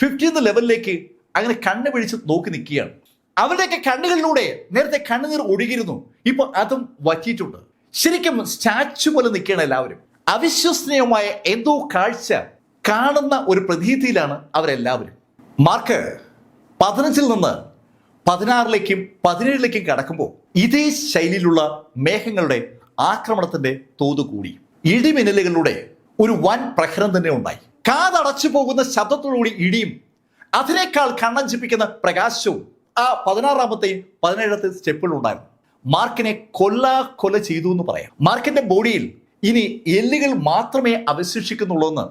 15th ലെവലിലേക്ക് അങ്ങനെ കണ്ണു പിടിച്ച് നോക്കി നിൽക്കുകയാണ്. അവരുടെയൊക്കെ കണ്ണുകളിലൂടെ നേരത്തെ കണ്ണുനീർ ഒഴുകിയിരുന്നു, ഇപ്പൊ അതും വറ്റിയിട്ടുണ്ട്. ശരിക്കും സ്റ്റാച്ചു പോലെ നിൽക്കുകയാണ് എല്ലാവരും. അവിശ്വസനീയമായ എന്തോ കാഴ്ച കാണുന്ന ഒരു പ്രതീതിയിലാണ് അവരെല്ലാവരും. മാർക്ക് 15ൽ നിന്ന് 16ലേക്കും 17ലേക്കും കടക്കുമ്പോൾ ഇതേ ശൈലിയിലുള്ള മേഘങ്ങളുടെ ആക്രമണത്തിന്റെ തോത് കൂടി. ഇടിമിന്നലുകളുടെ ഒരു വൻ പ്രഹരം തന്നെ ഉണ്ടായി. കാതടച്ചു പോകുന്ന ശബ്ദത്തോടുകൂടി ഇടിയും അതിനേക്കാൾ കണ്ണഞ്ചിപ്പിക്കുന്ന പ്രകാശവും ആ 16ാമത്തെയും 17ാമത്തെ സ്റ്റെപ്പുകളുണ്ടായിരുന്നു. മാർക്കിനെ കൊല ചെയ്തു എന്ന് പറയാം. മാർക്കിന്റെ ബോഡിയിൽ ഇനി എല്ലുകൾ മാത്രമേ അവശേഷിക്കുന്നുള്ളൂ എന്ന്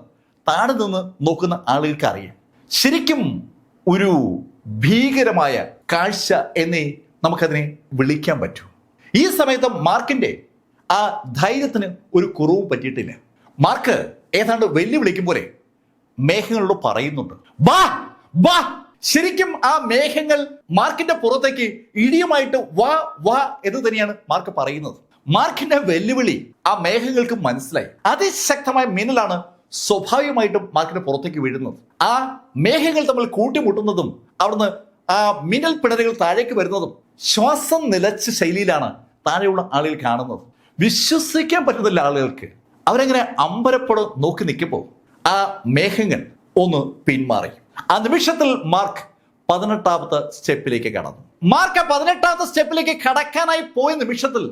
താഴെ നിന്ന് നോക്കുന്ന ആളുകൾക്ക് അറിയാം. ശരിക്കും ഒരു ഭീകരമായ കാഴ്ച എന്നേ നമുക്കതിനെ വിളിക്കാൻ പറ്റൂ. ഈ സമയത്ത് മാർക്കിന്റെ ആ ധൈര്യത്തിന് ഒരു കുറവും പറ്റിയിട്ടില്ല. മാർക്ക് ഏതാണ്ട് വെല്ലുവിളിക്കും പോലെ മേഘങ്ങളോട് പറയുന്നുണ്ട്, വാ വാ. ശരിക്കും ആ മേഘങ്ങൾ മാർക്കിന്റെ പുറത്തേക്ക് ഇടിയുമായിട്ട് വാ വാ എന്ന് തന്നെയാണ് മാർക്ക് പറയുന്നത്. മാർക്കിന്റെ വെല്ലുവിളി ആ മേഘങ്ങൾക്ക് മനസ്സിലായി. അതിശക്തമായ മിന്നലാണ് സ്വാഭാവികമായിട്ടും മാർക്കിന്റെ പുറത്തേക്ക് വീഴുന്നത്. ആ മേഘങ്ങൾ തമ്മിൽ കൂട്ടിമുട്ടുന്നതും അവിടുന്ന് ആ മിന്നൽ പിണരുകൾ താഴേക്ക് വരുന്നതും ശ്വാസം നിലച്ച ശൈലിയിലാണ് താഴെയുള്ള ആളുകൾ കാണുന്നത്. വിശ്വസിക്കാൻ പറ്റുന്നില്ല ആളുകൾക്ക്. അവരെങ്ങനെ അമ്പരപ്പോടെ നോക്കി നിൽക്കുമ്പോൾ ആ മേഘങ്ങൾ ഒന്ന് പിന്മാറി. ആ നിമിഷത്തിൽ മാർക്ക് 18ാമത്തെ സ്റ്റെപ്പിലേക്ക് കടന്നു. മാർക്ക് 18ാമത്തെ സ്റ്റെപ്പിലേക്ക് കടക്കാനായി പോയ നിമിഷത്തിൽ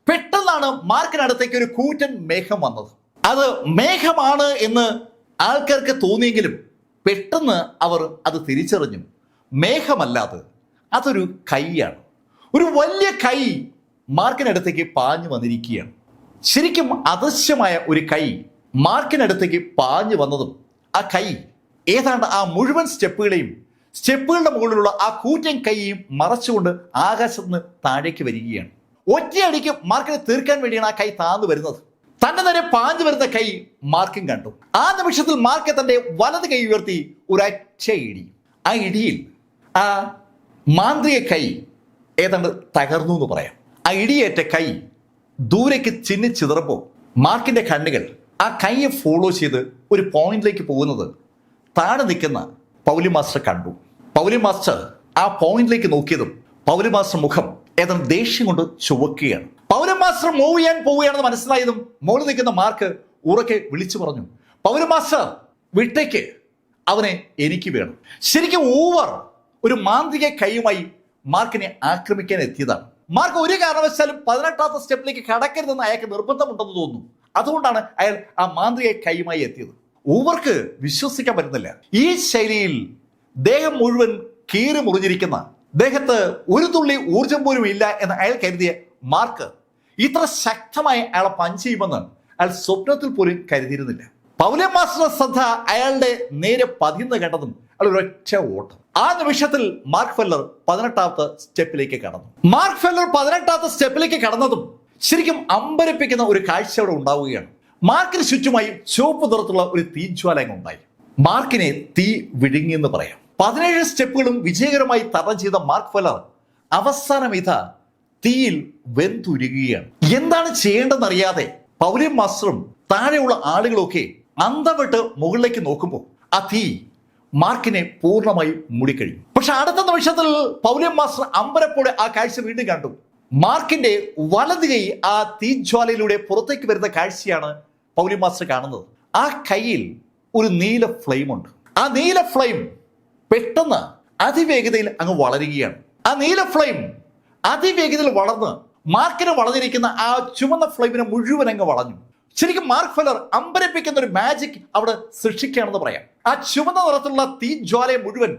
പെട്ടെന്നാണ് മാർക്കിനടുത്തേക്ക് ഒരു കൂറ്റൻ മേഘം വന്നത്. അത് മേഘമാണ് എന്ന് ആൾക്കാർക്ക് തോന്നിയെങ്കിലും പെട്ടെന്ന് അവർ അത് തിരിച്ചറിഞ്ഞു. മേഘമല്ലാതെ അതൊരു കൈയാണ്. ഒരു വലിയ കൈ മാർക്കിനടുത്തേക്ക് പാഞ്ഞു വന്നിരിക്കുകയാണ്. ശരിക്കും അദൃശ്യമായ ഒരു കൈ മാർക്കിനടുത്തേക്ക് പാഞ്ഞു വന്നതും ആ കൈ ഏതാണ്ട് ആ മുഴുവൻ സ്റ്റെപ്പുകളുടെ മുകളിലുള്ള ആ കൂറ്റൻ കൈയും മറച്ചുകൊണ്ട് ആകാശത്ത് നിന്ന് താഴേക്ക് വരികയാണ്. ഒറ്റയടിക്ക് മാർക്കിനെ തീർക്കാൻ വേണ്ടിയാണ് ആ കൈ താന്നു വരുന്നത്. തന്റെ നേരെ പാഞ്ഞു വരുന്ന കൈ മാർക്കും കണ്ടു. ആ നിമിഷത്തിൽ മാർക്ക് തന്റെ വലത് കൈ ഉയർത്തി ഒരൊറ്റ ഇടി. ആ ഇടിയിൽ ആ മാന്ത്രിക കൈ ഏതാണ്ട് തകർന്നു എന്ന് പറയാം. ആ ഇടിയേറ്റ കൈ ദൂരേക്ക് ചിന്നിച്ചിതറുമ്പോൾ മാർക്കിന്റെ കണ്ണുകൾ ആ കൈയെ ഫോളോ ചെയ്ത് ഒരു പോയിന്റിലേക്ക് പോകുന്നത് താഴെ നിൽക്കുന്ന പൗലി മാസ്റ്റർ കണ്ടു. പൗലി മാസ്റ്റർ ആ പോയിന്റിലേക്ക് നോക്കിയതും പൗലി മാസ്റ്റർ മുഖം ഏതാണ്ട് ദേഷ്യം കൊണ്ട് ചുവക്കുകയാണ്. പൗലി മാസ്റ്റർ മൂവ് ചെയ്യാൻ പോവുകയാണെന്ന് മനസ്സിലായതും മുകളിൽ നിൽക്കുന്ന മാർക്ക് ഉറക്കെ വിളിച്ചു പറഞ്ഞു, പൗലി മാസ്റ്റർ വിട്ടേക്ക്, അവനെ എനിക്ക് വേണം. ശരിക്കും ഓവർ ഒരു മാന്ത്രിക കൈയുമായി മാർക്കിനെ ആക്രമിക്കാൻ എത്തിയതാണ്. മാർക്ക് ഒരു കാരണവശാലും 18ാമത്തെ സ്റ്റെപ്പിലേക്ക് കടക്കരുതെന്ന് അയാൾക്ക് നിർബന്ധമുണ്ടെന്ന് തോന്നുന്നു. അതുകൊണ്ടാണ് അയാൾ ആ മാന്ത്രിക കൈയുമായി എത്തിയത്. ഓവർക്ക് വിശ്വസിക്കാൻ പറ്റുന്നില്ല. ഈ ശൈലിയിൽ ദേഹം മുഴുവൻ കീറി മുറിഞ്ഞിരിക്കുന്ന, ദേഹത്ത് ഒരു തുള്ളി ഊർജം പോലും ഇല്ല എന്ന് അയാൾ കരുതിയ മാർക്ക് ഇത്ര ശക്തമായി അയാളെ പഞ്ച് ചെയ്യുമെന്ന് അയാൾ സ്വപ്നത്തിൽ പോലും കരുതിയിരുന്നില്ല. പൗലി മാസ്റ്ററുടെ ശ്രദ്ധ അയാളുടെ നേരെ പതിന്ന് കണ്ടതും അയാൾ ഒരൊറ്റ ഓട്ടം. ആ നിമിഷത്തിൽ മാർക്ക് ഫെല്ലർ 18ാമത്തെ സ്റ്റെപ്പിലേക്ക് കടന്നു. മാർക്ക് ഫെല്ലർ 18ാമത്തെ സ്റ്റെപ്പിലേക്ക് കടന്നതും ശരിക്കും അമ്പരപ്പിക്കുന്ന ഒരു കാഴ്ച അവിടെ ഉണ്ടാവുകയാണ്. മാർക്കിന് ചുറ്റുമായി ചുവപ്പ് നിറത്തുള്ള ഒരു തീജ്വാല ഉണ്ടായി. മാർക്കിനെ തീ വിഴുങ്ങിയെന്ന് പറയാം. 17 സ്റ്റെപ്പുകളും വിജയകരമായി തരണം ചെയ്ത മാർക്ക് ഫെല്ലർ അവസാനം ഇതാ തീയിൽ വെന്തുരുകുകയാണ്. എന്താണ് ചെയ്യേണ്ടതെന്നറിയാതെ പൗലി മാസ്റ്ററും താഴെയുള്ള ആളുകളൊക്കെ അന്തവിട്ട് മുകളിലേക്ക് നോക്കുമ്പോൾ ആ തീ മാർക്കിനെ പൂർണ്ണമായി മൂടിക്കഴിഞ്ഞു. പക്ഷെ അടുത്ത നിമിഷത്തിൽ പൗലി മാസ്റ്റർ അമ്പരപ്പോടെ ആ കാഴ്ച വീണ്ടും കണ്ടു. മാർക്കിന്റെ വലത് കൈ ആ തീജ്വാലയിലൂടെ പുറത്തേക്ക് വരുന്ന കാഴ്ചയാണ് പൗലി മാസ്റ്റർ കാണുന്നത്. ആ കൈയിൽ ഒരു നീല ഫ്ലെയിം ഉണ്ട്. ആ നീല ഫ്ലെയിം പെട്ടെന്ന് അതിവേഗതയിൽ അങ്ങ് വളരുകയാണ്. ആ നീല ഫ്ലെയിം അതിവേഗതയിൽ വളർന്ന് മാർക്കിന് വളർന്നിരിക്കുന്ന ആ ചുവന്ന ഫ്ലെയിമിനെ മുഴുവൻ അങ്ങ് വളഞ്ഞു. ശരിക്കും മാർക്ക് ഫെല്ലർ അമ്പരപ്പിക്കുന്ന ഒരു മാജിക് അവിടെ സൃഷ്ടിക്കുകയാണെന്ന് പറയാം. ആ ചുവന്ന നിറത്തിലുള്ള തീജ്വാലയെ മുഴുവൻ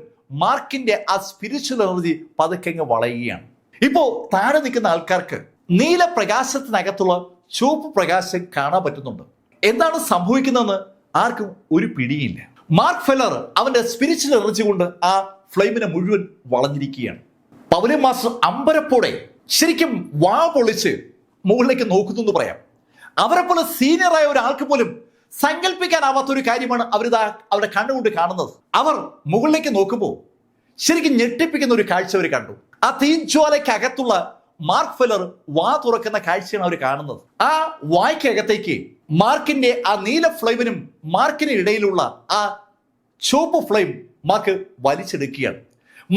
മാർക്കിന്റെ ആ സ്പിരിച്വൽ എനർജി പതുക്കെ അങ്ങ് വളയുകയാണ്. ഇപ്പോ താഴെ നിൽക്കുന്ന ആൾക്കാർക്ക് നീല പ്രകാശത്തിനകത്തുള്ള ചുവപ്പ് പ്രകാശം കാണാൻ പറ്റുന്നുണ്ട്. എന്താണ് സംഭവിക്കുന്നതെന്ന് ആർക്കും ഒരു പിടിയില്ല. മാർക്ക് ഫെല്ലർ അവന്റെ സ്പിരിച്വൽ എനർജി കൊണ്ട് ആ ഫ്ലെയിമിനെ മുഴുവൻ വളഞ്ഞിരിക്കുകയാണ്. പൗലി മാസ്റ്റർ അമ്പരപ്പോടെ ശരിക്കും വാ പൊളിച്ച് മുകളിലേക്ക് നോക്കുന്നു എന്ന് പറയാം. അവരെ പോലെ സീനിയറായ ഒരാൾക്ക് പോലും സങ്കല്പിക്കാനാവാത്ത ഒരു കാര്യമാണ് അവരിതാ അവരുടെ കണ്ണുകൊണ്ട് കാണുന്നത്. അവർ മുകളിലേക്ക് നോക്കുമ്പോൾ ശരിക്കും ഞെട്ടിപ്പിക്കുന്ന ഒരു കാഴ്ച അവർ കണ്ടു. ആ തീജ്വാലയ്ക്കകത്തുള്ള മാർക്ക് ഫെല്ലർ വാ തുറക്കുന്ന കാഴ്ചയാണ് അവർ കാണുന്നത്. ആ വായ്ക്കകത്തേക്ക് മാർക്കിന്റെ ആ നീല ഫ്ലെയിമിനും മാർക്കിന് ഇടയിലുള്ള ആ ചുവപ്പ് ഫ്ലെയിം മാർക്ക് വലിച്ചെടുക്കുകയാണ്.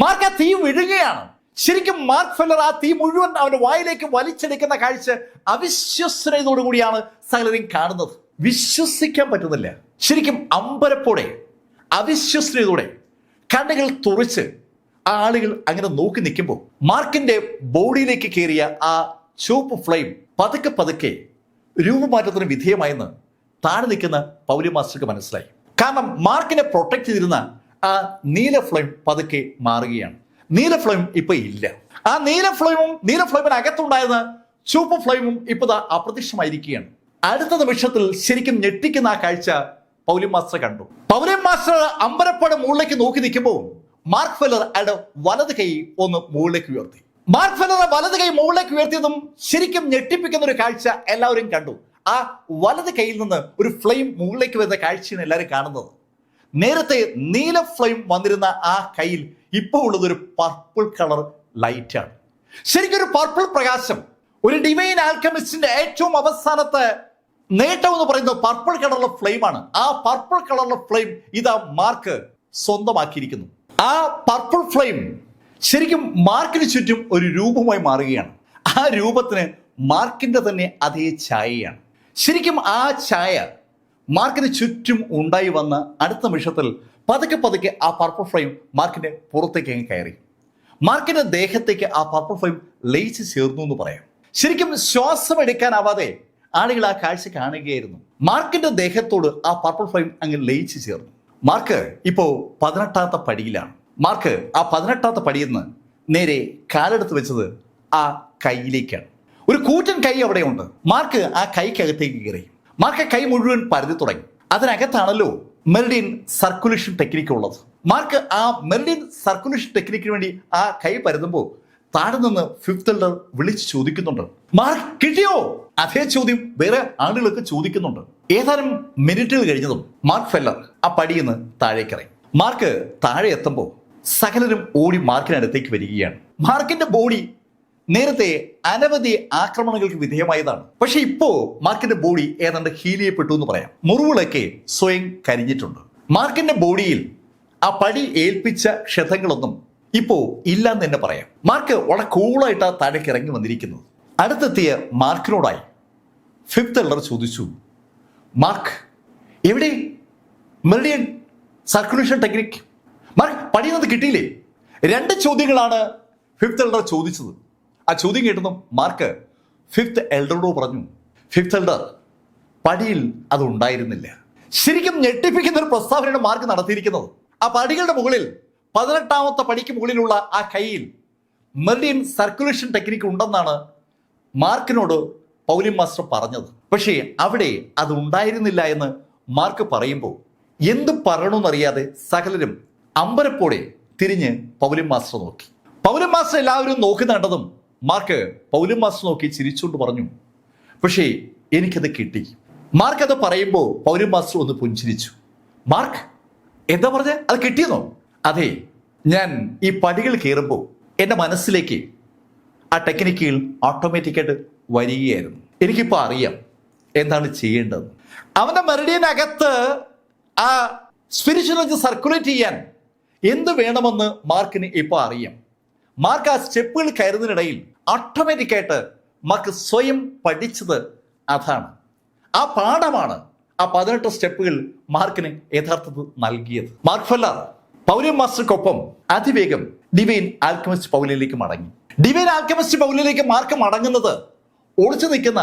മാർക്ക് ആ തീ വിഴുങ്ങുകയാണ്. ശരിക്കും മാർക്ക് ഫെല്ലർ ആ തീ മുഴുവൻ അവന്റെ വായിലേക്ക് വലിച്ചെടുക്കുന്ന കാഴ്ച അവിശ്വസനീയതയോടുകൂടിയാണ് സകലരും കാണുന്നത്. വിശ്വസിക്കാൻ പറ്റുന്നില്ല. ശരിക്കും അമ്പരപ്പോടെ അവിശ്വസനീയതയോടെ കണ്ണുകൾ തുറച്ച് ആ ആളുകൾ അങ്ങനെ നോക്കി നിൽക്കുമ്പോൾ മാർക്കിന്റെ ബോഡിയിലേക്ക് കയറിയ ആ ചുവപ്പ് ഫ്ലെയിം പതുക്കെ പതുക്കെ രൂപമാറ്റത്തിന് വിധേയമായെന്ന് താഴെ നിൽക്കുന്ന പൗലി മാസ്റ്റർക്ക് മനസ്സിലായി. കാരണം മാർക്കിനെ പ്രൊട്ടക്ട് ചെയ്തിരുന്ന ആ നീല ഫ്ലെയിം പതുക്കെ മാറുകയാണ്. നീല ഫ്ലെയിം ഇപ്പൊ ഇല്ല. ആ നീല ഫ്ലെയിമിനകത്തുണ്ടായിരുന്ന ചുവപ്പ് ഫ്ലെയിമും ഇപ്പൊ അപ്രത്യക്ഷമായിരിക്കുകയാണ്. അടുത്ത നിമിഷത്തിൽ ശരിക്കും ഞെട്ടിക്കുന്ന ആ കാഴ്ച പൗലി മാസ്റ്റർ കണ്ടു. പൗലി മാസ്റ്റർ അമ്പരപ്പോടെ മുകളിലേക്ക് നോക്കി നിൽക്കുമ്പോൾ മാർക്ക് ഫെല്ലർ അയാളുടെ വലത് കൈ ഒന്ന് മുകളിലേക്ക് ഉയർത്തി. മാർക്ക് ഫെല്ലർ വലത് കൈ മുകളിലേക്ക് ഉയർത്തിയതും ശരിക്കും ഞെട്ടിപ്പിക്കുന്ന ഒരു കാഴ്ച എല്ലാവരും കണ്ടു. ആ വലത് കൈയിൽ നിന്ന് ഒരു ഫ്ലെയിം മുകളിലേക്ക് വരുന്ന കാഴ്ചയാണ് എല്ലാവരും കാണുന്നത്. നേരത്തെ നീല ഫ്ലെയിം വന്നിരുന്ന ആ കയ്യിൽ ഇപ്പോൾ ഉള്ളത് ഒരു പർപ്പിൾ കളർ ലൈറ്റാണ്. ശരിക്കും ഒരു പർപ്പിൾ പ്രകാശം. ഒരു ഡിവൈൻ ആൽക്കമിസ്റ്റിന്റെ ഏറ്റവും അവസാനത്തെ നേട്ടം എന്ന് പറയുന്നത് പർപ്പിൾ കളറുള്ള ഫ്ലെയിം ആണ്. ആ പർപ്പിൾ കളറുള്ള ഫ്ലെയിം ഇതാ മാർക്ക് സ്വന്തമാക്കിയിരിക്കുന്നു. ആ പർപ്പിൾ ഫ്ലെയിം ശരിക്കും മാർക്കിന് ചുറ്റും ഒരു രൂപമായി മാറുകയാണ്. ആ രൂപത്തിന് മാർക്കിന്റെ തന്നെ അതേ ഛായയാണ്. ശരിക്കും ആ ഛായ മാർക്കിന് ചുറ്റും ഉണ്ടായി വന്ന അടുത്ത നിമിഷത്തിൽ പതുക്കെ പതുക്കെ ആ പർപ്പിൾ ഫ്ലെയിം മാർക്കിന്റെ പുറത്തേക്ക് അങ്ങ് കയറി. മാർക്കിന്റെ ദേഹത്തേക്ക് ആ പർപ്പിൾ ഫ്ലെയിം ലയിച്ച് ചേർന്നു എന്ന് പറയാം. ശരിക്കും ശ്വാസം എടുക്കാനാവാതെ ആളുകൾ ആ കാഴ്ച കാണുകയായിരുന്നു. മാർക്കിന്റെ ദേഹത്തോട് ആ പർപ്പിൾ ഫ്ലെയിം അങ്ങ് ലയിച്ച് ചേർന്നു. മാർക്ക് ഇപ്പോൾ 18ാമത്തെ പടിയിലാണ്. മാർക്ക് ആ 18ാമത്തെ പടിയിൽ നിന്ന് നേരെ കാലെടുത്ത് വെച്ചത് ആ കൈയിലേക്കാണ്. ഒരു കൂറ്റൻ കൈ അവിടെയുണ്ട്. മാർക്ക് ആ കൈക്കകത്തേക്ക് കയറി. മാർക്ക് കൈ മുഴുവൻ പരതി തുടങ്ങി. അതിനകത്താണല്ലോ മെറിഡിയൻ സർക്കുലേഷൻ ടെക്നിക്ക് ഉള്ളത്. മാർക്ക് ആ മെറിഡിയൻ സർക്കുലേഷൻ ടെക്നിക്കിന് വേണ്ടി ആ കൈ പരതുമ്പോൾ താഴെ നിന്ന് ഫിഫ്ത്ത് എൽഡർ വിളിച്ച് ചോദിക്കുന്നുണ്ട്, മാർക്ക് കിട്ടിയോ? അതേ ചോദ്യം വേറെ ആളുകളൊക്കെ ചോദിക്കുന്നുണ്ട്. ഏതാനും മിനിറ്റുകൾ കഴിഞ്ഞതും മാർക്ക് ഫെല്ലർ ആ പടിയിൽ നിന്ന് താഴേക്കിറങ്ങി. മാർക്ക് താഴെ എത്തുമ്പോൾ സകലരും ഓടി മാർക്കിനടുത്തേക്ക് വരികയാണ്. മാർക്കിന്റെ ബോഡി നേരത്തെ അനവധി ആക്രമണങ്ങൾക്ക് വിധേയമായതാണ്. പക്ഷെ ഇപ്പോ മാർക്കിന്റെ ബോഡി ഏതാണ്ട് ഹീൽ ചെയ്യപ്പെട്ടു എന്ന് പറയാം. മുറിവുകളൊക്കെ സ്വയം കരിഞ്ഞിട്ടുണ്ട്. മാർക്കിന്റെ ബോഡിയിൽ ആ പടി ഏൽപ്പിച്ച ക്ഷതങ്ങളൊന്നും ഇപ്പോ ഇല്ലാന്ന് തന്നെ പറയാം. മാർക്ക് വളരെ കൂളായിട്ട് താഴേക്ക് ഇറങ്ങി വന്നിരിക്കുന്നത്. അടുത്തെത്തിയ മാർക്കിനോടായി ഫിഫ്ത്ത് എൽഡർ ചോദിച്ചു, മാർക്ക് എവിടെ മെറിഡിയൻ സർക്കുലേഷൻ ടെക്നിക്? മാർക്ക് പടിയുന്നത് കിട്ടിയില്ലേ? 2 ചോദ്യങ്ങളാണ് ഫിഫ്ത്ത് എൽഡർ ചോദിച്ചത്. ആ ചോദ്യം കേട്ടതും മാർക്ക് ഫിഫ്ത്ത് എൽഡറോട് പറഞ്ഞു, ഫിഫ്ത്ത് എൽഡർ പടിയിൽ അത് ഉണ്ടായിരുന്നില്ല. ശരിക്കും ഞെട്ടിപ്പിക്കുന്ന ഒരു പ്രസ്താവനയാണ് മാർക്ക് നടത്തിയിരിക്കുന്നത്. ആ പടികളുടെ മുകളിൽ 18ാമത്തെ പടിക്ക് മുകളിലുള്ള ആ കൈയിൽ മെറിഡിയൻ സർക്കുലേഷൻ ടെക്നിക്ക് ഉണ്ടെന്നാണ് മാർക്കിനോട് പൗലിൻ മാസ്റ്റർ പറഞ്ഞത്. പക്ഷേ അവിടെ അത് ഉണ്ടായിരുന്നില്ല എന്ന് മാർക്ക് പറയുമ്പോൾ എന്ത് പറയണമെന്നറിയാതെ സകലരും അമ്പരപ്പോടെ തിരിഞ്ഞ് പൗലിൻ മാസ്റ്റർ നോക്കി. പൗലിൻ മാസ്റ്റർ എല്ലാവരും നോക്കുന്ന കണ്ടതും മാർക്ക് പൗലിൻ മാസ്റ്റർ നോക്കി ചിരിച്ചുകൊണ്ട് പറഞ്ഞു, പക്ഷേ എനിക്കത് കിട്ടി. മാർക്ക് അത് പറയുമ്പോൾ പൗലിൻ മാസ്റ്റർ ഒന്ന് പുഞ്ചിരിച്ചു. മാർക്ക് എന്താ പറഞ്ഞ? അത് കിട്ടിയെന്നോ? അതെ, ഞാൻ ഈ പടികൾ കയറുമ്പോൾ എൻ്റെ മനസ്സിലേക്ക് ആ ടെക്നിക്കുകൾ ഓട്ടോമാറ്റിക്കായിട്ട് വരികയായിരുന്നു. എനിക്കിപ്പോൾ അറിയാം എന്താണ് ചെയ്യേണ്ടത്. അവൻ്റെ മെറിഡിയനകത്ത് ആ സ്പിരിച്വൽ എനർജി സർക്കുലേറ്റ് ചെയ്യാൻ എന്ത് വേണമെന്ന് മാർക്കിന് ഇപ്പോൾ അറിയാം. മാർക്ക് ആ സ്റ്റെപ്പുകൾ കയറുന്നതിനിടയിൽ ഓട്ടോമാറ്റിക്കായിട്ട് മാർക്ക് സ്വയം പഠിച്ചത് അതാണ്. ആ പാഠമാണ് ആ 18 സ്റ്റെപ്പുകൾ മാർക്കിന് യഥാർത്ഥത്തിൽ നൽകിയത്. മാർക്ക് ഫെല്ലർ പൗലിൻ മാസ്റ്റർക്കൊപ്പം അതിവേഗം ഡിവൈൻ ആൽക്കമിസ്റ്റ് പൗലിലേക്ക് മടങ്ങി. ഡിവൈൻ ആൽക്കമിസ്റ്റ് പൗലിലേക്ക് മാർക്ക് മടങ്ങുന്നത് ഒളിച്ചു നിൽക്കുന്ന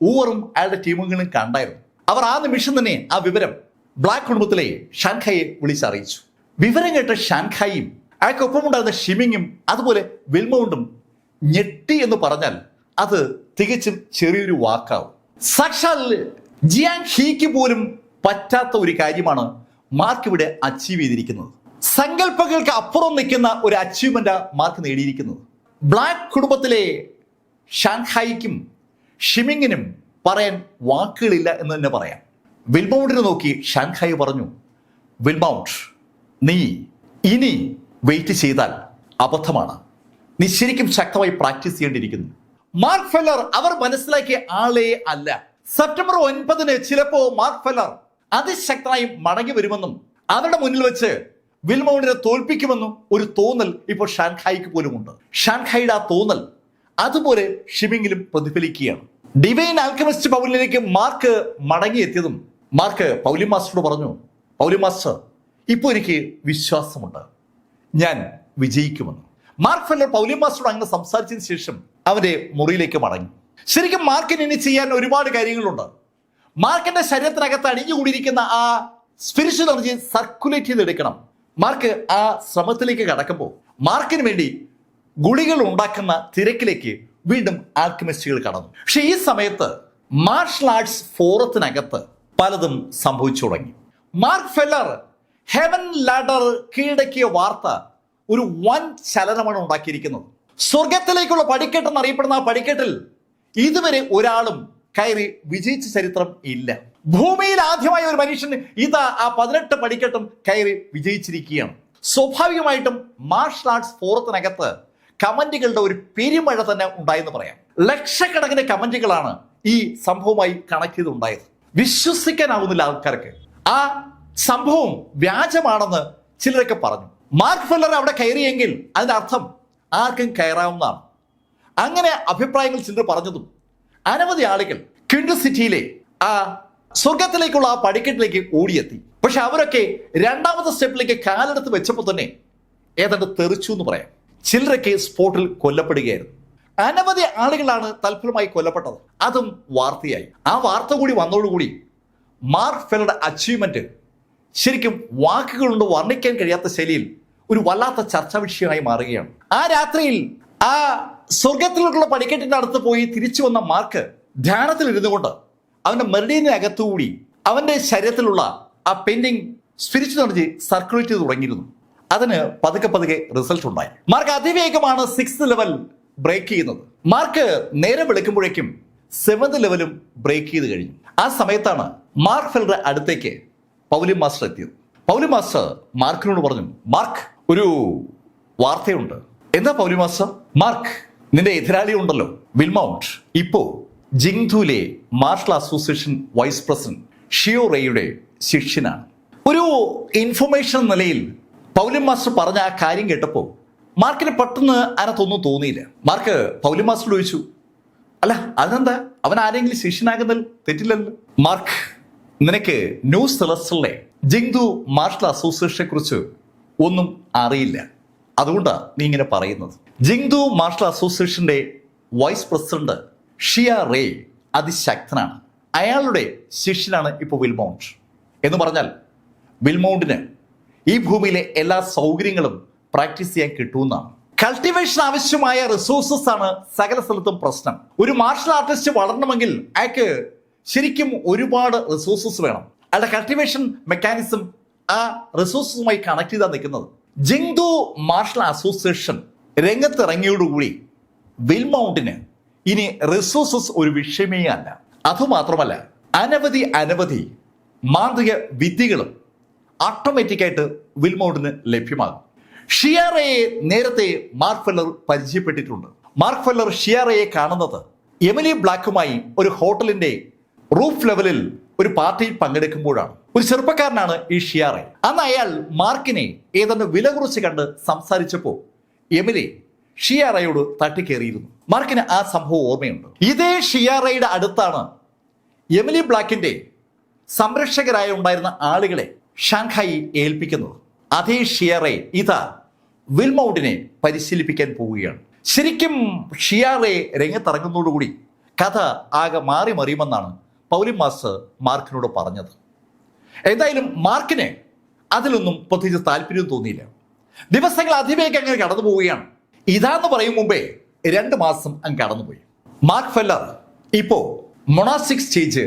ഊവറും അയാളുടെ ടീമുകളും കണ്ടായിരുന്നു. അവർ ആ നിമിഷം തന്നെ ആ വിവരം ബ്ലാക്ക് കുടുംബത്തിലെ ഷാൻഖായെ വിളിച്ചറിയിച്ചു. വിവരം കേട്ട ഷാൻഖായും അയാൾക്കൊപ്പമുണ്ടായിരുന്ന ഷിമിങ്ങും അതുപോലെ വിൽമൗണ്ടും ഞെട്ടി എന്ന് പറഞ്ഞാൽ അത് തികച്ചും ചെറിയൊരു വാക്കാവും. സാക്ഷാൽ ജിയാങ് ഹീക്ക് പോലും പറ്റാത്ത ഒരു കാര്യമാണ് മാർക്ക് ഇവിടെ അച്ചീവ് ചെയ്തിരിക്കുന്നത്. സങ്കല്പങ്ങൾക്ക് അപ്പുറം നിൽക്കുന്ന ഒരു അച്ചീവ്മെന്റ് മാർക്ക് നേടിയിരിക്കുന്നത്. ബ്ലാക്ക് കുടുംബത്തിലെ ഷാൻഖായിക്കും ഷിമിങ്ങിനും പറയാൻ വാക്കുകളില്ല എന്ന് തന്നെ പറയാം. വിൽമൗണ്ടിനെ നോക്കി ഷാൻഖായി പറഞ്ഞു, വിൽമൗണ്ട്, നീ ഇനി വെയിറ്റ് ചെയ്താൽ അബദ്ധമാണ്. നീ ശരിക്കും ശക്തമായി പ്രാക്ടീസ് ചെയ്യേണ്ടിയിരിക്കുന്നു. മാർക്ക് ഫെല്ലർ അവർ മനസ്സിലാക്കിയ ആളേ അല്ല. സെപ്റ്റംബർ 9 ചിലപ്പോ മാർക്ക് ഫെല്ലർ അതിശക്തനായി മടങ്ങി വരുമെന്നും അവരുടെ മുന്നിൽ വെച്ച് വിൽമൗണ്ടിനെ തോൽപ്പിക്കുമെന്നും ഒരു തോന്നൽ ഇപ്പോൾ ഷാൻഖായിക്ക് പോലുമുണ്ട്. ഷാൻഖായിയുടെ ആ തോന്നൽ അതുപോലെ ഷിമിങ്ങിലും പ്രതിഫലിക്കുകയാണ്. ഡിവൈൻ ആൽക്കമിസ്റ്റ് പൗലിലേക്ക് മാർക്ക് മടങ്ങിയെത്തിയതും മാർക്ക് പൗലിൻ മാസ്റ്ററോട് പറഞ്ഞു, പൗലിൻ മാസ്റ്റർ, ഇപ്പോൾ എനിക്ക് വിശ്വാസമുണ്ട്, ഞാൻ വിജയിക്കുമെന്ന്. മാർക്ക് ഫെല്ലർ പൗലിൻ മാസ്റ്ററോട് അങ്ങനെ സംസാരിച്ചതിന് ശേഷം അവന്റെ മുറിയിലേക്ക് മടങ്ങി. ശരിക്കും മാർക്കിന് ഇനി ചെയ്യാൻ ഒരുപാട് കാര്യങ്ങളുണ്ട്. മാർക്കിന്റെ ശരീരത്തിനകത്ത് അടിഞ്ഞുകൂടിയിരിക്കുന്ന ആ സ്പിരിച്വൽ എനർജി സർക്കുലേറ്റ് ചെയ്തെടുക്കണം. മാർക്ക് ആ ശ്രമത്തിലേക്ക് കടക്കുമ്പോൾ മാർക്കിന് വേണ്ടി ഗുളികൾ ഉണ്ടാക്കുന്ന തിരക്കിലേക്ക് വീണ്ടും ആൽക്കമിസ്റ്റുകൾ കടന്നു. പക്ഷെ ഈ സമയത്ത് മാർഷൽ ആർട്സ് ഫോറത്തിനകത്ത് പലതും സംഭവിച്ചു തുടങ്ങി. മാർക്ക് ഫെല്ലർ ഹെവൻ ലാഡർ കീഴടക്കിയ വാർത്ത ഒരു വൻ ചലനമാണ് ഉണ്ടാക്കിയിരിക്കുന്നത്. സ്വർഗത്തിലേക്കുള്ള പടിക്കെട്ട് എന്നറിയപ്പെടുന്ന ആ പടിക്കെട്ടിൽ ഇതുവരെ ഒരാളും കയറി വിജയിച്ച ചരിത്രം ഇല്ല. ഭൂമിയിൽ ആദ്യമായ ഒരു മനുഷ്യൻ ഇതാ ആ 18 പടിക്കെട്ടും കയറി വിജയിച്ചിരിക്കുകയാണ്. സ്വാഭാവികമായിട്ടും മാർഷൽ ആർട്സ് ഫോറത്തിനകത്ത് കമന്റുകളുടെ ഒരു പെരുമഴ തന്നെ ഉണ്ടായെന്ന് പറയാം. ലക്ഷക്കണക്കിന് കമന്റുകളാണ് ഈ സംഭവവുമായി കണക്ട് ചെയ്തുണ്ടായത്. വിശ്വസിക്കാനാവുന്നില്ല ആൾക്കാർക്ക്. ആ സംഭവം വ്യാജമാണെന്ന് ചിലരൊക്കെ പറഞ്ഞു. മാർക്ക് ഫെല്ലർ അവിടെ കയറിയെങ്കിൽ അതിന്റെ അർത്ഥം ആർക്കും കയറാവുന്നതാണ്. അങ്ങനെ അഭിപ്രായങ്ങൾ ചിലർ പറഞ്ഞതും അനവധി ആളുകൾ ക്വിൻറ്റസ് സിറ്റിയിലെ ആ സ്വർഗത്തിലേക്കുള്ള ആ പടിക്കെട്ടിലേക്ക് ഓടിയെത്തി. പക്ഷെ അവരൊക്കെ 2ാമത്തെ സ്റ്റെപ്പിലേക്ക് കാലെടുത്ത് വെച്ചപ്പോൾ തന്നെ ഏതാണ്ട് തെറിച്ചു എന്ന് പറയാം. ചിലരൊക്കെ സ്പോട്ടിൽ കൊല്ലപ്പെടുകയായിരുന്നു. അനവധി ആളുകളാണ് തൽഫലമായി കൊല്ലപ്പെട്ടത്. അതും വാർത്തയായി. ആ വാർത്ത കൂടി വന്നതോടുകൂടി മാർക്ക് ഫെല്ലറുടെ അച്ചീവ്മെന്റ് ശരിക്കും വാക്കുകൾ കൊണ്ട് വർണ്ണിക്കാൻ കഴിയാത്ത ശൈലിയിൽ ഒരു വല്ലാത്ത ചർച്ചാ വിഷയമായി മാറുകയാണ്. ആ രാത്രിയിൽ ആ സ്വർഗത്തിലുള്ള പടിക്കെട്ടിന്റെ അടുത്ത് പോയി തിരിച്ചു വന്ന മാർക്ക് ധ്യാനത്തിൽ ഇരുന്നു കൊണ്ട് അവന്റെ മെറിഡിയന്റെ അകത്തുകൂടി അവന്റെ ശരീരത്തിലുള്ള ആ പെയിന്റിംഗ് സ്പിരിച്വൽ എനർജി സർക്കുലേറ്റ് ചെയ്ത് തുടങ്ങിയിരുന്നു. അതിന് പതുക്കെ പതുക്കെ റിസൾട്ട് ഉണ്ടായി. മാർക്ക് അതിവേഗമാണ് 6th ലെവൽ ബ്രേക്ക് ചെയ്യുന്നത്. മാർക്ക് നേരെ വിളിക്കുമ്പോഴേക്കും 7th ലെവലും ബ്രേക്ക് ചെയ്ത് കഴിഞ്ഞു. ആ സമയത്താണ് മാർക്ക് ഫെല്ലറുടെ അടുത്തേക്ക് പൗലി മാസ്റ്റർ എത്തിയത്. പൗലി മാസ്റ്റർ മാർക്കിനോട് പറഞ്ഞു, മാർക്ക്, ഒരു വാർത്തയുണ്ട്. എന്താ പൗലി മാസ്റ്റർ? മാർക്ക്, നിന്റെ എതിരാളി ഉണ്ടല്ലോ വിൽമൗണ്ട്, ഇപ്പോ ജിങ്ധുലെ മാർഷൽ അസോസിയേഷൻ വൈസ് പ്രസിഡന്റ് ഷിയോ റേയുടെ ശിഷ്യനാണ്. ഒരു ഇൻഫർമേഷൻ നിലയിൽ പൗലി മാസ്റ്റർ പറഞ്ഞ ആ കാര്യം കേട്ടപ്പോൾ മാർക്കിന് പെട്ടെന്ന് അതിനകത്തൊന്നും തോന്നിയില്ല. മാർക്ക് പൗലി മാസ്റ്റർ ചോദിച്ചു, അല്ല അതെന്താ, അവൻ ആരെങ്കിലും ശിഷ്യനാകുന്നതിൽ തെറ്റില്ലല്ലോ. മാർക്ക്, നിനക്ക് ന്യൂ സെലസ്റ്ററിലെ ജിങ്തു മാർഷൽ അസോസിയേഷനെ കുറിച്ച് ഒന്നും അറിയില്ല, അതുകൊണ്ടാണ് നീ ഇങ്ങനെ പറയുന്നത്. ജിങ്തു മാർഷൽ അസോസിയേഷന്റെ വൈസ് പ്രസിഡന്റ് ഷിയ റേ അതിശക്തനാണ്. അയാളുടെ ശിഷ്യനാണ് ഇപ്പോൾ വിൽമൗണ്ട്. എന്ന് പറഞ്ഞാൽ വിൽമൗണ്ടിന് ഈ ഭൂമിയിലെ എല്ലാ സൗകര്യങ്ങളും പ്രാക്ടീസ് ചെയ്യാൻ കിട്ടുമെന്നാണ്. കൾട്ടിവേഷൻ ആവശ്യമായ റിസോഴ്സസ് ആണ് സകല സ്ഥലത്തും പ്രശ്നം. ഒരു മാർഷൽ ആർട്ടിസ്റ്റ് വളരണമെങ്കിൽ അയാൾക്ക് ശരിക്കും ഒരുപാട് റിസോഴ്സസ് വേണം. അയാളുടെ കൾട്ടിവേഷൻ മെക്കാനിസം ആ റിസോഴ്സസുമായി കണക്ട് ചെയ്താൽ നിൽക്കുന്നത്. ജിങ്തു മാർഷൽ അസോസിയേഷൻ രംഗത്തിറങ്ങിയോടുകൂടി വിൽമൗണ്ടിന് ഇനി റിസോഴ്സസ് ഒരു വിഷയമേ അല്ല. അതുമാത്രമല്ല, അനവധി മാന്ത്രിക വിദ്യകളും ഓട്ടോമാറ്റിക്കായിട്ട് വിൽമൗണ്ടിന് ലഭ്യമാകും. ഷിയാറയെ നേരത്തെ മാർക്ക് ഫെല്ലർ പരിചയപ്പെട്ടിട്ടുണ്ട്. മാർക്ക് ഫെല്ലർ ഷിയാറയെ കാണുന്നത് എമിലി ബ്ലാക്കുമായി ഒരു ഹോട്ടലിന്റെ റൂഫ് ലെവലിൽ ഒരു പാർട്ടിയിൽ പങ്കെടുക്കുമ്പോഴാണ്. ഒരു ചെറുപ്പക്കാരനാണ് ഈ ഷിയാറെ. അന്ന് അയാൾ മാർക്കിനെ ഏതാണ്ട് വില കുറച്ച് കണ്ട് സംസാരിച്ചപ്പോൾ എമിലി ഷിയാറയോട് തട്ടിക്കേറിയിരുന്നു. മാർക്കിന് ആ സംഭവം ഓർമ്മയുണ്ട്. ഇതേ ഷിയാറയുടെ അടുത്താണ് എമിലി ബ്ലാക്കിന്റെ സംരക്ഷകരായ ഉണ്ടായിരുന്ന ആളുകളെ ഷാങ്ഹായി ഏൽപ്പിക്കുന്നത്. അതേ ഷിയാറെ ഇതാ വിൽമൗണ്ടിനെ പരിശീലിപ്പിക്കാൻ പോവുകയാണ്. ശരിക്കും ഷിയാറെ രംഗത്തിറങ്ങുന്നതോടുകൂടി കഥ ആകെ മാറി മറിയുമെന്നാണ് പൗലി മാസ്റ്റർ മാർക്കിനോട് പറഞ്ഞത്. എന്തായാലും മാർക്കിന് അതിലൊന്നും പ്രത്യേകിച്ച് താല്പര്യം തോന്നിയില്ല. ദിവസങ്ങൾ അതിവേഗം അങ്ങനെ കടന്നു പോവുകയാണ്. ഇതാന്ന് പറയും മുമ്പേ 2 മാസം അങ്ങ് കടന്നുപോയി. മാർക്ക് ഫെല്ലർ ഇപ്പോ മൊണാസ്റ്റിക് സ്റ്റേജ്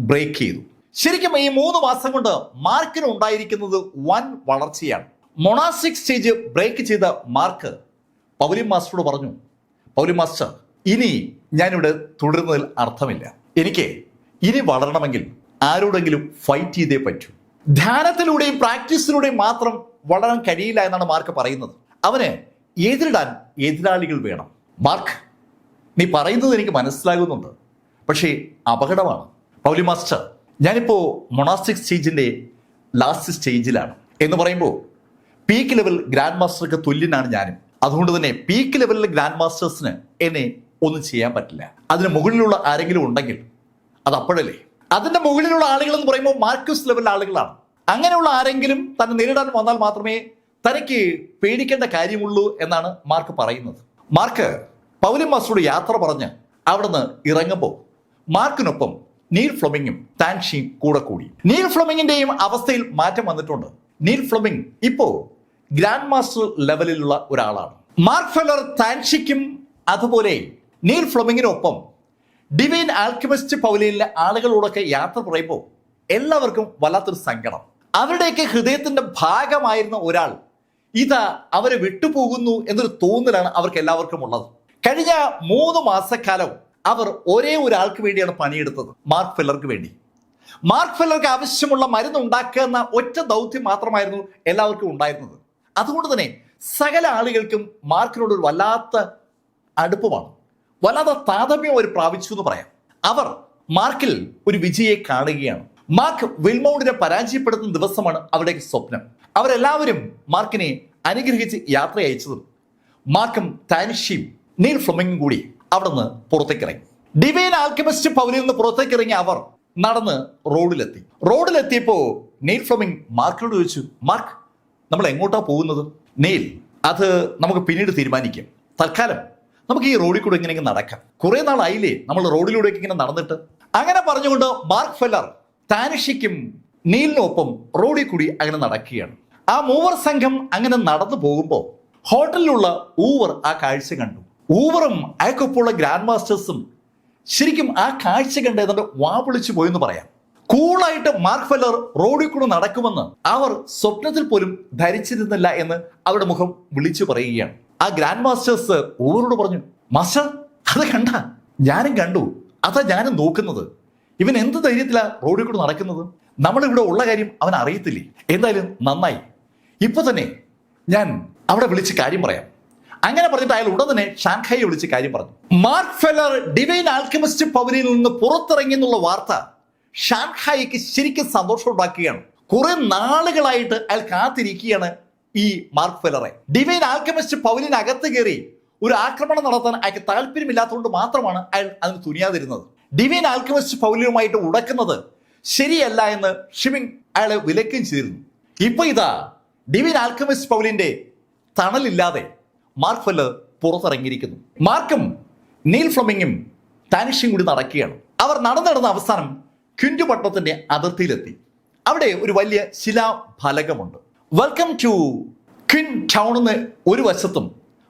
ബ്രേക്ക് ചെയ്തു. ശരിക്കും ഈ 3 മാസം കൊണ്ട് മാർക്കിന് ഉണ്ടായിരിക്കുന്നത് വൻ വളർച്ചയാണ്. മൊണാസ്റ്റിക് സ്റ്റേജ് ബ്രേക്ക് ചെയ്ത മാർക്ക് പൗലി മാസ്റ്ററോട് പറഞ്ഞു, പൗലി മാസ്റ്റർ, ഇനി ഞാനിവിടെ തുടരുന്നതിൽ അർത്ഥമില്ല. എനിക്ക് ഇനി വളരണമെങ്കിൽ ആരോടെങ്കിലും ഫൈറ്റ് ചെയ്തേ പറ്റൂ. ധ്യാനത്തിലൂടെയും പ്രാക്ടീസിലൂടെയും മാത്രം വളരാൻ കഴിയില്ല എന്നാണ് മാർക്ക് പറയുന്നത്. അവന് എതിരിടാൻ എതിരാളികൾ വേണം. മാർക്ക്, നീ പറയുന്നത് എനിക്ക് മനസ്സിലാകുന്നുണ്ട്, പക്ഷേ അപകടമാണ്. പൗലി മാസ്റ്റർ, ഞാനിപ്പോൾ മൊണാസ്റ്റിക് സ്റ്റേജിന്റെ ലാസ്റ്റ് സ്റ്റേജിലാണ്. എന്ന് പറയുമ്പോൾ പീക്ക് ലെവൽ ഗ്രാൻഡ് മാസ്റ്റർക്ക് തുല്യനാണ് ഞാനും. അതുകൊണ്ട് തന്നെ പീക്ക് ലെവലിലെ ഗ്രാൻഡ് മാസ്റ്റേഴ്സിന് എന്നെ ഒന്നും ചെയ്യാൻ പറ്റില്ല. അതിന് മുകളിലുള്ള ആരെങ്കിലും ഉണ്ടെങ്കിൽ അത് അപ്പോഴല്ലേ. അതിന്റെ മുകളിലുള്ള ആളുകൾ എന്ന് പറയുമ്പോൾ മാർക്യൂസ് ലെവലിലെ ആളുകളാണ്. അങ്ങനെയുള്ള ആരെങ്കിലും തന്നെ നേരിടാൻ വന്നാൽ മാത്രമേ തനിക്ക് പേടിക്കേണ്ട കാര്യമുള്ളൂ എന്നാണ് മാർക്ക് പറയുന്നത്. മാർക്ക് പൗലി മാസ്റ്ററോട് യാത്ര പറഞ്ഞ് അവിടുന്ന് ഇറങ്ങുമ്പോൾ മാർക്കിനൊപ്പം നീൽ ഫ്ലെമിങ്ങും താൻഷിയും കൂടെ കൂടി. നീൽ ഫ്ലെമിങ്ങിന്റെയും അവസ്ഥയിൽ മാറ്റം വന്നിട്ടുണ്ട്. നീൽ ഫ്ലെമിങ് ഇപ്പോ ഗ്രാൻഡ് മാസ്റ്റർ ലെവലിലുള്ള ഒരാളാണ്. മാർക്ക് ഫെല്ലർ താൻഷിക്കും അതുപോലെ നീൽ ഫ്ലെമിങ്ങിനൊപ്പം ഡിവൈൻ ആൽക്കെമിസ്റ്റ് പൗലിയിലെ ആളുകളോടൊക്കെ യാത്ര പറയുമ്പോൾ എല്ലാവർക്കും വല്ലാത്തൊരു സങ്കടം. അവരുടെയൊക്കെ ഹൃദയത്തിന്റെ ഭാഗമായിരുന്ന ഒരാൾ ഇതാ അവരെ വിട്ടുപോകുന്നു എന്നൊരു തോന്നലാണ് അവർക്ക് എല്ലാവർക്കും ഉള്ളത്. കഴിഞ്ഞ 3 മാസക്കാലം അവർ ഒരേ ഒരാൾക്ക് വേണ്ടിയാണ് പണിയെടുത്തത്, മാർക്ക് ഫെല്ലർക്ക് വേണ്ടി. മാർക്ക് ഫെല്ലർക്ക് ആവശ്യമുള്ള മരുന്ന് ഉണ്ടാക്കുക എന്ന ഒറ്റ ദൗത്യം മാത്രമായിരുന്നു എല്ലാവർക്കും ഉണ്ടായിരുന്നത്. അതുകൊണ്ട് തന്നെ സകല ആളുകൾക്കും മാർക്കിനോട് ഒരു വല്ലാത്ത അടുപ്പമാണ്, വല്ലാത്ത താതമ്യം അവർ പ്രാപിച്ചു എന്ന് പറയാം. അവർ മാർക്കിൽ ഒരു വിജയെ കാണുകയാണ്. മാർക്ക് വിൽമൗണ്ടിനെ പരാജയപ്പെടുത്തുന്ന ദിവസമാണ് അവരുടെ സ്വപ്നം. അവരെല്ലാവരും മാർക്കിനെ അനുഗ്രഹിച്ച് യാത്ര അയച്ചതും മാർക്കും താനിഷിയും നീൽ ഫ്ലെമിങ്ങും കൂടി അവിടെ നിന്ന് പുറത്തേക്കിറങ്ങി. ഡിവൈൻ ആൽക്കെമിസ്റ്റ് പൗലിയിൽ നിന്ന് പുറത്തേക്കിറങ്ങി അവർ നടന്ന് റോഡിലെത്തിയപ്പോ നീൽ ഫ്ലെമിങ് മാർക്കിനോട് ചോദിച്ചു, മാർക്ക്, നമ്മൾ എങ്ങോട്ടാ പോകുന്നത്? നീൽ, അത് നമുക്ക് പിന്നീട് തീരുമാനിക്കാം. തൽക്കാലം നമുക്ക് ഈ റോഡിൽ കൂടെ ഇങ്ങനെ നടക്കാം. കുറെ നാളായില്ലേ നമ്മൾ റോഡിലൂടെ ഇങ്ങനെ നടന്നിട്ട്. അങ്ങനെ പറഞ്ഞുകൊണ്ട് മാർക്ക് ഫെല്ലർ താനിഷിക്കും നീലിനൊപ്പം റോഡിൽ കൂടി അങ്ങനെ നടക്കുകയാണ്. ആ മൂവർ സംഘം അങ്ങനെ നടന്നു പോകുമ്പോൾ ഹോട്ടലിലുള്ള ഊവർ ആ കാഴ്ച കണ്ടു. ഊവറും അയാൾക്കൊപ്പമുള്ള ഗ്രാൻഡ് മാസ്റ്റേഴ്സും ശരിക്കും ആ കാഴ്ച കണ്ട് ഏതാണ്ട് വാ പൊളിച്ചു പോയെന്ന് പറയാം. കൂളായിട്ട് മാർക്ക് ഫെല്ലർ റോഡിൽ കൂടെ നടക്കുമെന്ന് അവർ സ്വപ്നത്തിൽ പോലും ധരിച്ചിരുന്നില്ല എന്ന് അവരുടെ മുഖം വിളിച്ചു പറയുകയാണ്. ആ ഗ്രാൻഡ് മാസ്റ്റേഴ്സ് ഊവറോട് പറഞ്ഞു, മാസ്റ്റർ അത് കണ്ട, ഞാനും കണ്ടു, അതാ ഞാനും നോക്കുന്നത്. ഇവൻ എന്ത് ധൈര്യത്തിലാ റോഡിൽ കൂടെ നടക്കുന്നത്? നമ്മളിവിടെ ഉള്ള കാര്യം അവൻ അറിയത്തില്ലേ? എന്തായാലും നന്നായി, ഇപ്പൊ തന്നെ ഞാൻ അവിടെ വിളിച്ച് കാര്യം പറയാം. അങ്ങനെ പറഞ്ഞിട്ട് അയാൾ ഉടൻ തന്നെ ഷാങ്ഹായെ വിളിച്ച് കാര്യം പറഞ്ഞു. മാർക്ക് ഫെല്ലർ ഡിവൈൻ ആൽക്കെമിസ്റ്റ് പവലിയനിൽ നിന്ന് പുറത്തിറങ്ങി എന്നുള്ള വാർത്ത ഷാങ്ഹായിക്ക് ശരിക്കും സന്തോഷം ഉണ്ടാക്കുകയാണ്. കുറെ നാളുകളായിട്ട് അയാൾ കാത്തിരിക്കുകയാണ് ഈ മാർക്ക് ഫെല്ലറെ. ഡിവൈൻ ആൽക്കെമിസ്റ്റ് പവലിയൻ അകത്ത് കയറി ഒരു ആക്രമണം നടത്താൻ അയാൾക്ക് താല്പര്യമില്ലാത്തതുകൊണ്ട് മാത്രമാണ് അയാൾ അതിന് തുനിയാതിരുന്നത്. ഡിവൈൻ ആൽക്കെമിസ്റ്റ് പവലിയനുമായിട്ട് ഉടക്കുന്നത് ശരിയല്ല എന്ന് ഷിമിങ് അയാളെ വിലക്കുകയും ചെയ്തിരുന്നു. ഇപ്പൊ ഇതാ ഡിവൈൻ ആൽക്കെമിസ്റ്റ് പവലിയന്റെ തണലില്ലാതെ മാർക്ക് ഫെല്ലർ പുറത്തിറങ്ങിയിരിക്കുന്നു. മാർക്കും നീൽ ഫ്ലെമിങ്ങും താനിഷും കൂടി നടക്കുകയാണ്. അവർ നടന്ന അവസാനം ക്വിൻറ്റു പട്ടണത്തിന്റെ അതിർത്തിയിലെത്തി. അവിടെ ഒരു വലിയ ശിലാഫലകമുണ്ട്. വെൽക്കം ടു ക്വിൻ ടൗൺ എന്ന് ഒരു വശത്തും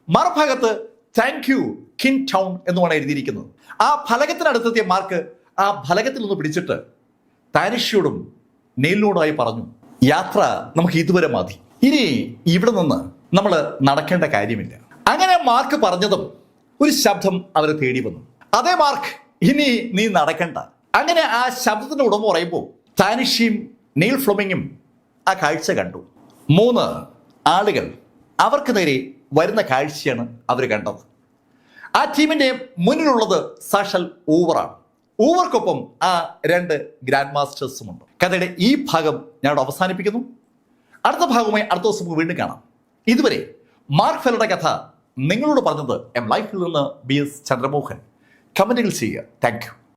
മറുഭാഗത്ത് താങ്ക് യു ക്വിൻ ടൗൺ എന്നുമാണ് എഴുതിയിരിക്കുന്നത്. ആ ഫലകത്തിനടുത്തെത്തിയ മാർക്ക് ആ ഫലകത്തിൽ നിന്ന് പിടിച്ചിട്ട് താനിഷയോടും നീലിനോടായി പറഞ്ഞു, യാത്ര നമുക്ക് ഇതുവരെ മതി, ഇനി ഇവിടെ നിന്ന് നമ്മൾ നടക്കേണ്ട കാര്യമില്ല. അങ്ങനെ മാർക്ക് പറഞ്ഞതും ഒരു ശബ്ദം അവരെ തേടി വന്നു. അതേ മാർക്ക്, ഇനി നീ നടക്കണ്ട. അങ്ങനെ ആ ശബ്ദത്തിന്റെ ഉടമ പറയുമ്പോൾ താനിഷയും നീൽ ഫ്ലെമിങ്ങും ആ കാഴ്ച കണ്ടു. 3 ആളുകൾ അവർക്ക് നേരെ വരുന്ന കാഴ്ചയാണ് അവർ കണ്ടത്. ആ ടീമിന്റെ മുന്നിലുള്ളത് സാക്ഷാൽ ഊവറാണ്. ഊവർക്കൊപ്പം ആ 2 ഗ്രാൻഡ് മാസ്റ്റേഴ്സുമുണ്ട്. കഥയുടെ ഈ ഭാഗം ഞാൻ അവസാനിപ്പിക്കുന്നു. അടുത്ത ഭാഗവുമായി അടുത്ത ദിവസം നമുക്ക് വീണ്ടും കാണാം. ഇതുവരെ മാർക്ക് ഫെല്ലറുടെ കഥ നിങ്ങളോട് പറഞ്ഞത് എം ലൈഫിൽ നിന്ന് BS ചന്ദ്രമോഹൻ. കമന്റുകൾ ചെയ്യുക. Thank you.